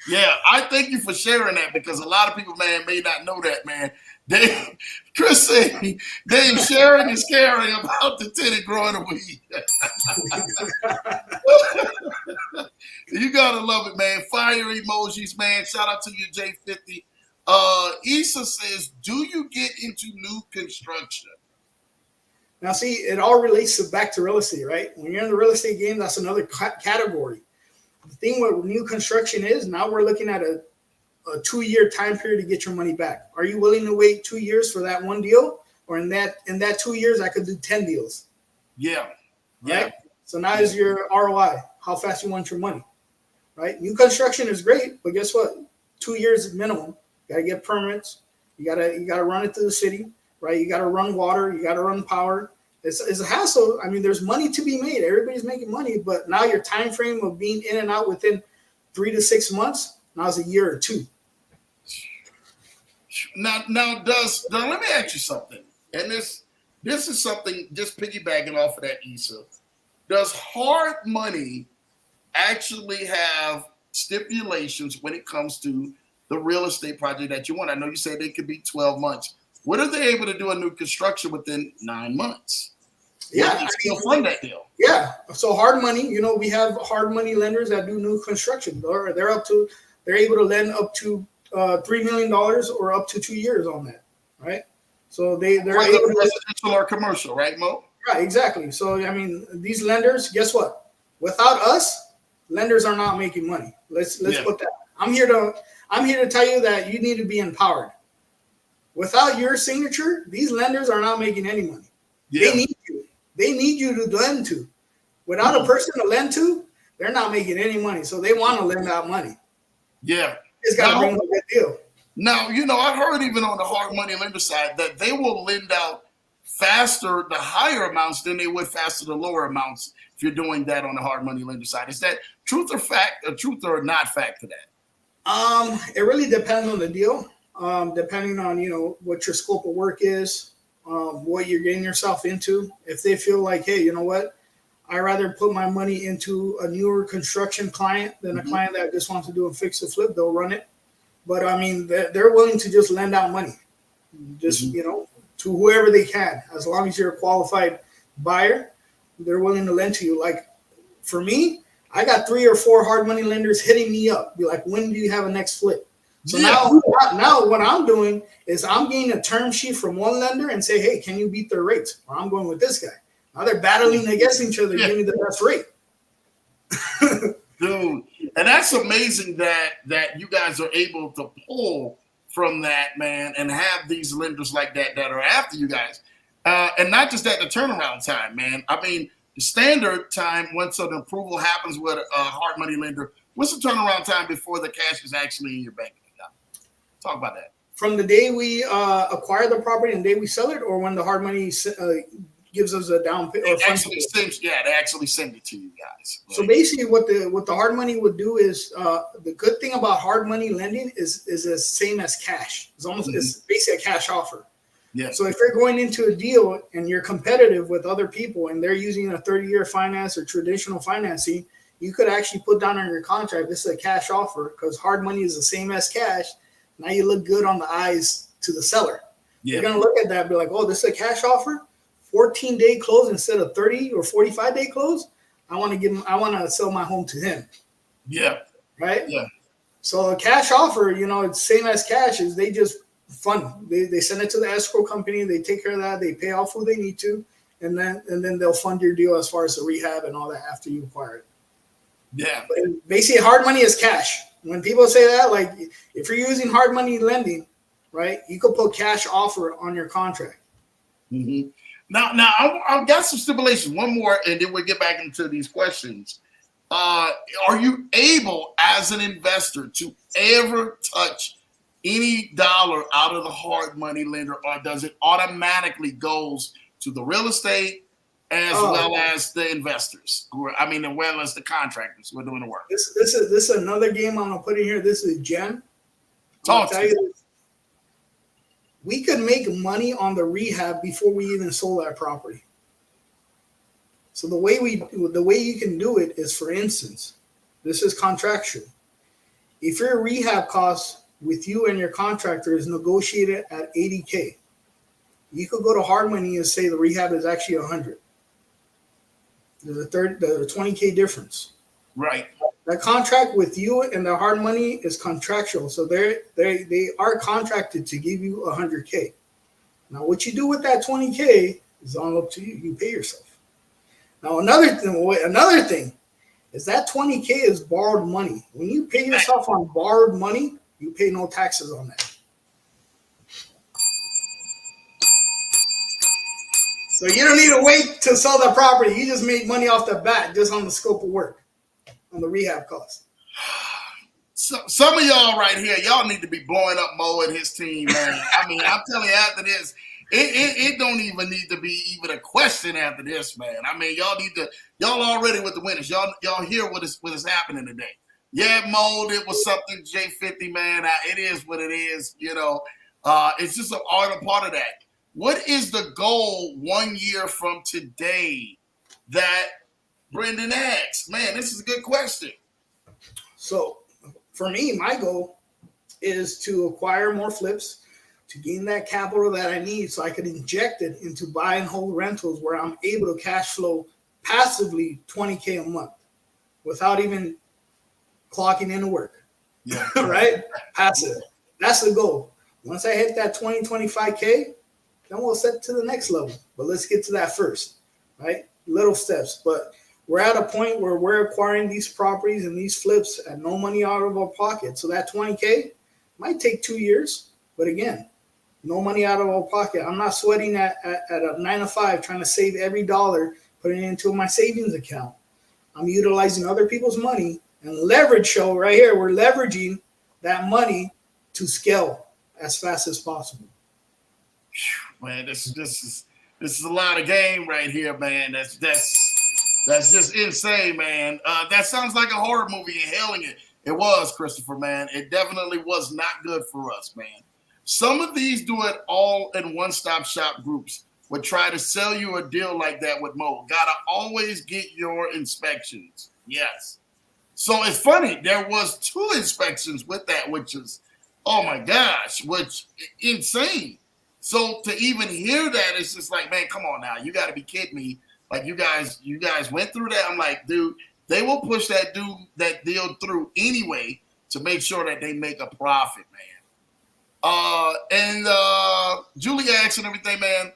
Yeah, I thank you for sharing that because a lot of people, man, may not know that, man. Chris said they sharing is caring about the tenant growing a weed. You gotta love it, man. Fire emojis, man. Shout out to you, J50. Issa says, do you get into new construction? Now, see, it all relates back to real estate, right? When you're in the real estate game, that's another category. The thing with new construction is now we're looking at a 2-year time period to get your money back. Are you willing to wait 2 years for that one deal? Or in that 2 years, I could do 10 deals. Yeah. Right? So now is your ROI, how fast you want your money. Right? New construction is great, but guess what? 2 years minimum. You gotta get permits. You gotta run it through the city, right? You gotta run water, you gotta run power. It's a hassle. I mean, there's money to be made. Everybody's making money, but now your time frame of being in and out within 3 to 6 months, now is a year or two. Now let me ask you something. And this is something just piggybacking off of that, Issa. Does hard money actually have stipulations when it comes to the real estate project that you want? I know you said it could be 12 months. What if they're able to do a new construction within 9 months? Yeah, still fund that deal. Yeah. So hard money, we have hard money lenders that do new construction. They're able to lend up to $3 million or up to 2 years on that, right? So they're able to residential or commercial, right, Mo? Right, exactly. So I mean, these lenders, guess what? Without us, lenders are not making money. Let's put that. I'm here to tell you that you need to be empowered. Without your signature, these lenders are not making any money. Yeah. They need you. They need you to lend to. Without a person to lend to, they're not making any money. So they want to lend out money. Yeah. It's got to bring them a good deal. Now, I heard even on the hard money lender side that they will lend out faster the higher amounts than they would faster the lower amounts if you're doing that on the hard money lender side. Is that truth or not fact to that? It really depends on the deal. Depending on, what your scope of work is, what you're getting yourself into. If they feel like, hey, you know what? I'd rather put my money into a newer construction client than a client that just wants to do a fix and flip, they'll run it. But I mean, they're willing to just lend out money, just, to whoever they can. As long as you're a qualified buyer, they're willing to lend to you. Like for me, I got 3 or 4 hard money lenders hitting me up. Be like, when do you have a next flip? So now what I'm doing is I'm getting a term sheet from one lender and say, hey, can you beat their rates? Or I'm going with this guy. Now they're battling against each other. Give me the best rate. Dude, and that's amazing that you guys are able to pull from that, man, and have these lenders like that are after you guys. And not just that, the turnaround time, man. I mean, the standard time once an approval happens with a hard money lender, what's the turnaround time before the cash is actually in your bank account? Talk about that. From the day we acquire the property and the day we sell it, or when the hard money gives us a down payment? They actually send it to you guys. Right? So basically, what the hard money would do is the good thing about hard money lending is the same as cash. It's basically a cash offer. Yeah. So if you're going into a deal and you're competitive with other people and they're using a 30-year finance or traditional financing, you could actually put down on your contract, this is a cash offer, because hard money is the same as cash. Now you look good on the eyes to the seller. Yeah. You're going to look at that and be like, oh, this is a cash offer, 14-day close instead of 30 or 45-day close. I want to sell my home to him. Yeah. Right? Yeah. So a cash offer, it's same as cash, is they just fund. They send it to the escrow company, they take care of that, they pay off who they need to, and then they'll fund your deal as far as the rehab and all that after you acquire it. Yeah. But basically, hard money is cash. When people say that, like if you're using hard money lending, right, you could put cash offer on your contract. Mm-hmm. Now I've got some stipulations. One more, and then we'll get back into these questions. Are you able, as an investor, to ever touch any dollar out of the hard money lender, or does it automatically goes to the real estate as well as the investors, as well as the contractors who are doing the work. This is another game I'm gonna put in here. This is Jen. I'm gonna tell you this. We could make money on the rehab before we even sold our property. So the way you can do it is, for instance, this is contractual. If your rehab cost with you and your contractor is negotiated at $80K, you could go to hard money and say the rehab is actually $100. There's a $20K difference. Right. The contract with you and the hard money is contractual, so they are contracted to give you $100K. Now, what you do with that $20K is all up to you. You pay yourself. Now, another thing is that $20K is borrowed money. When you pay yourself on borrowed money, you pay no taxes on that. So you don't need to wait to sell the property. You just make money off the bat just on the scope of work, on the rehab cost. So, some of y'all right here, y'all need to be blowing up Mo and his team, man. I mean, I'm telling you, after this, it don't even need to be even a question after this, man. I mean, y'all already with the winners. Y'all hear what is happening today. Yeah, Mo, it was something J50, man. It is what it is, It's just a part of that. What is the goal 1 year from today that Brendan asked? Man, this is a good question. So for me, my goal is to acquire more flips, to gain that capital that I need so I can inject it into buy and hold rentals where I'm able to cash flow passively $20K a month without even clocking into work. Yeah. Right? Passive. That's the goal. Once I hit that 25K, then we'll set to the next level. But let's get to that first, right? Little steps. But we're at a point where we're acquiring these properties and these flips at no money out of our pocket. So that 20K might take 2 years. But again, no money out of our pocket. I'm not sweating at a 9 to 5 trying to save every dollar, putting it into my savings account. I'm utilizing other people's money and leverage show right here. We're leveraging that money to scale as fast as possible. Man, this is a lot of game right here, man. That's just insane, man. That sounds like a horror movie and hailing it. It was, Christopher, man. It definitely was not good for us, man. Some of these do it all in one-stop shop groups would try to sell you a deal like that with Mo. Gotta always get your inspections. Yes. So it's funny. There was 2 inspections with that, which is, oh my gosh, which insane. So to even hear that, it's just like, man, come on now. You got to be kidding me. Like you guys went through that. I'm like, dude, they will push that deal through anyway to make sure that they make a profit, man. And Julie asked and everything, man,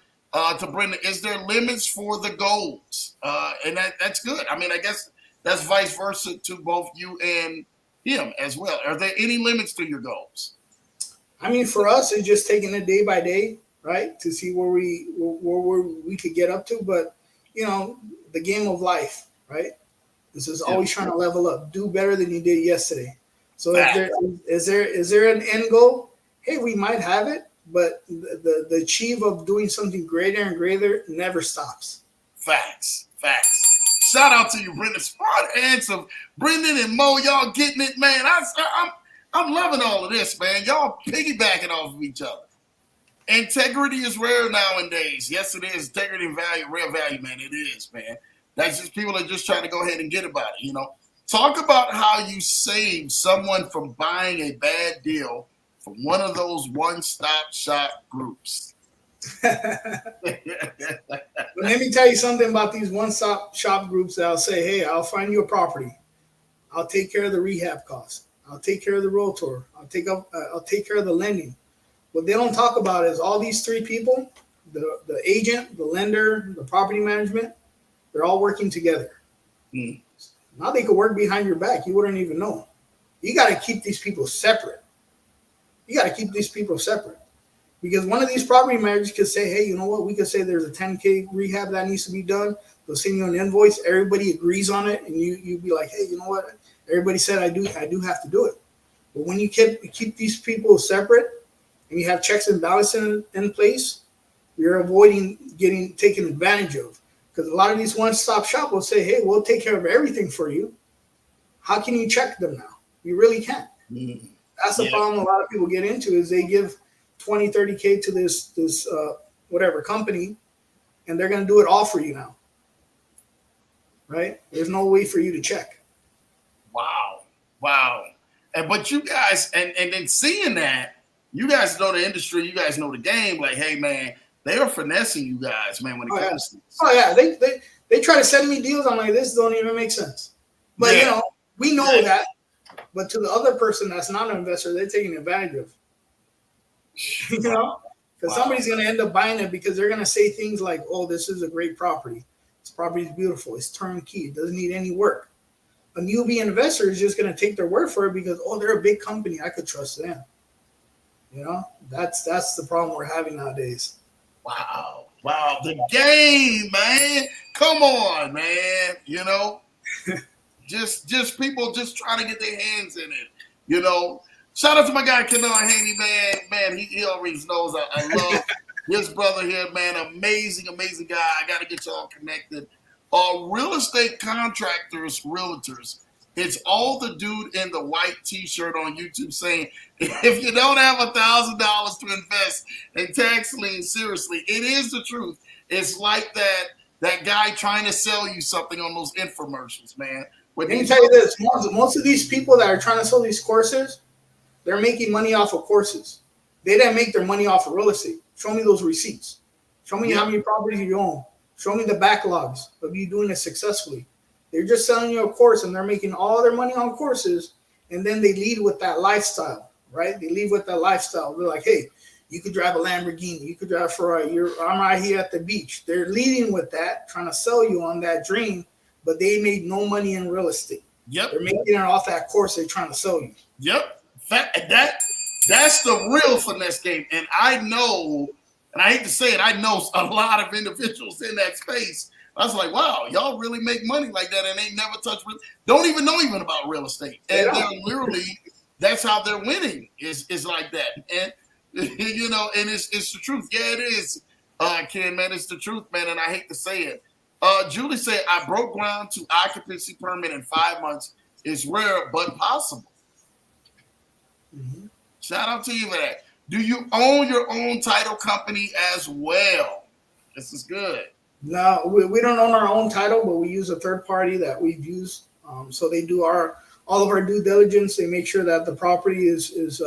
to Brendan, is there limits for the goals? And that's good. I mean, I guess that's vice versa to both you and him as well. Are there any limits to your goals? I mean, for us, it's just taking it day by day, right, to see where we could get up to. But the game of life, right? This is always trying to level up, do better than you did yesterday. So is there an end goal? Hey, we might have it, but the achieve of doing something greater and greater never stops. Facts. Shout out to you, Brendan. Smart answer, Brendan and Mo. Y'all getting it, man. I'm loving all of this, man. Y'all piggybacking off of each other. Integrity is rare nowadays. Yes, it is. Integrity and value, rare value, man. It is, man. That's just people are just trying to go ahead and get about it, Talk about how you saved someone from buying a bad deal from one of those one-stop shop groups. But let me tell you something about these one-stop shop groups that I'll say, hey, I'll find you a property. I'll take care of the rehab costs. I'll take care of the realtor. I'll take care of the lending. What they don't talk about is all these 3 people, the agent, the lender, the property management, they're all working together. Now they could work behind your back. You wouldn't even know. You got to keep these people separate. Because one of these property managers could say, hey, you know what? We could say there's a 10K rehab that needs to be done. They'll send you an invoice. Everybody agrees on it. And you'd be like, hey, you know what? Everybody said I do have to do it. But when you keep these people separate and you have checks and balances in place, you're avoiding getting taken advantage of. Because a lot of these one-stop shop will say, hey, we'll take care of everything for you. How can you check them now? You really can't. Mm. That's the problem a lot of people get into is they give 20, 30K to this whatever company, and they're going to do it all for you now. Right? There's no way for you to check. Wow. But you guys, and then seeing that, you guys know the industry, you guys know the game. Like, hey, man, they are finessing you guys, man, when it comes to this. Oh, yeah. They try to send me deals. I'm like, this don't even make sense. But, we know that. But to the other person that's not an investor, they're taking advantage of. Because somebody's going to end up buying it because they're going to say things like, oh, this is a great property. This property is beautiful. It's turnkey. It doesn't need any work. A newbie investor is just going to take their word for it because, oh, they're a big company. I could trust them. That's the problem we're having nowadays. Wow. The game, man. Come on, man. Just people just trying to get their hands in it. Shout out to my guy, Kendall Haney, man. Man, he already knows I love his brother here, man. Amazing guy. I got to get y'all connected. Real estate contractors, realtors. It's all the dude in the white T-shirt on YouTube saying, if you don't have $1,000 to invest in tax lien, seriously, it is the truth. It's like that guy trying to sell you something on those infomercials, man. Let me tell you this. Most of these people that are trying to sell these courses, they're making money off of courses. They didn't make their money off of real estate. Show me those receipts. Show me how many properties you own. Show me the backlogs of you doing it successfully. They're just selling you a course and they're making all their money on courses. And then they lead with that lifestyle, right? They lead with that lifestyle. They're like, hey, you could drive a Lamborghini. You could drive a Ferrari. I'm right here at the beach. They're leading with that, trying to sell you on that dream, but they made no money in real estate. Yep. They're making it off that course they're trying to sell you. Yep. That's the real finesse game. And I know, and I hate to say it, I know a lot of individuals in that space. I was like, wow, y'all really make money like that and they never touch don't even know about real estate. And they're literally, that's how they're winning is like that. And, and it's the truth. Yeah, it is, Ken, man. It's the truth, man. And I hate to say it. Julie said, I broke ground to occupancy permit in 5 months. It's rare, but possible. Mm-hmm. Shout out to you for that. Do you own your own title company as well? This is good. No, we don't own our own title, but we use a third party that we've used. So they do all of our due diligence. They make sure that the property is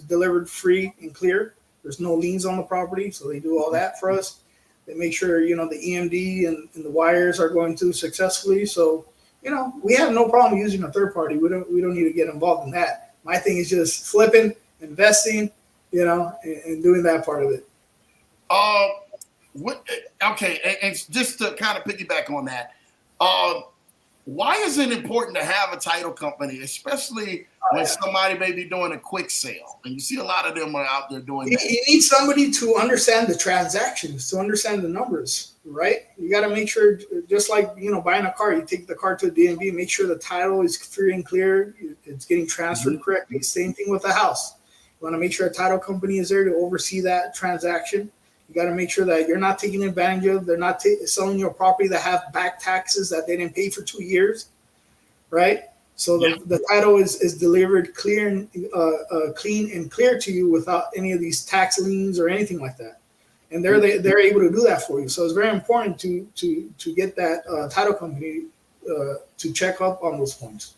delivered free and clear. There's no liens on the property, so they do all that for us. They make sure the EMD and the wires are going through successfully. So we have no problem using a third party. We don't need to get involved in that. My thing is just flipping, investing, and doing that part of it. Okay, and just to kind of piggyback on that, why is it important to have a title company, especially when somebody may be doing a quick sale? And you see a lot of them are out there doing that. You need somebody to understand the transactions, to understand the numbers, right? You got to make sure, just like, buying a car, you take the car to a DMV, make sure the title is free and clear, it's getting transferred correctly. Same thing with the house. You want to make sure a title company is there to oversee that transaction. You got to make sure that you're not taking advantage of. They're not selling your property that have back taxes that they didn't pay for 2 years, right? So the title is delivered clean and clear to you without any of these tax liens or anything like that. And they're able to do that for you. So it's very important to get that title company to check up on those points.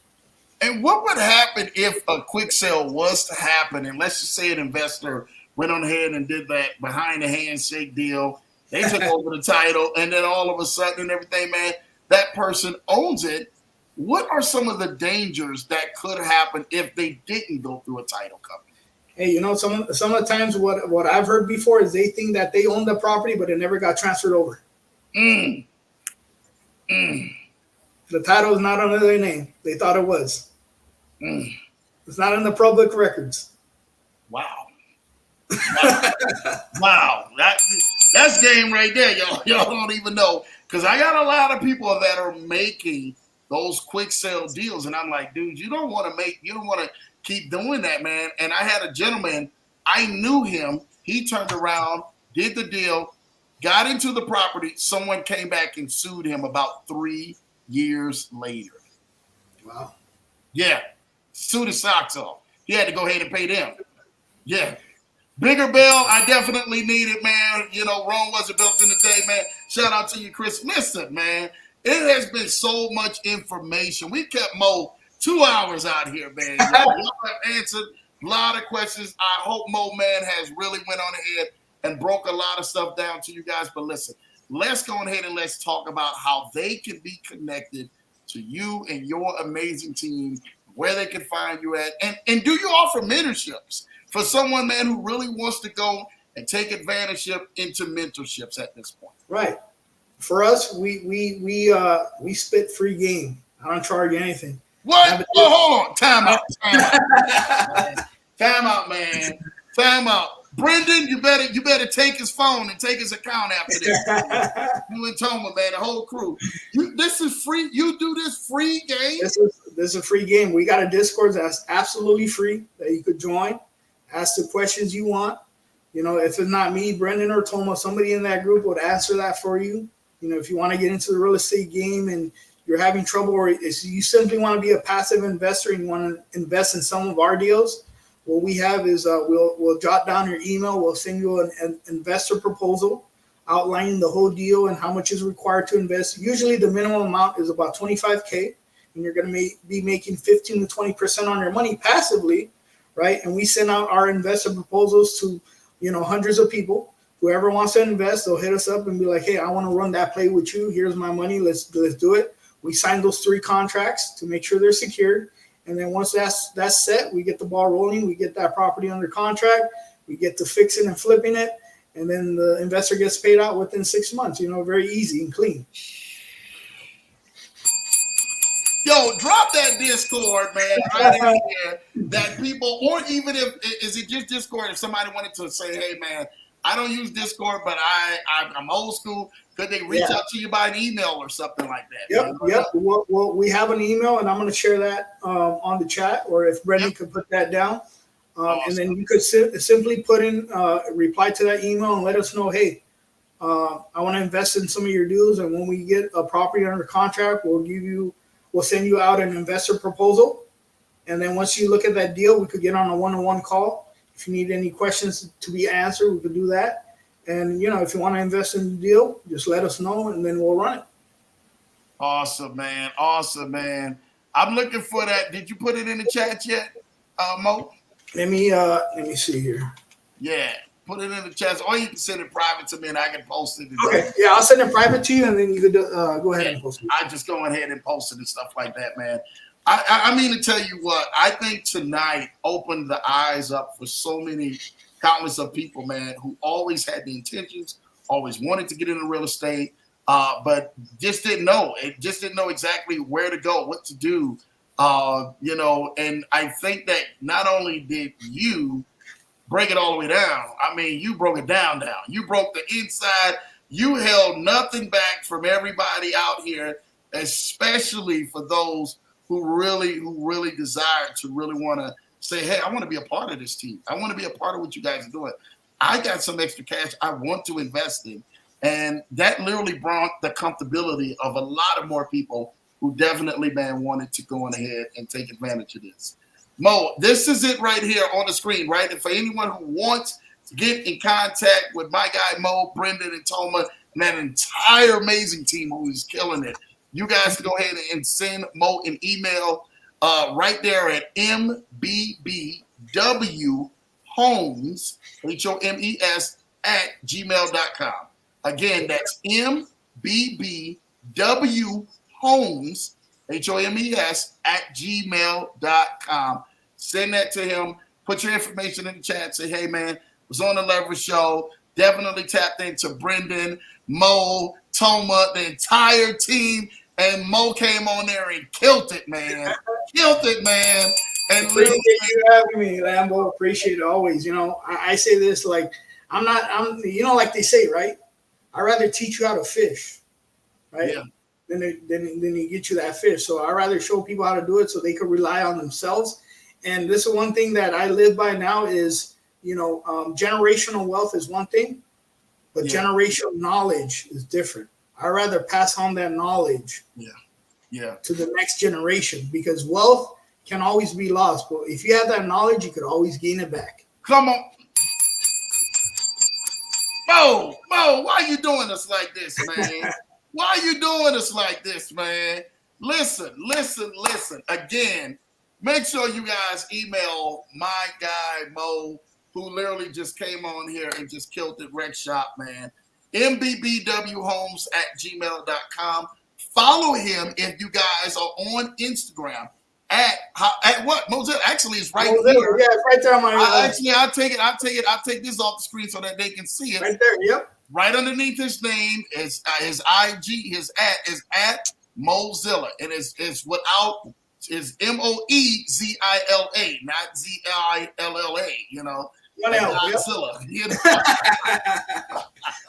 And what would happen if a quick sale was to happen? And let's just say an investor went on ahead and did that behind the handshake deal. They took over the title, and then all of a sudden and everything, man, that person owns it. What are some of the dangers that could happen if they didn't go through a title company? Hey, some of the times what I've heard before is they think that they own the property, but it never got transferred over. The title is not under their name. They thought it was. It's not in the public records. Wow. Wow. That's game right there, y'all. Y'all don't even know. Because I got a lot of people that are making those quick sale deals. And I'm like, dude, you don't want to keep doing that, man. And I had a gentleman, I knew him. He turned around, did the deal, got into the property. Someone came back and sued him about 3 years later. Wow. Yeah. Sued his socks off. He had to go ahead and pay them. Yeah. Bigger Bill, I definitely need it, man. You know, Rome wasn't built in a day, man. Shout out to you, Chris. Listen, man, it has been so much information. We kept Mo 2 hours out here, man. Y'all have answered a lot of questions. I hope Mo, man, has really went on ahead and broke a lot of stuff down to you guys. But listen, let's go ahead and let's talk about how they can be connected to you and your amazing team, where they can find you at. And do you offer mentorships for someone, man, who really wants to go and take advantage of into mentorships at this point? Right. For us, we spit free game. I don't charge you anything. What? Oh, hold on. Time out. Time out, man. Time out. Brendan, you better take his phone and take his account after this. You and Toma, man, the whole crew. This is free. You do this free game? This is a free game. We got a Discord that's absolutely free that you could join. Ask the questions you want. You know, if it's not me, Brendan or Toma, somebody in that group would answer that for you. You know, if you want to get into the real estate game and you're having trouble, or if you simply want to be a passive investor and you want to invest in some of our deals, what we have is we'll jot down your email. We'll send you an investor proposal outlining the whole deal and how much is required to invest. Usually the minimum amount is about $25K, and you're going to be making 15 to 20% on your money passively, right? And we send out our investor proposals to, you know, hundreds of people. Whoever wants to invest, they'll hit us up and be like, hey, I want to run that play with you. Here's my money. Let's do it. We sign those 3 contracts to make sure they're secured. And then once that's set, we get the ball rolling. We get that property under contract. We get to fixing and flipping it. And then the investor gets paid out within 6 months. You know, very easy and clean. Yo, drop that Discord, man, right in here. That people, or even if, is it just Discord? If somebody wanted to say, hey, man, I don't use Discord, but I'm old school. Could they reach out to you by an email or something like that? Yep. Well, we have an email, and I'm going to share that on the chat, or if Brendan could put that down. Awesome. And then you could simply put in reply to that email and let us know, hey, I want to invest in some of your deals, and when we get a property under contract, we'll send you out an investor proposal. And then once you look at that deal, we could get on a one-on-one call. If you need any questions to be answered, we could do that. And, you know, if you want to invest in the deal, just let us know, and then we'll run it. Awesome, man. Awesome, man. I'm looking for that. Did you put it in the chat yet, Mo? Let me see here. Yeah, put it in the chat. Or you can send it private to me, and I can post it. Okay, yeah, I'll send it private to you, and then you could go ahead and post it. I just go ahead and post it and stuff like that, man. I mean to tell you what, I think tonight opened the eyes up for so many countless of people, man, who always had the intentions, always wanted to get into real estate, but just didn't know. It just didn't know exactly where to go, what to do, you know. And I think that not only did you break it all the way down, I mean, you broke it down. You broke the inside. You held nothing back from everybody out here, especially for those who really desire to really want to say, hey, I want to be a part of this team. I want to be a part of what you guys are doing. I got some extra cash I want to invest in. And that literally brought the comfortability of a lot of more people who definitely, man, wanted to go on ahead and take advantage of this. Mo, this is it right here on the screen, right? And for anyone who wants to get in contact with my guy, Mo, Brendan, and Toma, and that entire amazing team who is killing it, you guys can go ahead and send Mo an email right there at mbbwhomes, HOMES, @gmail.com. Again, that's mbbwhomes, HOMES, @gmail.com. Send that to him. Put your information in the chat. Say, hey, man, was on the Leverage Show. Definitely tapped into Brendan, Mo, Toma, the entire team. And Mo came on there and killed it, man. And appreciate you having me, Lambo. Appreciate it always. You know, I say this like I'm you know, like they say, right? I'd rather teach you how to fish, right? Yeah. Than you get you that fish. So I'd rather show people how to do it so they can rely on themselves. And this is one thing that I live by now is, you know, generational wealth is one thing, but generational knowledge is different. I'd rather pass on that knowledge to the next generation, because wealth can always be lost. But if you have that knowledge, you could always gain it back. Come on. Mo, why you doing us like this, man? Why you doing us like this, man? Listen. Again, make sure you guys email my guy, Mo, who literally just came on here and just killed it, Rec Shop, man. mbbwhomes@gmail.com. Follow him if you guys are on Instagram at what? Moselle, actually, it's right here. Yeah, it's right there on my. I'll take this off the screen so that they can see it. Right there. Yep. Right underneath his name is his IG. His is at Mozilla, and it's without is Moezila, not Zilla. You know. Godzilla, you know?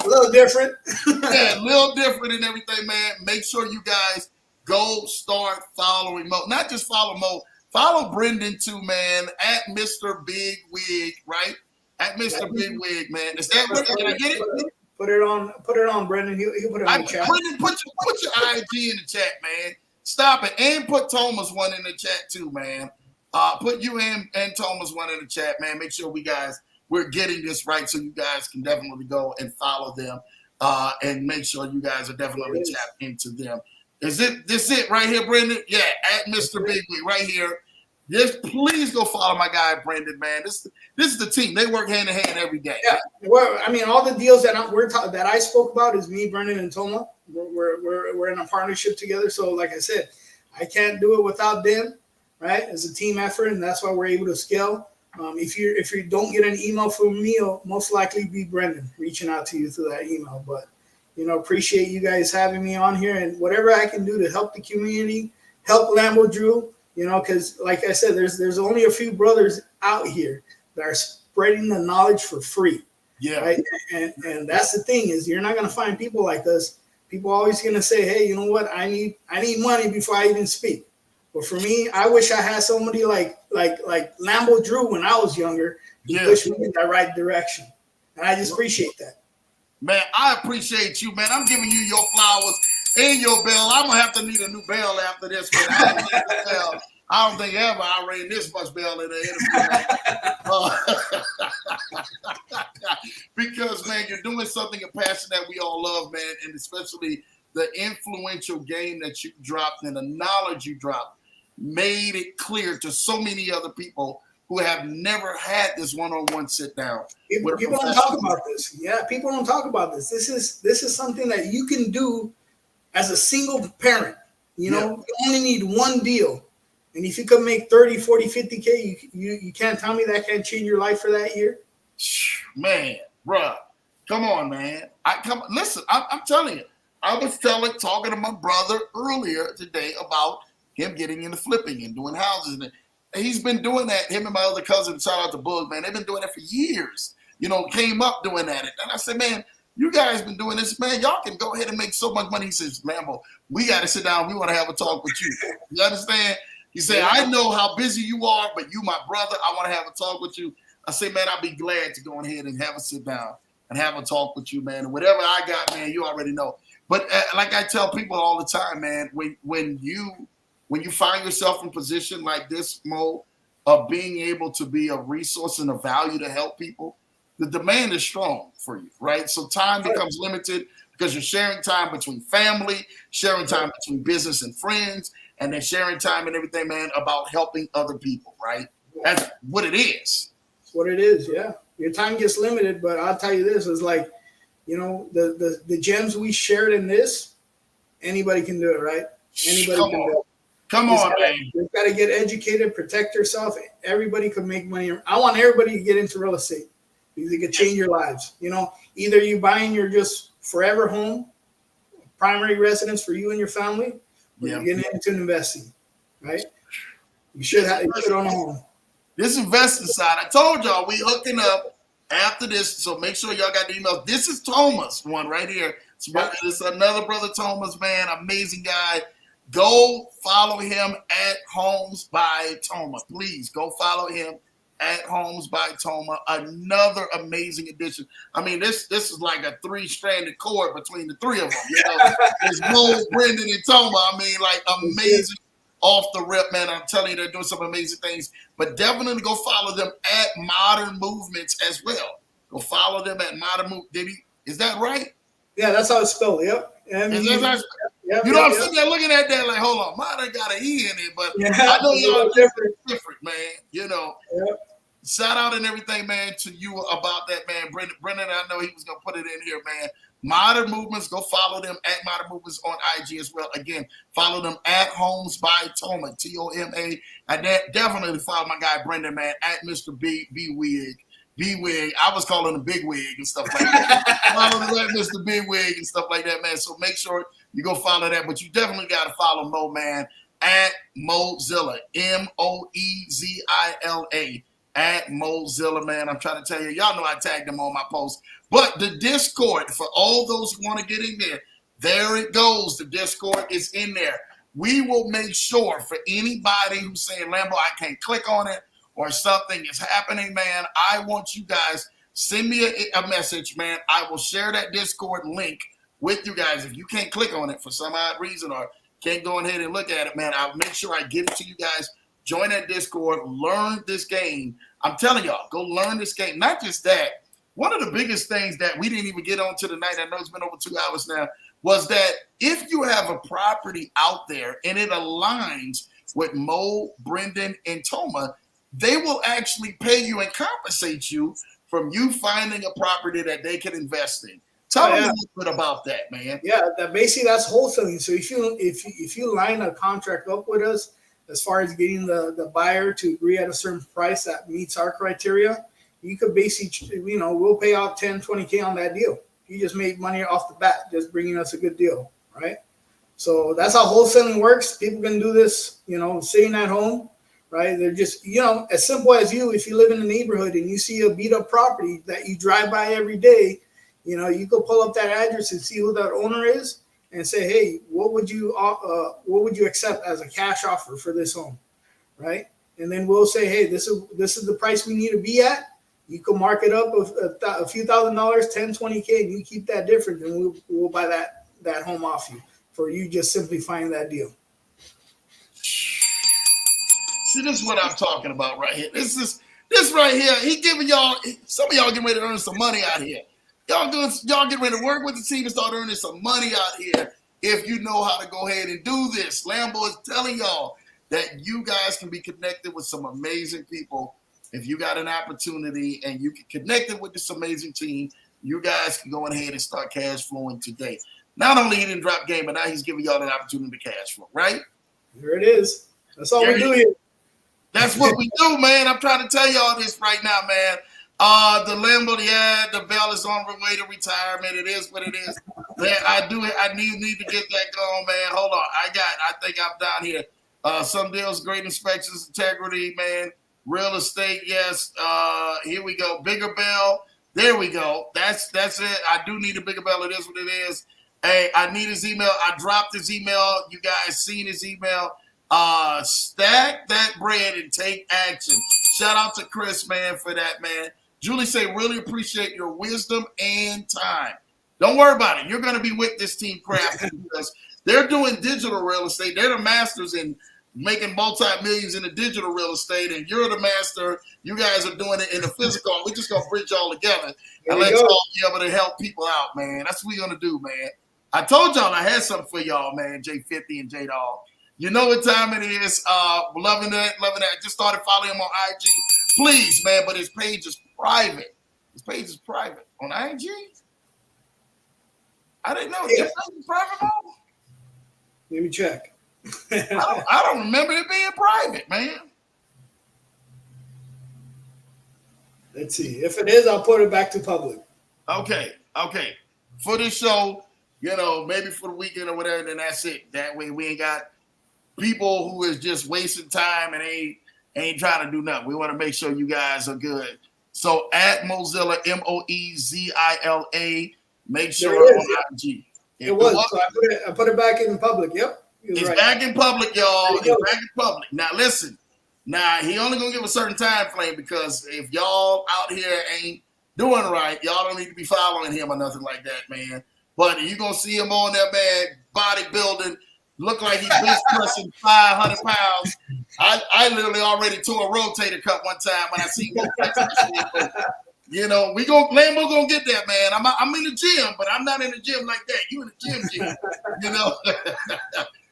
A little different. Yeah, a little different and everything, man. Make sure you guys go start following Mo. Not just follow Mo, follow Brendan too, man. At Mr. Big Wig, right? At Mr. Big Wig, man. Is that what? Can I get it? Put it on, Brendan. He'll put it on the chat. Brendan, put your IG in the chat, man. Stop it, and put Thomas one in the chat too, man. Put you and Thomas one in the chat, man. Make sure we're getting this right, so you guys can definitely go and follow them, and make sure you guys are definitely tapped into them. Is this it right here, Brendan? Yeah, at Mr. Big Wig right here. Just please go follow my guy Brendan, man. This is the team. They work hand in hand every day. Yeah, well, I mean, all the deals that I spoke about is me, Brendan, and Toma. We're in a partnership together. So, like I said, I can't do it without them, right? It's a team effort, and that's why we're able to scale. If you don't get an email from me, it'll most likely be Brendan reaching out to you through that email. But appreciate you guys having me on here, and whatever I can do to help the community, help Lambo Drew. Because like I said, there's only a few brothers out here that are spreading the knowledge for free. Yeah. Right. And that's the thing, is you're not going to find people like us. People are always going to say, hey, you know what? I need money before I even speak. But for me, I wish I had somebody like Lambo Drew when I was younger to push me in the right direction. And I just appreciate that. Man, I appreciate you, man. I'm giving you your flowers and your bell. I'm going to have to need a new bell after this, man. I don't think ever I rang this much bell in the interview. Because, man, you're doing something, a passion that we all love, man, and especially the influential game that you dropped and the knowledge you dropped made it clear to so many other people who have never had this one-on-one sit down. People don't talk about this. Yeah, people don't talk about this. This is something that you can do as a single parent. You only need one deal. And if you could make 30, 40, 50K, you can't tell me that can't change your life for that year? Man, bruh, come on, man. Listen, I'm telling you. I was talking to my brother earlier today about him getting into flipping and doing houses. And he's been doing that. Him and my other cousin, shout out to Bug, man, they've been doing that for years. Came up doing that. And I said, man, you guys been doing this, man. Y'all can go ahead and make so much money. He says, Lambo, we got to sit down. We want to have a talk with you. You understand? He said, I know how busy you are, but you my brother. I want to have a talk with you. I said, man, I'll be glad to go ahead and have a sit down and have a talk with you, man. And whatever I got, man, you already know. But like I tell people all the time, man, when you find yourself in a position like this, Mo, of being able to be a resource and a value to help people, the demand is strong for you, right? So time becomes limited because you're sharing time between family, sharing time between business and friends, and then sharing time and everything, man, about helping other people, right? That's what it is. That's what it is, yeah. Your time gets limited, but I'll tell you this, is like, the gems we shared in this, anybody can do it, right? Anybody can do it. Come on, man. You've got to get educated, protect yourself. Everybody can make money. I want everybody to get into real estate because it could change your lives. Either you buying your just forever home, primary residence for you and your family, or you're getting into investing, right? You should own a home. This investing side, I told y'all we hooking up after this, so make sure y'all got the email. This is Thomas one right here. It's another brother Thomas, man, amazing guy. Go follow him at Homes by Thomas. Please go follow him at Homes by Toma. Another amazing addition. I mean, this is like a 3-stranded cord between the three of them. You know, it's Mo, Brendan, and Toma. I mean, like amazing off the rip, man. I'm telling you, they're doing some amazing things. But definitely go follow them at Modern Movements as well. Go follow them at Modern Movement. Is that right? Yeah, that's how it's spelled. Yep. Yep, you know, I'm sitting there looking at that like, hold on, Modern got an E in it, but I know y'all different, man. You know. Yep. Shout out and everything, man, to you about that, man. Brendan, I know he was going to put it in here, man. Modern Movements, go follow them at Modern Movements on IG as well. Again, follow them at Homes by Toma, Toma. I definitely follow my guy, Brendan, man, at Mr. B Wig. B-Wig. I was calling him Big Wig and stuff like that. Follow that Mr. Big Wig and stuff like that, man. So make sure you go follow that. But you definitely got to follow Mo, man, at Mozilla, Moezila. At Mozilla, man. I'm trying to tell you, y'all know I tagged them on my post. But the Discord, for all those who want to get in there it goes. The Discord is in there. We will make sure for anybody who's saying, Lambo, I can't click on it or something is happening, man. I want you guys, send me a message, man. I will share that Discord link with you guys. If you can't click on it for some odd reason or can't go ahead and look at it, man, I'll make sure I get it to you guys. Join that Discord, learn this game. I'm telling y'all, go learn this game. Not just that. One of the biggest things that we didn't even get on to tonight, I know it's been over 2 hours now, was that if you have a property out there and it aligns with Mo, Brendan, and Toma, they will actually pay you and compensate you from you finding a property that they can invest in. Tell me a little bit about that, man. Yeah, basically that's wholesaling. So if you line a contract up with us, as far as getting the buyer to agree at a certain price that meets our criteria, you could basically, we'll pay out 10, 20K on that deal. You just made money off the bat, just bringing us a good deal, right? So that's how wholesaling works. People can do this, sitting at home, right? They're just, as simple as if you live in a neighborhood and you see a beat up property that you drive by every day, you could pull up that address and see who that owner is and say, hey, what would you accept as a cash offer for this home, right? And then we'll say, hey, this is the price we need to be at. You can mark it up a few $1,000s, 10, 20K, and you keep that difference, and we'll buy that home off you for you just simply finding that deal. See, this is what I'm talking about right here. This right here. He giving y'all. Some of y'all getting ready to earn some money out here. Y'all get ready to work with the team and start earning some money out here if you know how to go ahead and do this. Lambo is telling y'all that you guys can be connected with some amazing people. If you got an opportunity and you can connect it with this amazing team, you guys can go ahead and start cash flowing today. Not only he didn't drop game, but now he's giving y'all an opportunity to cash flow, right? There it is. That's all we do here. That's what we do, man. I'm trying to tell y'all this right now, man. The Lambo, the bell is on the way to retirement. It is what it is. Man, I need to get that going, man. Hold on. I think I'm down here. Some deals, great inspections, integrity, man. Real estate, yes. Here we go. Bigger bell. There we go. That's it. I do need a bigger bell. It is what it is. Hey, I need his email. I dropped his email. You guys seen his email. Stack that bread and take action. Shout out to Chris, man, for that, man. Julie say, really appreciate your wisdom and time. Don't worry about it. You're going to be with this team crafting because they're doing digital real estate. They're the masters in making multi-millions in the digital real estate, and you're the master. You guys are doing it in the physical. We're just going to bridge all together and let y'all be able to help people out, man. That's what we're going to do, man. I told y'all I had something for y'all, man, J50 and J-Dog. You know what time it is. Loving that. Just started following him on IG. Please, man, but his page is private. His page is private. On IG? I didn't know. His page is private, Mo? Let me check. I don't remember it being private, man. Let's see. If it is, I'll put it back to public. Okay. For this show, maybe for the weekend or whatever, then that's it. That way we ain't got people who is just wasting time and ain't trying to do nothing. We want to make sure you guys are good. So at Mozilla, Moezila, make sure on IG. It was. So I put it back in public. Yep. It's right. Back in public, y'all. It's back in public. Now listen, Now, he only going to give a certain time frame because if y'all out here ain't doing right, y'all don't need to be following him or nothing like that, man. But you're going to see him on there, man, bodybuilding, look like he's bench pressing 500 pounds. I literally already tore a rotator cuff one time when I seen him flex that shit. You know, Lambo gonna get that, man. I'm in the gym, but I'm not in the gym like that. You in the gym, you know.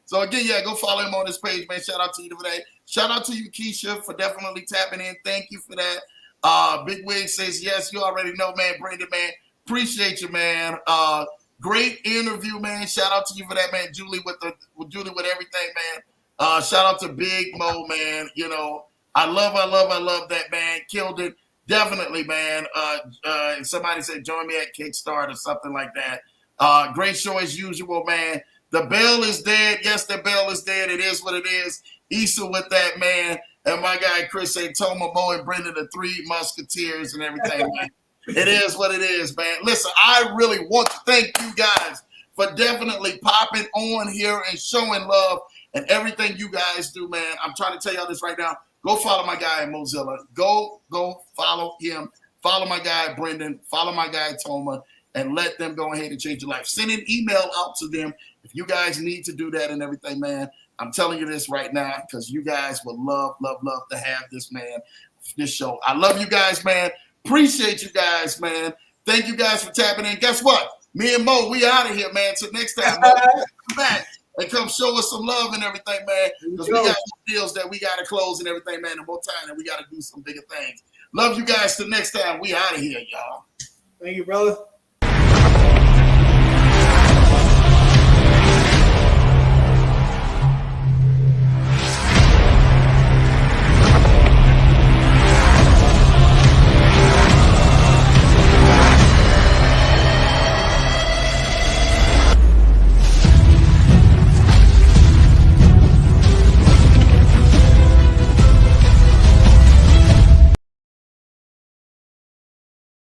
So again, yeah, go follow him on this page, man. Shout out to you for that. Shout out to you, Keisha, for definitely tapping in. Thank you for that. Big Wig says yes. You already know, man. Brandon, man, appreciate you, man. Great interview, man. Shout out to you for that, man. Julie with everything, man. Shout out to Big Mo, man. You know, I love that, man. Killed it. Definitely, man. Somebody said join me at Kickstart or something like that. Great show as usual, man. The bell is dead. Yes, the bell is dead. It is what it is. Issa with that, man. And my guy Chris said Toma, Mo, and Brendan, the three musketeers and everything, man. It is what it is, man. Listen, I really want to thank you guys for definitely popping on here and showing love and everything you guys do, man. I'm trying to tell y'all this right now. Go follow my guy in Mozilla. Go follow him. Follow my guy Brendan. Follow my guy Toma, and let them go ahead and change your life. Send an email out to them if you guys need to do that and everything, man. I'm telling you this right now because you guys would love to have this, man, this show. I love you guys, man. Appreciate you guys, man. Thank you guys for tapping in. Guess what? Me and Mo, we out of here, man. Till next time, Mo, come back and come show us some love and everything, man. Because we got deals that we got to close and everything, man. And more time, and we got to do some bigger things. Love you guys. Till next time, we out of here, y'all. Thank you, brother.